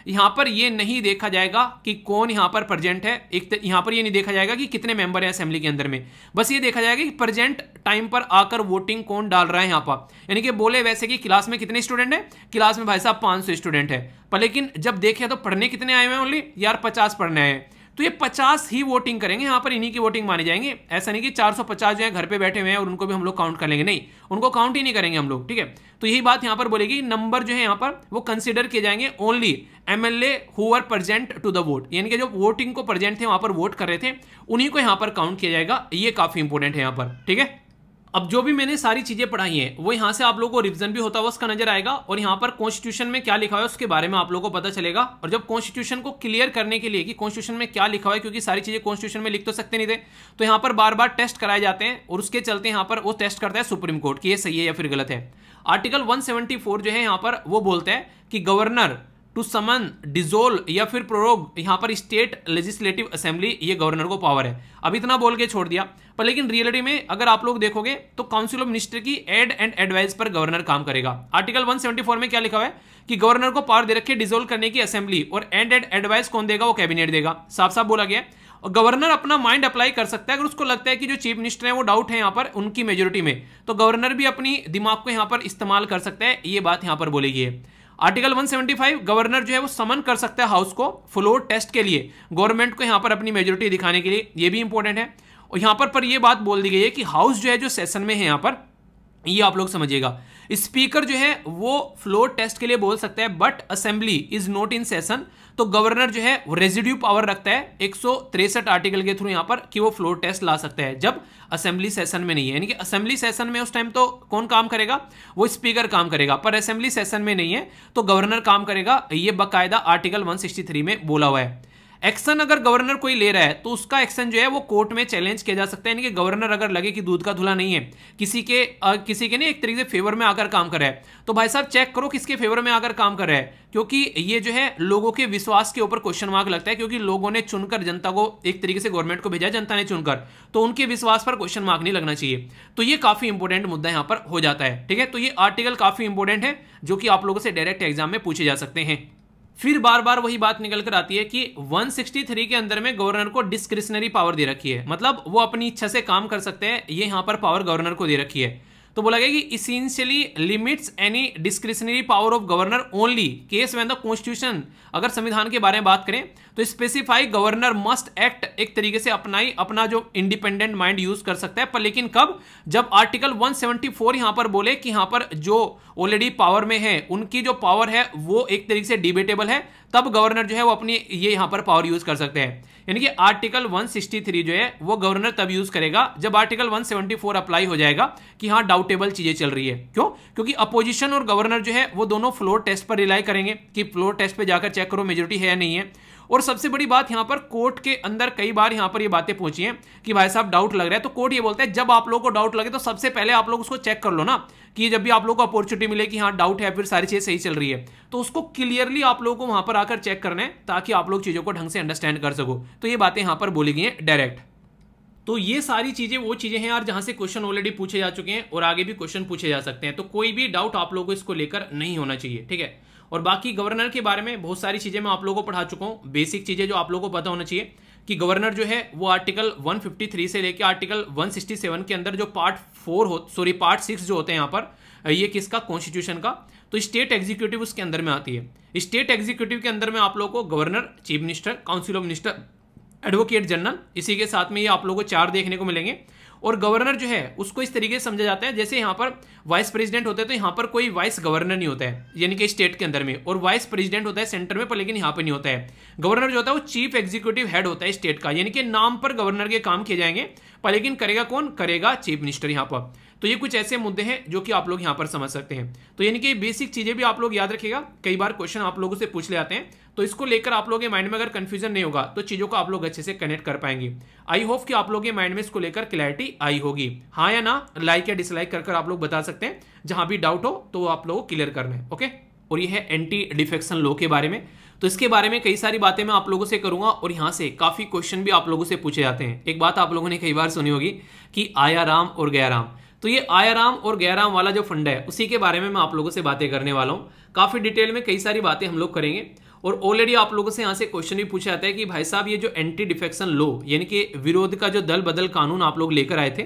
[SPEAKER 1] यहां पर ये नहीं देखा जाएगा कि कौन यहां पर प्रेजेंट है, एक यहां पर ये नहीं देखा जाएगा कि कितने मेंबर हैं असेंबली के अंदर में, बस ये देखा जाएगा कि प्रेजेंट टाइम पर आकर वोटिंग कौन डाल रहा है यहां पर। यानी कि बोले वैसे कि क्लास में कितने स्टूडेंट हैं, क्लास में भाई साहब 500 स्टूडेंट है, पर लेकिन जब देखे तो पढ़ने कितने आए हुए हैं, ओनली यार 50 पढ़ने आए, तो ये 50 ही वोटिंग करेंगे, यहाँ पर इन्हीं की वोटिंग मानी जाएंगे। ऐसा नहीं कि 450 जो है घर पे बैठे हुए हैं और उनको भी हम लोग काउंट कर लेंगे, नहीं, उनको काउंट ही नहीं करेंगे हम लोग, ठीक है। तो यही बात यहाँ पर बोलेगी, नंबर जो है यहाँ पर वो कंसीडर किए जाएंगे only MLA who are present to the vote, यानी कि जो वोटिंग को प्रेजेंट थे वहां पर वोट कर रहे थे उन्हीं को यहाँ पर काउंट किया जाएगा। ये काफी इंपॉर्टेंट है यहाँ पर, ठीक है। अब जो भी मैंने सारी चीजें पढ़ाई हैं वो यहां से आप लोगों को रिवीजन भी होता हुआ उसका नजर आएगा, और यहां पर कॉन्स्टिट्यूशन में क्या लिखा हुआ है उसके बारे में आप लोगों को पता चलेगा। और जब कॉन्स्टिट्यूशन को क्लियर करने के लिए कि कॉन्स्टिट्यूशन में क्या लिखा हुआ है, क्योंकि सारी चीजें कॉन्स्टिट्यूशन में लिख तो सकते नहीं थे, तो यहां पर बार बार टेस्ट कराए जाते हैं, और उसके चलते यहां पर वो टेस्ट करता है सुप्रीम कोर्ट कि ये सही है या फिर गलत है। आर्टिकल 174 जो है यहां पर वो बोलता है कि गवर्नर टू समन डिजोल्व या फिर प्रोरोग, यहां पर स्टेट लेजिस्लेटिव असेंबली, ये गवर्नर को पावर है। अब इतना बोल के छोड़ दिया, पर लेकिन रियलिटी में अगर आप लोग देखोगे तो काउंसिल ऑफ मिनिस्टर की एड एंड एडवाइस पर गवर्नर काम करेगा। आर्टिकल 174 में क्या लिखा हुआ है कि गवर्नर को पावर दे रखी है डिजोल्व करने की असेंबली, और एड एंड एडवाइस कौन देगा, वो कैबिनेट देगा, साफ साफ बोला गया। और गवर्नर अपना माइंड अप्लाई कर सकता है अगर उसको लगता है कि जो चीफ मिनिस्टर है वो डाउट है यहाँ पर उनकी मेजोरिटी में, तो गवर्नर भी अपनी दिमाग को यहाँ पर इस्तेमाल कर सकता है, ये बात यहाँ पर बोलेगी है। आर्टिकल 175 गवर्नर जो है वो समन कर सकता है हाउस को फ्लोर टेस्ट के लिए, गवर्नमेंट को यहाँ पर अपनी मेजोरिटी दिखाने के लिए, ये भी इंपॉर्टेंट है। और यहाँ पर ये बात बोल दी गई है कि हाउस जो है जो सेशन में है यहाँ पर, ये आप लोग समझिएगा, स्पीकर जो है वो फ्लोर टेस्ट के लिए बोल सकता है, but assembly is not in session, तो गवर्नर जो है वो रेजिड्यू पावर रखता है 163 आर्टिकल के थ्रू यहां पर कि वो फ्लोर टेस्ट ला सकता है जब असेंबली सेशन में नहीं है। यानी कि असेंबली सेशन में उस टाइम तो कौन काम करेगा, वो स्पीकर काम करेगा, पर असेंबली सेशन में नहीं है तो गवर्नर काम करेगा, ये बाकायदा आर्टिकल 163 में बोला हुआ है। एक्शन अगर गवर्नर कोई ले रहा है तो उसका एक्शन जो है वो कोर्ट में चैलेंज किया जा सकता है। यानी कि गवर्नर अगर लगे कि दूध का धुला नहीं है, किसी के नहीं एक तरीके से फेवर में आकर काम कर रहा है, तो भाई साहब चेक करो किसके फेवर में आकर काम कर रहा है, क्योंकि ये जो है लोगों के विश्वास के ऊपर क्वेश्चन मार्क लगता है, क्योंकि लोगों ने चुनकर जनता को एक तरीके से गवर्नमेंट को भेजा, जनता ने चुनकर, तो उनके विश्वास पर क्वेश्चन मार्क नहीं लगना चाहिए। तो ये काफी इंपॉर्टेंट मुद्दा यहां पर हो जाता है, ठीक है। तो ये आर्टिकल काफी इंपॉर्टेंट है जो कि आप लोगों से डायरेक्ट एग्जाम में पूछे जा सकते हैं। फिर बार बार वही बात निकल कर आती है कि 163 के अंदर में गवर्नर को डिस्क्रिशनरी पावर दे रखी है, मतलब वो अपनी इच्छा से काम कर सकते हैं, ये यहां पर पावर गवर्नर को दे रखी है। तो बोला गया कि essentially limits any discretionary power of governor only case when the constitution, अगर संविधान के बारे में बात करें तो स्पेसिफाई गवर्नर मस्ट एक्ट, एक तरीके से अपना जो इंडिपेंडेंट माइंड यूज कर सकता है, पर लेकिन कब, जब आर्टिकल 174 यहां पर बोले कि यहां पर जो ऑलरेडी पावर में है उनकी जो पावर है वो एक तरीके से डिबेटेबल है, तब गवर्नर जो है वो अपनी ये यहां पर पावर यूज कर सकते हैं। यानी कि आर्टिकल 163 जो है वो गवर्नर तब यूज करेगा जब आर्टिकल 174 अप्लाई हो जाएगा कि हाँ डाउटेबल चीजें चल रही है। क्यों? क्योंकि अपोजिशन और गवर्नर जो है वो दोनों फ्लोर टेस्ट पर रिलाई करेंगे कि फ्लोर टेस्ट पे जाकर चेक करो मेजोरिटी है या नहीं है। और सबसे बड़ी बात यहां पर कोर्ट के अंदर कई बार यहां पर ये बातें पहुंची हैं कि भाई साहब डाउट लग रहा है, तो कोर्ट ये बोलता है जब आप लोगों को डाउट लगे तो सबसे पहले आप लोग उसको चेक कर लो ना, कि जब भी आप लोगों को अपॉर्चुनिटी मिले कि हाँ डाउट है फिर सारी चीजें सही चल रही है, तो उसको क्लियरली आप लोगों को वहां पर आकर चेक करना है ताकि आप लोग चीजों को ढंग से अंडरस्टैंड कर सको। तो ये बातें यहां पर बोली गई हैं डायरेक्ट। तो ये सारी चीजें वो चीजें हैं यार जहां से क्वेश्चन ऑलरेडी पूछे जा चुके हैं और आगे भी क्वेश्चन पूछे जा सकते हैं, तो कोई भी डाउट आप लोगों को इसको लेकर नहीं होना चाहिए, ठीक है। और बाकी गवर्नर के बारे में बहुत सारी चीजें मैं आप लोगों को पढ़ा चुका हूं, बेसिक चीजें जो आप लोगों को पता होना चाहिए कि गवर्नर जो है वो आर्टिकल 153 से लेकर आर्टिकल 167 के अंदर जो पार्ट 6 जो होते हैं यहाँ पर, ये किसका, कॉन्स्टिट्यूशन का, तो स्टेट एग्जीक्यूटिव उसके अंदर में आती है। स्टेट एग्जीक्यूटिव के अंदर में आप लोगों को governor, chief minister, council of minister, advocate general, इसी के साथ में ये आप लोगों को 4 देखने को मिलेंगे। और गवर्नर जो है उसको इस तरीके से समझा जाता है जैसे यहाँ पर वाइस प्रेसिडेंट होते हैं, तो यहाँ पर कोई वाइस गवर्नर नहीं होता है यानी कि स्टेट के अंदर में, और वाइस प्रेसिडेंट होता है सेंटर में, पर लेकिन यहाँ पर नहीं होता है। गवर्नर जो होता है वो चीफ एग्जीक्यूटिव हेड होता है स्टेट का, यानी कि नाम पर गवर्नर के काम किए जाएंगे, पर लेकिन करेगा कौन, करेगा चीफ मिनिस्टर यहाँ पर। तो ये कुछ ऐसे मुद्दे हैं जो कि आप लोग यहाँ पर समझ सकते हैं। तो यानी कि बेसिक चीजें भी आप लोग याद रखिएगा, कई बार क्वेश्चन आप लोगों से पूछ ले आते हैं, तो इसको लेकर आप लोगों के माइंड में अगर कंफ्यूजन नहीं होगा तो चीजों को आप लोग अच्छे से कनेक्ट कर पाएंगे। आई होप कि आप लोगों के माइंड में इसको लेकर क्लैरिटी आई होगी। हाँ या ना, लाइक या डिसलाइक कर आप लोग बता सकते हैं, जहां भी डाउट हो तो आप लोगों को क्लियर करना है। ओके, और ये है एंटी डिफेक्शन लॉ के बारे में। तो इसके बारे में कई सारी बातें मैं आप लोगों से करूंगा, और यहां से काफी क्वेश्चन भी आप लोगों से पूछे जाते हैं। एक बात आप लोगों ने कई बार सुनी होगी कि आया राम और गया राम, तो ये आया राम और गया राम वाला जो फंडा है उसी के बारे में मैं आप लोगों से बातें करने वाला हूं। काफी डिटेल में कई सारी बातें हम लोग करेंगे, और ऑलरेडी आप लोगों से यहां से क्वेश्चन भी पूछा जाता है कि भाई साहब ये जो एंटी डिफेक्शन लॉ यानी कि विरोध का जो दल बदल कानून आप लोग लेकर आए थे,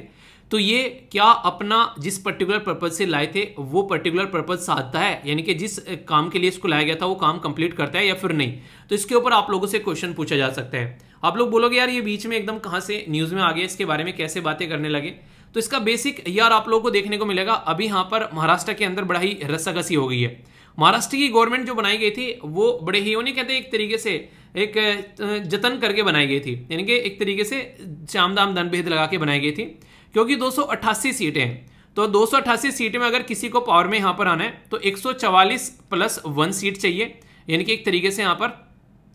[SPEAKER 1] तो ये क्या अपना जिस पर्टिकुलर पर्पज से लाए थे वो पर्टिकुलर पर्पज साधता है, यानी कि जिस काम के लिए इसको लाया गया था वो काम कंप्लीट करता है या फिर नहीं। तो इसके ऊपर आप लोगों से क्वेश्चन पूछा जा सकता है। आप लोग बोलोगे यार ये बीच में एकदम कहां से न्यूज में आ गया, इसके बारे में कैसे बातें करने लगे, तो इसका बेसिक यार आप लोगों को देखने को मिलेगा। अभी यहाँ पर महाराष्ट्र के अंदर बड़ा ही रस्साकसी हो गई है। महाराष्ट्र की गवर्नमेंट जो बनाई गई थी वो बड़े ही, वो नहीं कहते, एक तरीके से एक जतन करके बनाई गई थी, यानी कि एक तरीके से चाम दाम दंड भेद लगा के बनाई गई थी, क्योंकि 288 सीटें हैं। तो 288 सीटें में अगर किसी को पावर में यहाँ पर आना है तो 144+1 सीट चाहिए, यानी कि एक तरीके से यहाँ पर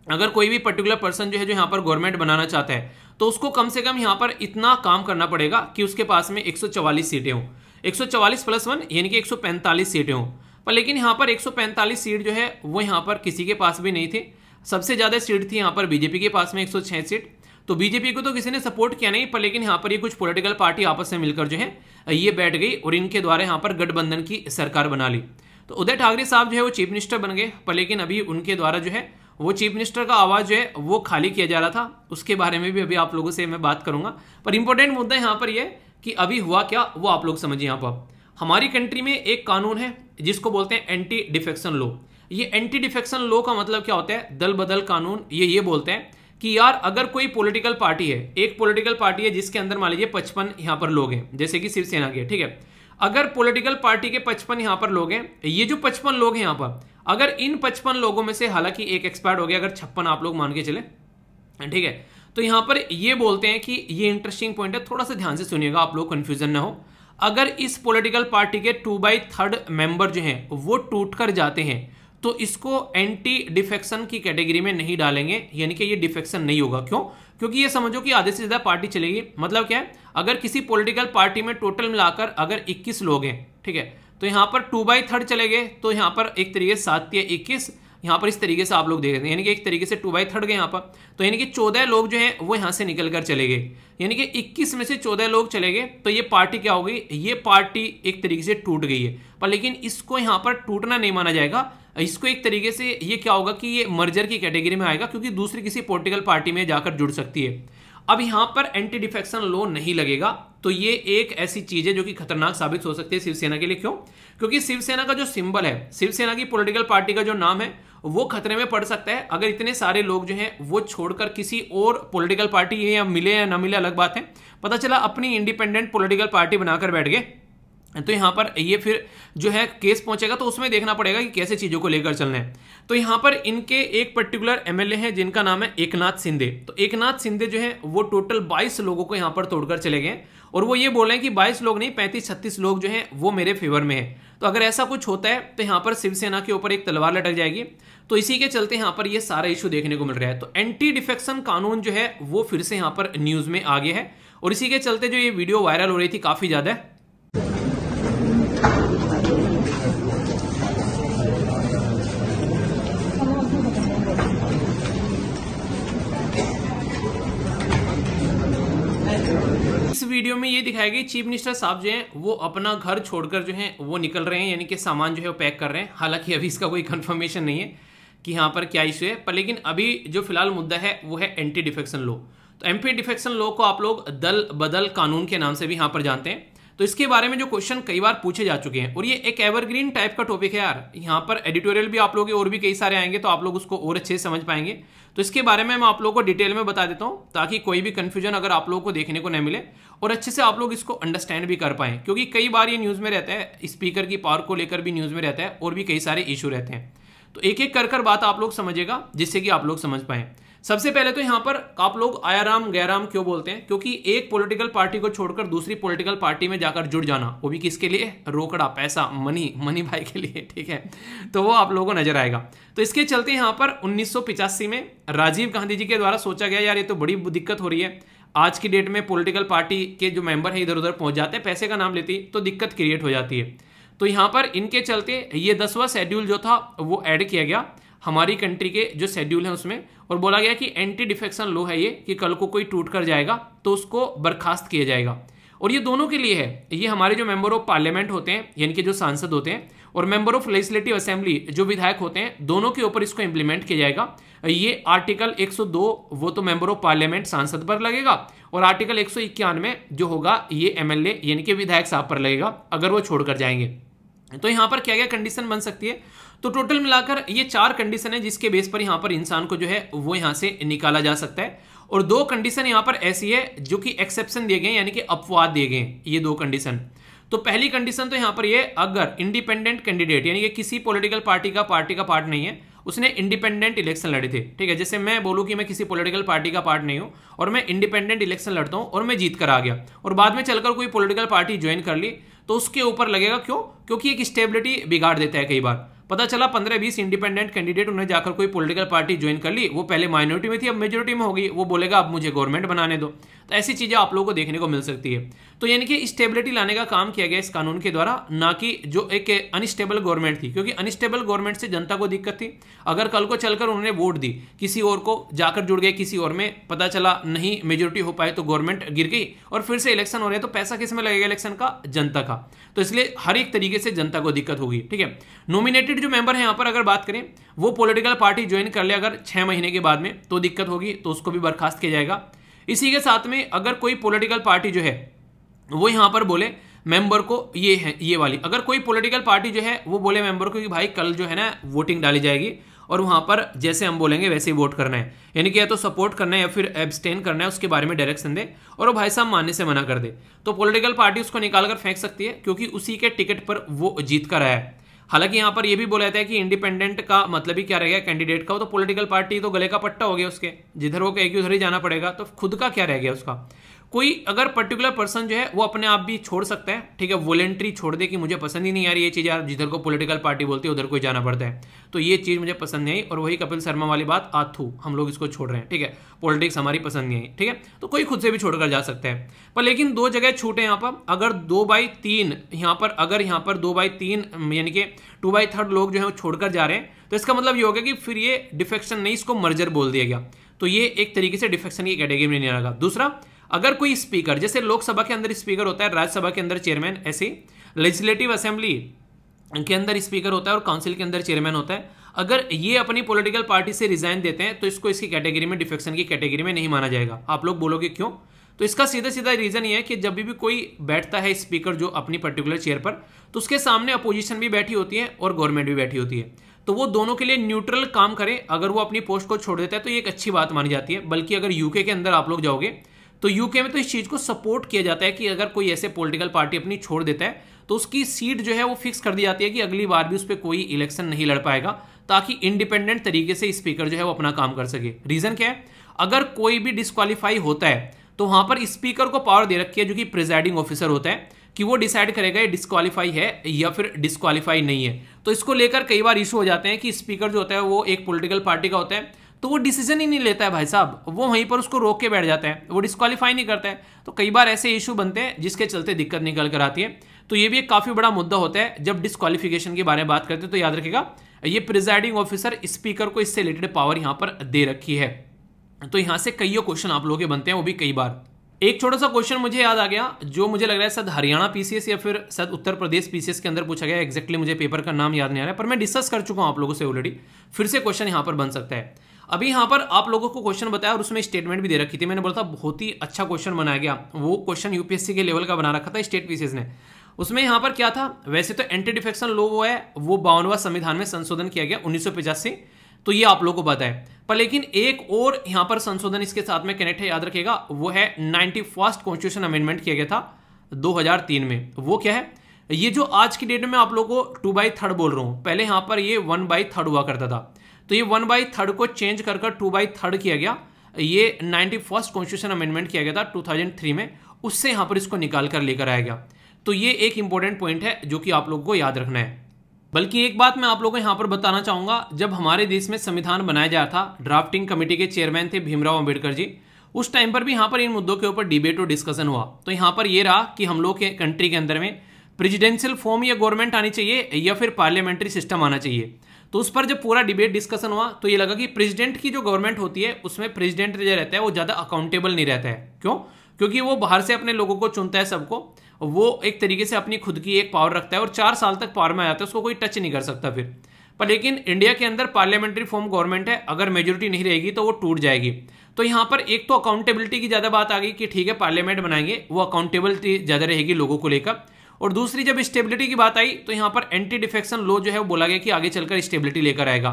[SPEAKER 1] अगर कोई भी पर्टिकुलर पर्सन जो है जो यहाँ पर गवर्नमेंट बनाना चाहता है तो उसको कम से कम यहाँ पर इतना काम करना पड़ेगा कि उसके पास में 144 सीटें हों, 144+1 यानी कि 145 सीटें हों। पर लेकिन यहाँ पर 145 सीट जो है वो यहाँ पर किसी के पास भी नहीं थी। सबसे ज्यादा सीट थी यहाँ पर बीजेपी के पास में 106 सीट। तो बीजेपी को तो किसी ने सपोर्ट किया नहीं, पर लेकिन यहाँ पर ये कुछ पॉलिटिकल पार्टी आपस में मिलकर जो है ये बैठ गई और इनके द्वारा यहाँ पर गठबंधन की सरकार बना ली। तो उदय ठाकरे साहब जो है वो चीफ मिनिस्टर बन गए, पर लेकिन अभी उनके द्वारा जो है वो चीफ मिनिस्टर का आवाज जो है वो खाली किया जा रहा था, उसके बारे में भी अभी आप लोगों से मैं बात करूंगा। पर इंपॉर्टेंट मुद्दा यहाँ पर यह कि अभी हुआ क्या वो आप लोग समझिए। यहाँ पर हमारी कंट्री में एक कानून है जिसको बोलते हैं एंटी डिफेक्शन लॉ। ये एंटी डिफेक्शन लॉ का मतलब क्या होता है, दल बदल कानून। ये बोलते हैं कि यार अगर कोई पॉलिटिकल पार्टी है, एक पॉलिटिकल पार्टी है जिसके अंदर मान लीजिए 55 यहाँ पर लोग हैं, जैसे कि शिवसेना के, ठीक है। अगर पॉलिटिकल पार्टी के 55 यहाँ पर लोग हैं, ये जो 55 लोग हैं यहाँ पर, अगर इन 55 लोगों में से हालांकि एक एक्सपायर्ड हो गया, अगर 56 आप लोग मान के चले, ठीक है, तो यहाँ पर ये बोलते हैं कि ये इंटरेस्टिंग पॉइंट है, थोड़ा सा ध्यान से सुनिएगा आप लोग, कंफ्यूजन ना हो। अगर इस पॉलिटिकल पार्टी के 2/3 मेंबर जो हैं वो टूट कर जाते हैं तो इसको एंटी डिफेक्शन की कैटेगरी में नहीं डालेंगे, यानी कि ये डिफेक्शन नहीं होगा। क्यों? क्योंकि ये समझो कि आधे से ज्यादा पार्टी चलेगी। मतलब क्या है, अगर किसी पॉलिटिकल पार्टी में टोटल मिलाकर अगर 21 लोग हैं, ठीक है, तो यहाँ पर 2/3 चले गए तो यहाँ पर एक तरीके से 7 या 21, यहाँ पर इस तरीके से आप लोग देख रहे हैं, यानी कि एक तरीके से 2/3 गए यहाँ पर, तो यानी कि 14 लोग जो हैं वो यहाँ से निकल कर चले गए, यानी कि 21 में से 14 लोग चले गए। तो ये पार्टी क्या हो गई, ये पार्टी एक तरीके से टूट गई है। पर लेकिन इसको यहाँ पर टूटना नहीं माना जाएगा, इसको एक तरीके से ये क्या होगा कि ये मर्जर की कैटेगरी में आएगा, क्योंकि दूसरी किसी पॉलिटिकल पार्टी में जाकर जुड़ सकती है। अब यहाँ पर एंटी डिफेक्शन लॉ नहीं लगेगा, तो ये एक ऐसी चीज है जो कि खतरनाक साबित हो सकती है शिवसेना के लिए। क्यों? क्योंकि शिवसेना का जो सिंबल है, शिवसेना की पॉलिटिकल पार्टी का जो नाम है, वो खतरे में पड़ सकता है अगर इतने सारे लोग जो हैं वो छोड़कर किसी और पॉलिटिकल पार्टी, या मिले या ना मिले अलग बात है, पता चला अपनी इंडिपेंडेंट पॉलिटिकल पार्टी बनाकर बैठ गए, तो यहाँ पर ये फिर जो है केस पहुंचेगा, तो उसमें देखना पड़ेगा कि कैसे चीजों को लेकर चलना है। तो यहाँ पर इनके एक पर्टिकुलर एमएलए हैं जिनका नाम है एकनाथ शिंदे। तो एकनाथ शिंदे जो है वो टोटल 22 लोगों को यहाँ पर तोड़कर चले गए, और वो ये बोल रहे हैं कि 22 लोग नहीं, 35-36 लोग जो हैं वो मेरे फेवर में है। तो अगर ऐसा कुछ होता है तो यहाँ पर शिवसेना के ऊपर एक तलवार लटक जाएगी। तो इसी के चलते यहाँ पर ये सारा इशू देखने को मिल रहा है। तो एंटी डिफेक्शन कानून जो है वो फिर से यहाँ पर न्यूज में आ गया है, और इसी के चलते जो ये वीडियो वायरल हो रही थी काफी ज्यादा। इस वीडियो में ये दिखाया गया चीफ मिनिस्टर साहब जो हैं वो अपना घर छोड़कर जो है वो निकल रहे हैं, यानी कि सामान जो है वो पैक कर रहे हैं। हालांकि अभी इसका कोई कंफर्मेशन नहीं है कि यहाँ पर क्या इशू है। पर लेकिन अभी जो फिलहाल मुद्दा है वो है एंटी डिफेक्शन लॉ। तो एंटी डिफेक्शन लॉ को आप लोग दल बदल कानून के नाम से भी यहाँ पर जानते हैं। तो इसके बारे में जो क्वेश्चन कई बार पूछे जा चुके हैं और ये एक एवरग्रीन टाइप का टॉपिक है यार। यहाँ पर एडिटोरियल भी आप लोग और भी कई सारे आएंगे तो आप लोग उसको और अच्छे से समझ पाएंगे। तो इसके बारे में मैं आप लोगों को डिटेल में बता देता हूँ ताकि कोई भी कंफ्यूजन अगर आप लोगों को देखने को न मिले और अच्छे से आप लोग इसको अंडरस्टैंड भी कर पाएं, क्योंकि कई बार ये न्यूज़ में रहता है, स्पीकर की पावर को लेकर भी न्यूज़ में रहता है और भी कई सारे इशू रहते हैं। तो एक एक कर बात आप लोग समझिएगा जिससे कि आप लोग समझ पाएं। सबसे पहले तो यहाँ पर आप लोग आयाराम गैराम क्यों बोलते हैं, क्योंकि एक पॉलिटिकल पार्टी को छोड़कर दूसरी पॉलिटिकल पार्टी में जाकर जुड़ जाना, वो भी किसके लिए, रोकड़ा, पैसा, मनी भाई के लिए, ठीक है। तो वो आप लोगों को नजर आएगा। तो इसके चलते यहाँ पर 1985 में राजीव गांधी जी के द्वारा सोचा गया यार ये तो बड़ी दिक्कत हो रही है, आज की डेट में पॉलिटिकल पार्टी के जो मेंबर है इधर उधर पहुंच जाते हैं, पैसे का नाम लेती तो दिक्कत क्रिएट हो जाती है। तो यहाँ पर इनके चलते ये 10वां शेड्यूल जो था वो ऐड किया गया हमारी कंट्री के जो शेड्यूल है उसमें, और बोला गया कि एंटी डिफेक्शन लॉ है ये, कि कल को कोई टूट कर जाएगा तो उसको बर्खास्त किया जाएगा। और ये दोनों के लिए है, ये हमारे जो मेंबर ऑफ पार्लियामेंट होते हैं यानी कि जो सांसद होते हैं और मेंबर ऑफ लेजिस्लेटिव असेंबली जो विधायक होते हैं, दोनों के ऊपर इसको इंप्लीमेंट किया जाएगा। ये आर्टिकल 102 वो तो मेंबर ऑफ पार्लियामेंट सांसद पर लगेगा और आर्टिकल 191 जो होगा ये एमएलए यानी कि विधायक साहब पर लगेगा अगर वो छोड़कर जाएंगे। तो यहाँ पर क्या क्या कंडीशन बन सकती है, तो टोटल मिलाकर ये 4 कंडीशन है जिसके बेस पर यहाँ पर इंसान को जो है वो यहाँ से निकाला जा सकता है। और 2 कंडीशन यहाँ पर ऐसी है जो कि एक्सेप्शन दिए गए यानी कि अपवाद दिए गए, ये 2 कंडीशन। तो पहली कंडीशन तो यहाँ पर ये, अगर इंडिपेंडेंट कैंडिडेट यानी कि किसी पॉलिटिकल पार्टी का पार्ट नहीं है, उसने इंडिपेंडेंट इलेक्शन लड़े थे, ठीक है। जैसे मैं बोलूँ कि मैं किसी पॉलिटिकल पार्टी का पार्ट नहीं हूँ और मैं इंडिपेंडेंट इलेक्शन लड़ता हूँ और मैं जीत कर आ गया और बाद में चलकर कोई पॉलिटिकल पार्टी ज्वाइन कर ली, तो उसके ऊपर लगेगा। क्यों? क्योंकि एक स्टेबिलिटी बिगाड़ देता है। कई बार पता चला 15-20 इंडिपेंडेंट कैंडिडेट उन्हें जाकर कोई पॉलिटिकल पार्टी ज्वाइन कर ली, वो पहले माइनॉरिटी में थी अब मेजोरिटी में होगी, वो बोलेगा अब मुझे गवर्नमेंट बनाने दो। तो ऐसी चीजें आप लोगों को देखने को मिल सकती है। तो यानी कि स्टेबिलिटी लाने का काम किया गया इस कानून के द्वारा, ना कि जो एक अनस्टेबल गवर्नमेंट थी, क्योंकि अनस्टेबल गवर्नमेंट से जनता को दिक्कत थी। अगर कल को चलकर उन्होंने वोट दी, किसी और को जाकर जुड़ गए किसी और में, पता चला नहीं मेजोरिटी हो पाए तो गवर्नमेंट गिर गई और फिर से इलेक्शन हो रहे हैं, तो पैसा किस में लगेगा इलेक्शन का? जनता का। तो इसलिए हर एक तरीके से जनता को दिक्कत होगी, ठीक है। नॉमिनेटेड जो मेंबर है यहाँ पर अगर बात करें, वो पॉलिटिकल पार्टी ज्वाइन कर ले अगर 6 महीने के बाद में, तो दिक्कत होगी, तो उसको भी बर्खास्त किया जाएगा। इसी के साथ में अगर कोई पॉलिटिकल पार्टी जो है वो यहाँ पर बोले मेंबर को, ये है ये वाली, अगर कोई पॉलिटिकल पार्टी जो है वो बोले मेंबर को कि भाई कल जो है ना वोटिंग डाली जाएगी और वहां पर जैसे हम बोलेंगे वैसे ही वोट करना है, यानी कि या तो सपोर्ट करना है या फिर एब्सटेन करना है, उसके बारे में डायरेक्शन दे और वो भाई साहब मानने से मना कर दे, तो पॉलिटिकल पार्टी उसको निकाल कर फेंक सकती है, क्योंकि उसी के टिकट पर वो जीत कर आया है। हालांकि यहाँ पर यह भी बोला जाता है कि इंडिपेंडेंट का मतलब ही क्या रह गया कैंडिडेट का, तो पॉलिटिकल पार्टी तो गले का पट्टा हो गया उसके, जिधर वो कहेगी उधर ही जाना पड़ेगा, तो खुद का क्या रह गया उसका। कोई अगर पर्टिकुलर पर्सन जो है वो अपने आप भी छोड़ सकता है, ठीक है, वॉलेंट्री छोड़ दे कि मुझे पसंद ही नहीं आ रही ये चीज़ यार, जिधर को पॉलिटिकल पार्टी बोलती है उधर को जाना पड़ता है, तो ये चीज़ मुझे पसंद नहीं आई, और वही कपिल शर्मा वाली बात, आथू हम लोग इसको छोड़ रहे हैं, ठीक है, पॉलिटिक्स हमारी पसंद नहीं आई, ठीक है, तो कोई खुद से भी छोड़कर जा सकता है। पर लेकिन 2 जगह छूट है यहाँ पर, अगर 2/3 यहाँ पर, अगर यहाँ पर 2/3 यानी कि 2/3 लोग जो है वो छोड़कर जा रहे हैं, तो इसका मतलब ये हो गया कि फिर ये डिफेक्शन नहीं, इसको मर्जर बोल दिया गया, तो ये एक तरीके से डिफेक्शन की कैटेगरी में नहीं आएगा। दूसरा, अगर कोई स्पीकर, जैसे लोकसभा के अंदर स्पीकर होता है, राज्यसभा के अंदर चेयरमैन, ऐसे लेजिस्लेटिव असेंबली के अंदर स्पीकर होता है और काउंसिल के अंदर चेयरमैन होता है, अगर ये अपनी पॉलिटिकल पार्टी से रिजाइन देते हैं तो इसको इसकी कैटेगरी में, डिफेक्शन की कैटेगरी में नहीं माना जाएगा। आप लोग बोलोगे क्यों? तो इसका सीधा सीधा रीजन ये है कि जब भी कोई बैठता है स्पीकर जो अपनी पर्टिकुलर चेयर पर, तो उसके सामने अपोजिशन भी बैठी होती है और गवर्नमेंट भी बैठी होती है, तो वो दोनों के लिए न्यूट्रल काम करे। अगर वो अपनी पोस्ट को छोड़ देता है तो ये एक अच्छी बात मानी जाती है। बल्कि अगर यूके के अंदर आप लोग जाओगे तो यूके में तो इस चीज को सपोर्ट किया जाता है कि अगर कोई ऐसे पॉलिटिकल पार्टी अपनी छोड़ देता है तो उसकी सीट जो है वो फिक्स कर दी जाती है कि अगली बार भी उस पर कोई इलेक्शन नहीं लड़ पाएगा, ताकि इंडिपेंडेंट तरीके से स्पीकर जो है वो अपना काम कर सके। रीजन क्या है? अगर कोई भी डिस्क्वालीफाई होता है तो वहां पर स्पीकर को पावर दे रखी है, जो कि प्रिजाइडिंग ऑफिसर होता है, कि वो डिसाइड करेगा ये डिस्क्वालीफाई है या फिर डिस्क्वालीफाई नहीं है। तो इसको लेकर कई बार इशू हो जाते हैं कि स्पीकर जो होता है वो एक पॉलिटिकल पार्टी का होता है, तो वो डिसीजन ही नहीं लेता है भाई साहब, वो वहीं पर उसको रोक के बैठ जाता है, वो डिस्क्वालीफाई नहीं करता है। तो कई बार ऐसे इशू बनते हैं जिसके चलते दिक्कत निकल कर आती है। तो ये भी एक काफी बड़ा मुद्दा होता है जब डिस्क्वालिफिकेशन के बारे में बात करते हैं। तो याद रखिएगा, ये प्रिजाइडिंग ऑफिसर स्पीकर को इससे रिलेटेड पावर यहां पर दे रखी है। तो यहां से कई क्वेश्चन आप लोगों के बनते हैं, वो भी कई बार। एक छोटा सा क्वेश्चन मुझे याद आ गया, जो मुझे लग रहा है शायद हरियाणा पीसीएस या फिर शायद उत्तर प्रदेश पीसीएस के अंदर पूछा गया। एग्जैक्टली मुझे पेपर का नाम याद नहीं आ रहा है, पर मैं डिस्कस कर चुका हूं आप लोगों से ऑलरेडी। फिर से क्वेश्चन यहां पर बन सकता है। अभी यहां पर आप लोगों को क्वेश्चन बताया और उसमें स्टेटमेंट भी दे रखी थी। मैंने बोला था बहुत ही अच्छा क्वेश्चन बनाया गया। वो क्वेश्चन यूपीएससी के लेवल का बना रखा था स्टेट पीसीएस ने। उसमें यहां पर क्या था, वैसे तो एंटी डिफेक्शन लॉ वो है, वो 52वां संविधान में संशोधन किया गया 1985, तो ये आप लोगों को पता है। पर लेकिन एक और यहां पर संशोधन इसके साथ में कनेक्ट है, याद रखिएगा, वो है 91st कॉन्स्टिट्यूशन अमेंडमेंट किया गया था 2003 में। वो क्या है, ये जो आज की डेट में आप लोगों को 2/3 बोल रहा हूं, पहले यहां पर ये 1/3 हुआ करता था, तो ये 1/3 को चेंज कर 2/3 किया गया। ये 91st कॉन्स्टिट्यूशन अमेंडमेंट किया गया था 2003 में, उससे यहां पर इसको निकाल कर लेकर आया गया। तो ये एक इंपॉर्टेंट पॉइंट है जो कि आप लोगों को याद रखना है। बल्कि एक बात मैं आप लोगों को यहां पर बताना चाहूंगा, जब हमारे देश में संविधान बनाया जा रहा था, ड्राफ्टिंग कमेटी के चेयरमैन थे भीमराव अंबेडकर जी। उस टाइम पर भी यहां पर इन मुद्दों के ऊपर डिबेट और डिस्कशन हुआ। तो यहां पर यह रहा कि हम लोग के कंट्री के अंदर में प्रेसिडेंशियल फॉर्म या गवर्नमेंट आनी चाहिए या फिर पार्लियामेंट्री सिस्टम आना चाहिए। तो उस पर जब पूरा डिबेट डिस्कशन हुआ तो ये लगा कि प्रेसिडेंट की जो गवर्नमेंट होती है उसमें प्रेसिडेंट जो रहता है वो ज्यादा अकाउंटेबल नहीं रहता है। क्यों? क्योंकि वो बाहर से अपने लोगों को चुनता है सबको, वो एक तरीके से अपनी खुद की एक पावर रखता है और 4 साल तक पावर में आ जाता है, उसको कोई टच नहीं कर सकता फिर। पर लेकिन इंडिया के अंदर पार्लियामेंट्री फॉर्म गवर्नमेंट है, अगर मेजोरिटी नहीं रहेगी तो वो टूट जाएगी। तो यहां पर एक तो अकाउंटेबिलिटी की ज्यादा बात आ गई कि ठीक है पार्लियामेंट बनाएंगे, वो अकाउंटेबिलिटी ज्यादा रहेगी लोगों को लेकर। और दूसरी जब स्टेबिलिटी की बात आई तो यहां पर एंटी डिफेक्शन लॉ जो है वो बोला गया कि आगे चलकर स्टेबिलिटी लेकर आएगा।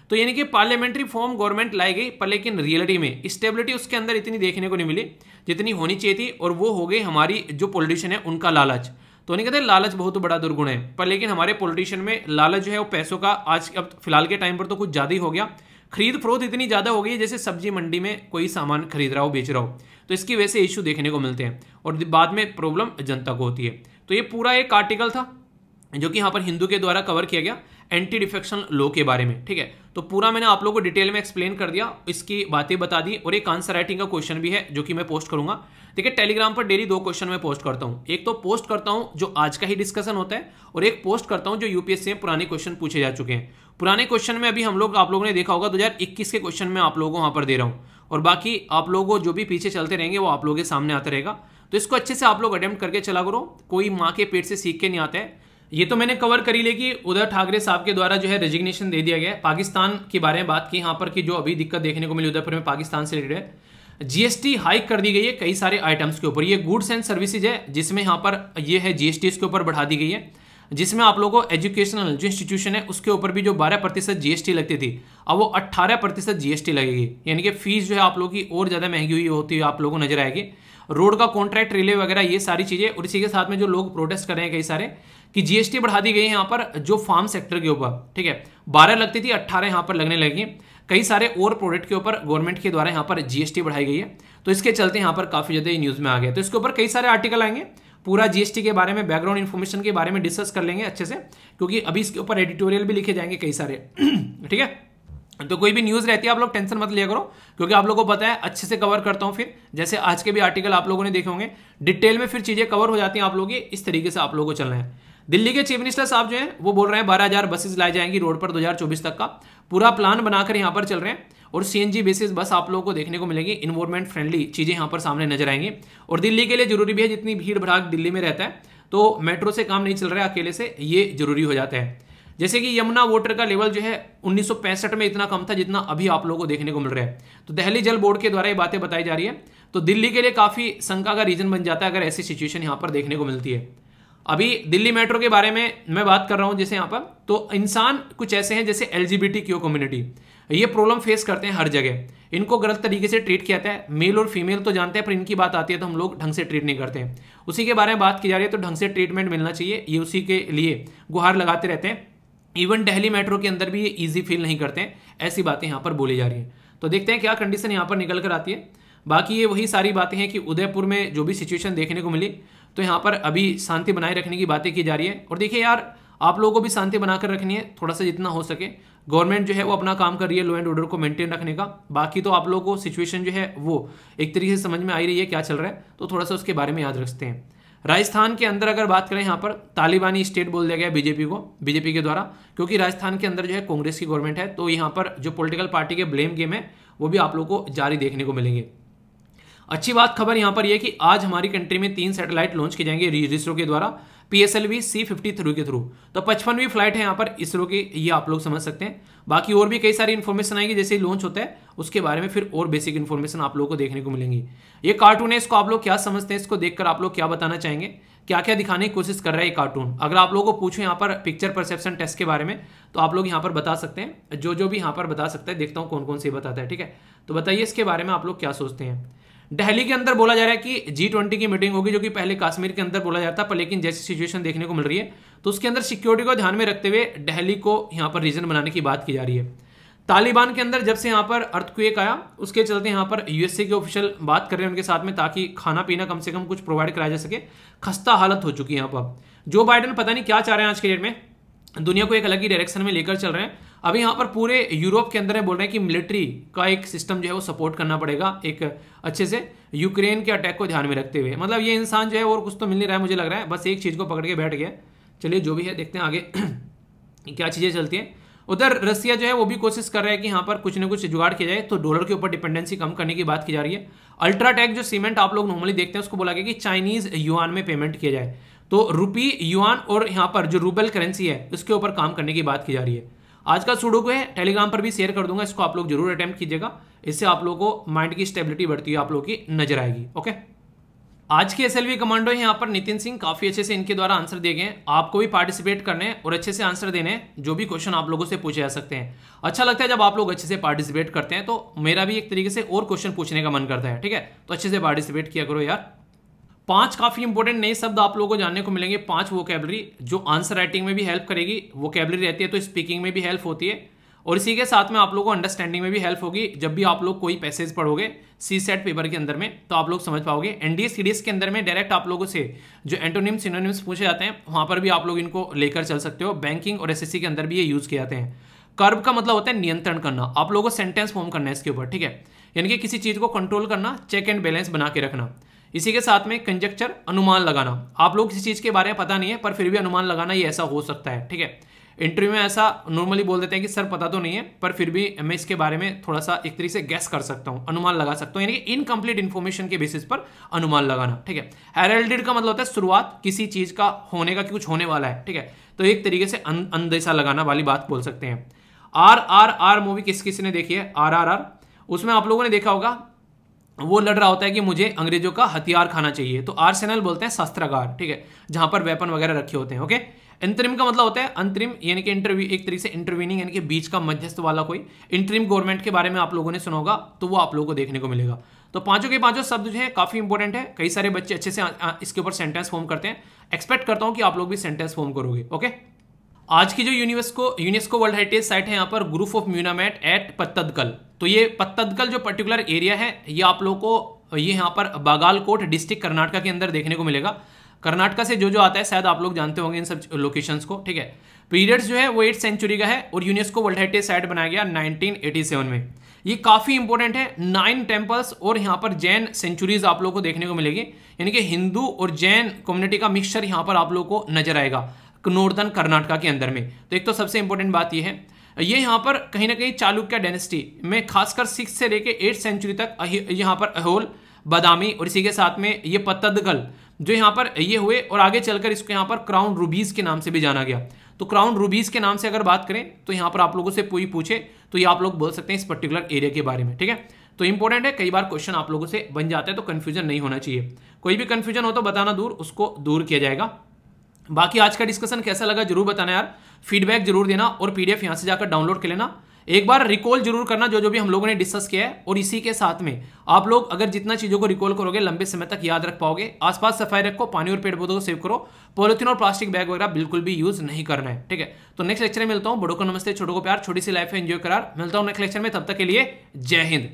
[SPEAKER 1] तो यानी कि पार्लियामेंट्री फॉर्म गवर्नमेंट लाई गई, पर लेकिन रियलिटी में स्टेबिलिटी उसके अंदर इतनी देखने को नहीं मिली जितनी होनी चाहिए थी, और वो हो गई हमारी जो पॉलिटिशियन है उनका लालच। तो नहीं कहते लालच बहुत बड़ा दुर्गुण है, पर लेकिन हमारे पॉलिटिशियन में लालच जो है वो पैसों का आज अब फिलहाल के टाइम पर तो कुछ ज्यादा ही हो गया। खरीद फरोख्त इतनी ज्यादा हो गई है जैसे सब्जी मंडी में कोई सामान खरीद रहा हो, बेच रहा हो, तो इसकी वजह से इश्यू देखने को मिलते हैं और बाद में प्रॉब्लम जनता को होती है। तो ये पूरा एक आर्टिकल था जो कि यहाँ पर हिंदू के द्वारा कवर किया गया एंटी डिफेक्शन लॉ के बारे में। ठीक है, तो पूरा मैंने आप लोगों को डिटेल में एक्सप्लेन कर दिया, इसकी बातें बता दी, और एक आंसर राइटिंग का क्वेश्चन भी है जो कि मैं पोस्ट करूंगा। ठीक है, टेलीग्राम पर डेली 2 क्वेश्चन मैं पोस्ट करता हूं। एक तो पोस्ट करता हूं जो आज का ही डिस्कशन होता है, और एक पोस्ट करता हूं जो यूपीएससी में पुराने क्वेश्चन पूछे जा चुके हैं। पुराने क्वेश्चन में अभी हम लोग आप लोगों ने देखा होगा 2021 के क्वेश्चन में आप लोगों को वहां पर दे रहा हूं, और बाकी आप लोगों जो भी पीछे चलते रहेंगे वो आप लोगों के सामने आता रहेगा। तो इसको अच्छे से आप लोग अटेम्प्ट करके चला करो, कोई माँ के पेट से सीख के नहीं आता है। ये तो मैंने कवर करी ले कि उद्धव ठाकरे साहब के द्वारा जो है रेजिग्नेशन दे दिया गया है। पाकिस्तान के बारे में बात की यहाँ पर कि जो अभी दिक्कत देखने को मिली उदयपुर में पाकिस्तान से रिलेटेड है। जीएसटी हाइक कर दी गई है कई सारे आइटम्स के ऊपर। ये गुड्स एंड सर्विसेज है जिसमें यहाँ पर ये है जीएसटी इसके ऊपर बढ़ा दी गई है, जिसमें आप लोगों को एजुकेशनल जो इंस्टीट्यूशन है उसके ऊपर भी जो 12% जीएसटी लगती थी अब वो 18% जीएसटी लगेगी। यानी कि फीस जो है आप लोगों की और ज़्यादा महंगी हुई होती है आप लोगों को नजर आएगी। रोड का कॉन्ट्रैक्ट रिले वगैरह ये सारी चीज़ें, और इसी के साथ में जो लोग प्रोटेस्ट कर रहे हैं कई सारे कि जीएसटी बढ़ा दी गई है यहाँ पर जो फार्म सेक्टर के ऊपर। ठीक है, 12 लगती थी 18 यहाँ पर लगने लगी। कई सारे और प्रोडक्ट के ऊपर गवर्नमेंट के द्वारा यहाँ पर जीएसटी बढ़ाई गई है, तो इसके चलते यहाँ पर काफी ज्यादा न्यूज में आ गया। तो इसके ऊपर कई सारे आर्टिकल आएंगे, पूरा जीएसटी के बारे में बैकग्राउंड इन्फॉर्मेशन के बारे में डिस्कस कर लेंगे अच्छे से, क्योंकि अभी इसके ऊपर एडिटोरियल भी लिखे जाएंगे कई सारे। ठीक है, तो कोई भी न्यूज रहती है आप लोग टेंशन मत लिया करो, क्योंकि आप लोगों को पता है अच्छे से कवर करता हूं। फिर जैसे आज के भी आर्टिकल आप लोगों ने देखे होंगे, डिटेल में फिर चीजें कवर हो जाती हैं आप लोगों की। इस तरीके से आप लोगों को चलना है। दिल्ली के चीफ मिनिस्टर साहब जो हैं वो बोल रहे हैं 12,000 बसेस लाई जाएंगी रोड पर 2024 तक का पूरा प्लान बनाकर यहाँ पर चल रहे हैं, और सीएनजी बेसिस बस आप लोगों को देखने को मिलेगी। इन्वायरमेंट फ्रेंडली चीजें यहाँ पर सामने नजर आएंगी, और दिल्ली के लिए जरूरी भी है, जितनी भीड़ भड़ाक दिल्ली में रहता है तो मेट्रो से काम नहीं चल रहा है, अकेले से ये जरूरी हो जाता है। जैसे कि यमुना वाटर का लेवल जो है 1965 में इतना कम था जितना अभी आप लोगों को देखने को मिल रहा है। तो दिल्ली जल बोर्ड के द्वारा ये बातें बताई जा रही है, तो दिल्ली के लिए काफी शंका का रीजन बन जाता है अगर ऐसी सिचुएशन यहाँ पर देखने को मिलती है। अभी दिल्ली मेट्रो के बारे में मैं बात कर रहा हूं जैसे यहाँ पर, तो इंसान कुछ ऐसे हैं जैसे LGBTQ कम्युनिटी, ये प्रॉब्लम फेस करते हैं हर जगह। इनको गलत तरीके से ट्रीट किया जाता है, मेल और फीमेल तो जानते हैं, पर इनकी बात आती है तो हम लोग ढंग से ट्रीट नहीं करते हैं। उसी के बारे में बात की जा रही है, तो ढंग से ट्रीटमेंट मिलना चाहिए, ये उसी के लिए गुहार लगाते रहते हैं। इवन दिल्ली मेट्रो के अंदर भी ये ईजी फील नहीं करते हैं, ऐसी बातें यहाँ पर बोली जा रही है। तो देखते हैं क्या कंडीशन यहाँ पर निकल कर आती है। बाकी ये वही सारी बातें हैं कि उदयपुर में जो भी सिचुएशन देखने को मिली, तो यहाँ पर अभी शांति बनाए रखने की बातें की जा रही है। और देखिए यार, आप लोगों को भी शांति बनाकर रखनी है थोड़ा सा जितना हो सके। गवर्नमेंट जो है वो अपना काम कर रही है लॉ एंड ऑर्डर को मेंटेन रखने का। बाकी तो आप लोगों को सिचुएशन जो है वो एक तरीके से समझ में आ ही रही है क्या चल रहा है, तो थोड़ा सा उसके बारे में याद रखते हैं। राजस्थान के अंदर अगर बात करें, यहाँ पर तालिबानी स्टेट बोल दिया गया बीजेपी को, बीजेपी के द्वारा, क्योंकि राजस्थान के अंदर जो है कांग्रेस की गवर्नमेंट है। तो यहाँ पर जो पॉलिटिकल पार्टी के ब्लेम गेम है वो भी आप लोगों को जारी देखने को मिलेंगे। अच्छी बात खबर यहाँ पर यह कि आज हमारी कंट्री में 3 सैटेलाइट लॉन्च किए जाएंगे इसरो के द्वारा, PSLV C-53 के थ्रू। तो 55वीं फ्लाइट है यहाँ पर इसरो की, ये आप लोग समझ सकते हैं। बाकी और भी कई सारी इन्फॉर्मेशन आएगी जैसे ही लॉन्च होता है, उसके बारे में फिर और बेसिक इन्फॉर्मेशन आप लोगों को देखने को मिलेंगी। ये कार्टून है, इसको आप लोग क्या समझते हैं, इसको देखकर आप लोग क्या बताना चाहेंगे, क्या क्या दिखाने की कोशिश कर रहा है ये कार्टून। अगर आप लोगों को पूछूं यहाँ पर पिक्चर परसेप्शन टेस्ट के बारे में, तो आप लोग यहाँ पर बता सकते हैं, जो भी यहाँ पर बता सकते हैं। देखता हूँ कौन कौन से बताता है, ठीक है। तो बताइए इसके बारे में आप लोग क्या सोचते हैं। दिल्ली के अंदर बोला जा रहा है कि G20 की मीटिंग होगी, जो कि पहले कश्मीर के अंदर बोला जाता, पर लेकिन जैसी सिचुएशन देखने को मिल रही है तो उसके अंदर सिक्योरिटी को ध्यान में रखते हुए दिल्ली को यहाँ पर रीजन बनाने की बात की जा रही है। तालिबान के अंदर जब से यहाँ पर अर्थक्वेक आया, उसके चलते यहाँ पर USA के ऑफिशियल बात कर रहे हैं उनके साथ में, ताकि खाना पीना कम से कम कुछ प्रोवाइड कराया जा सके। खस्ता हालत हो चुकी है यहाँ पर। जो बाइडेन पता नहीं क्या चाह रहे हैं आज के डेट में, दुनिया को एक अलग ही डायरेक्शन में लेकर चल रहे हैं। अभी यहाँ पर पूरे यूरोप के अंदर बोल रहे हैं कि मिलिट्री का एक सिस्टम जो है वो सपोर्ट करना पड़ेगा एक अच्छे से, यूक्रेन के अटैक को ध्यान में रखते हुए। मतलब ये इंसान जो है और कुछ तो मिल नहीं रहा है, मुझे लग रहा है बस एक चीज़ को पकड़ के बैठ गया। चलिए जो भी है देखते हैं आगे क्या चीज़ें चलती हैं। उधर रसिया जो है वो भी कोशिश कर रहा है कि यहाँ पर कुछ ना कुछ जुगाड़ किया जाए, तो डॉलर के ऊपर डिपेंडेंसी कम करने की बात की जा रही है। अल्ट्राटेक जो सीमेंट आप लोग नॉर्मली देखते हैं, उसको बोला गया कि चाइनीज युआन में पेमेंट किया जाए, तो रुपी युआन और यहाँ पर जो रूबल करेंसी है उसके ऊपर काम करने की बात की जा रही है। आज का सुडोकू है, टेलीग्राम पर भी शेयर कर दूंगा, इसको आप लोग जरूर अटेम्प्ट कीजिएगा। इससे आप लोगों को माइंड की स्टेबिलिटी बढ़ती है, आप लोगों की नजर आएगी। ओके, आज के SLV कमांडो है यहाँ पर नितिन सिंह, काफी अच्छे से इनके द्वारा आंसर दिए गए। आपको भी पार्टिसिपेट करने हैं और अच्छे से आंसर देने हैं, जो भी क्वेश्चन आप लोगों से पूछे जा सकते हैं। अच्छा लगता है जब आप लोग अच्छे से पार्टिसिपेट करते हैं, तो मेरा भी एक तरीके से और क्वेश्चन पूछने का मन करता है, ठीक है। तो अच्छे से पार्टिसिपेट किया करो यार। 5 काफी इंपॉर्टेंट नए शब्द आप लोगों को जानने को मिलेंगे, 5 वोकैबलरी जो आंसर राइटिंग में भी हेल्प करेगी। वोकैबलरी रहती है तो स्पीकिंग में भी हेल्प होती है, और इसी के साथ में आप लोगों को अंडरस्टैंडिंग में भी हेल्प होगी। जब भी आप लोग कोई पैसेज पढ़ोगे CSET पेपर के अंदर में, तो आप लोग समझ पाओगे। NDA CDS के अंदर में डायरेक्ट आप लोगों से जो एंटोनिम सिनोनिम्स पूछे जाते हैं, वहां पर भी आप लोग इनको लेकर चल सकते हो। बैंकिंग और SSC के अंदर भी ये यूज किए जाते हैं। कर्व का मतलब होता है नियंत्रण करना, आप लोगों को सेंटेंस फॉर्म करना है इसके ऊपर, ठीक है। यानी कि किसी चीज को कंट्रोल करना, चेक एंड बैलेंस बना के रखना। इसी के साथ में कंजक्चर, अनुमान लगाना। आप लोग किसी चीज के बारे में पता नहीं है, पर फिर भी अनुमान लगाना ये ऐसा हो सकता है, ठीक है। इंटरव्यू में ऐसा नॉर्मली बोल देते हैं कि सर पता तो नहीं है, पर फिर भी मैं इसके बारे में थोड़ा सा एक तरीके से गैस कर सकता हूं, अनुमान लगा सकता हूं, यानी कि इनकम्प्लीट इन्फॉर्मेशन के बेसिस पर अनुमान लगाना, ठीक है। हेरल्डेड का मतलब होता है शुरुआत किसी चीज का होने का, कि कुछ होने वाला है, ठीक है। तो एक तरीके से अंदेशा लगाना वाली बात बोल सकते हैं। RRR मूवी किस ने देखी है? RRR, उसमें आप लोगों ने देखा होगा, वो लड़ रहा होता है कि मुझे अंग्रेजों का हथियार खाना चाहिए, तो आर्सेनल बोलते हैं शस्त्रागार, ठीक है, जहां पर वेपन वगैरह रखे होते हैं। ओके, अंतरिम का मतलब होता है अंतरिम, यानी कि इंटरव्यू, एक तरीके से इंटरवीनिंग, यानी कि बीच का मध्यस्थ वाला कोई। इंटरिम गवर्नमेंट के बारे में आप लोगों ने सुना होगा, तो वो आप लोगों को देखने को मिलेगा। तो पांचों के पांचों शब्द जो है काफी इंपॉर्टेंट है। कई सारे बच्चे अच्छे से इसके ऊपर सेंटेंस फॉर्म करते हैं। एक्सपेक्ट करता हूं कि आप लोग भी सेंटेंस फॉर्म करोगे। ओके, आज की जो यूनेस्को वर्ल्ड हेरिटेज साइट है यहाँ पर ग्रुप ऑफ म्यूनामेट एट पत्तदकल, तो ये पत्तदकल जो पर्टिकुलर एरिया है, ये आप लोगों को ये यहाँ पर बागालकोट डिस्ट्रिक्ट कर्नाटका के अंदर देखने को मिलेगा। कर्नाटका से जो आता है, शायद आप लोग जानते होंगे इन सब लोकेशंस को, ठीक है। पीरियड्स जो है वो 8th सेंचुरी का है, और यूनेस्को वर्ल्ड हेरिटेज साइट बनाया गया 1987 में। ये काफी इंपॉर्टेंट है। 9 टेम्पल्स और यहाँ पर जैन सेंचुरीज आप लोग को देखने को मिलेगी, यानी कि हिंदू और जैन कम्युनिटी का मिक्सचर यहाँ पर आप लोग को नजर आएगा नॉर्दर्न कर्नाटका के अंदर में। तो एक तो सबसे इंपॉर्टेंट बात ये है, ये यहाँ पर कहीं ना कहीं चालुक्य डायनेस्टी में खासकर 6 से लेके 8th सेंचुरी तक यहाँ पर अहोल, बादामी और इसी के साथ में ये पत्तदकल जो यहाँ पर ये हुए, और आगे चलकर इसको यहाँ पर क्राउन रूबीज के नाम से भी जाना गया। तो क्राउन रूबीज के नाम से अगर बात करें, तो यहाँ पर आप लोगों से कोई पूछे तो ये आप लोग बोल सकते हैं इस पर्टिकुलर एरिया के बारे में, ठीक है। तो इंपॉर्टेंट है, कई बार क्वेश्चन आप लोगों से बन जाता है, तो कंफ्यूजन नहीं होना चाहिए। कोई भी कंफ्यूजन हो तो बताना दूर, उसको दूर किया जाएगा। बाकी आज का डिस्कशन कैसा लगा जरूर बताना यार, फीडबैक जरूर देना, और PDF यहां से जाकर डाउनलोड कर लेना। एक बार रिकॉल जरूर करना जो भी हम लोगों ने डिस्कस किया है, और इसी के साथ में आप लोग अगर जितना चीजों को रिकॉल करोगे लंबे समय तक याद रख पाओगे। आसपास सफाई रखो, पानी और पेड़ पौधों को सेव करो, पॉलिथीन और प्लास्टिक बैग वगैरह बिल्कुल भी यूज नहीं करना है, ठीक है। तो नेक्स्ट लेक्चर में मिलता हूं। बड़ों को नमस्ते, छोटों को प्यार, छोटी सी लाइफ है एंजॉय करार। मिलता हूं नेक्स्ट लेक्चर में, तब तक के लिए जय हिंद।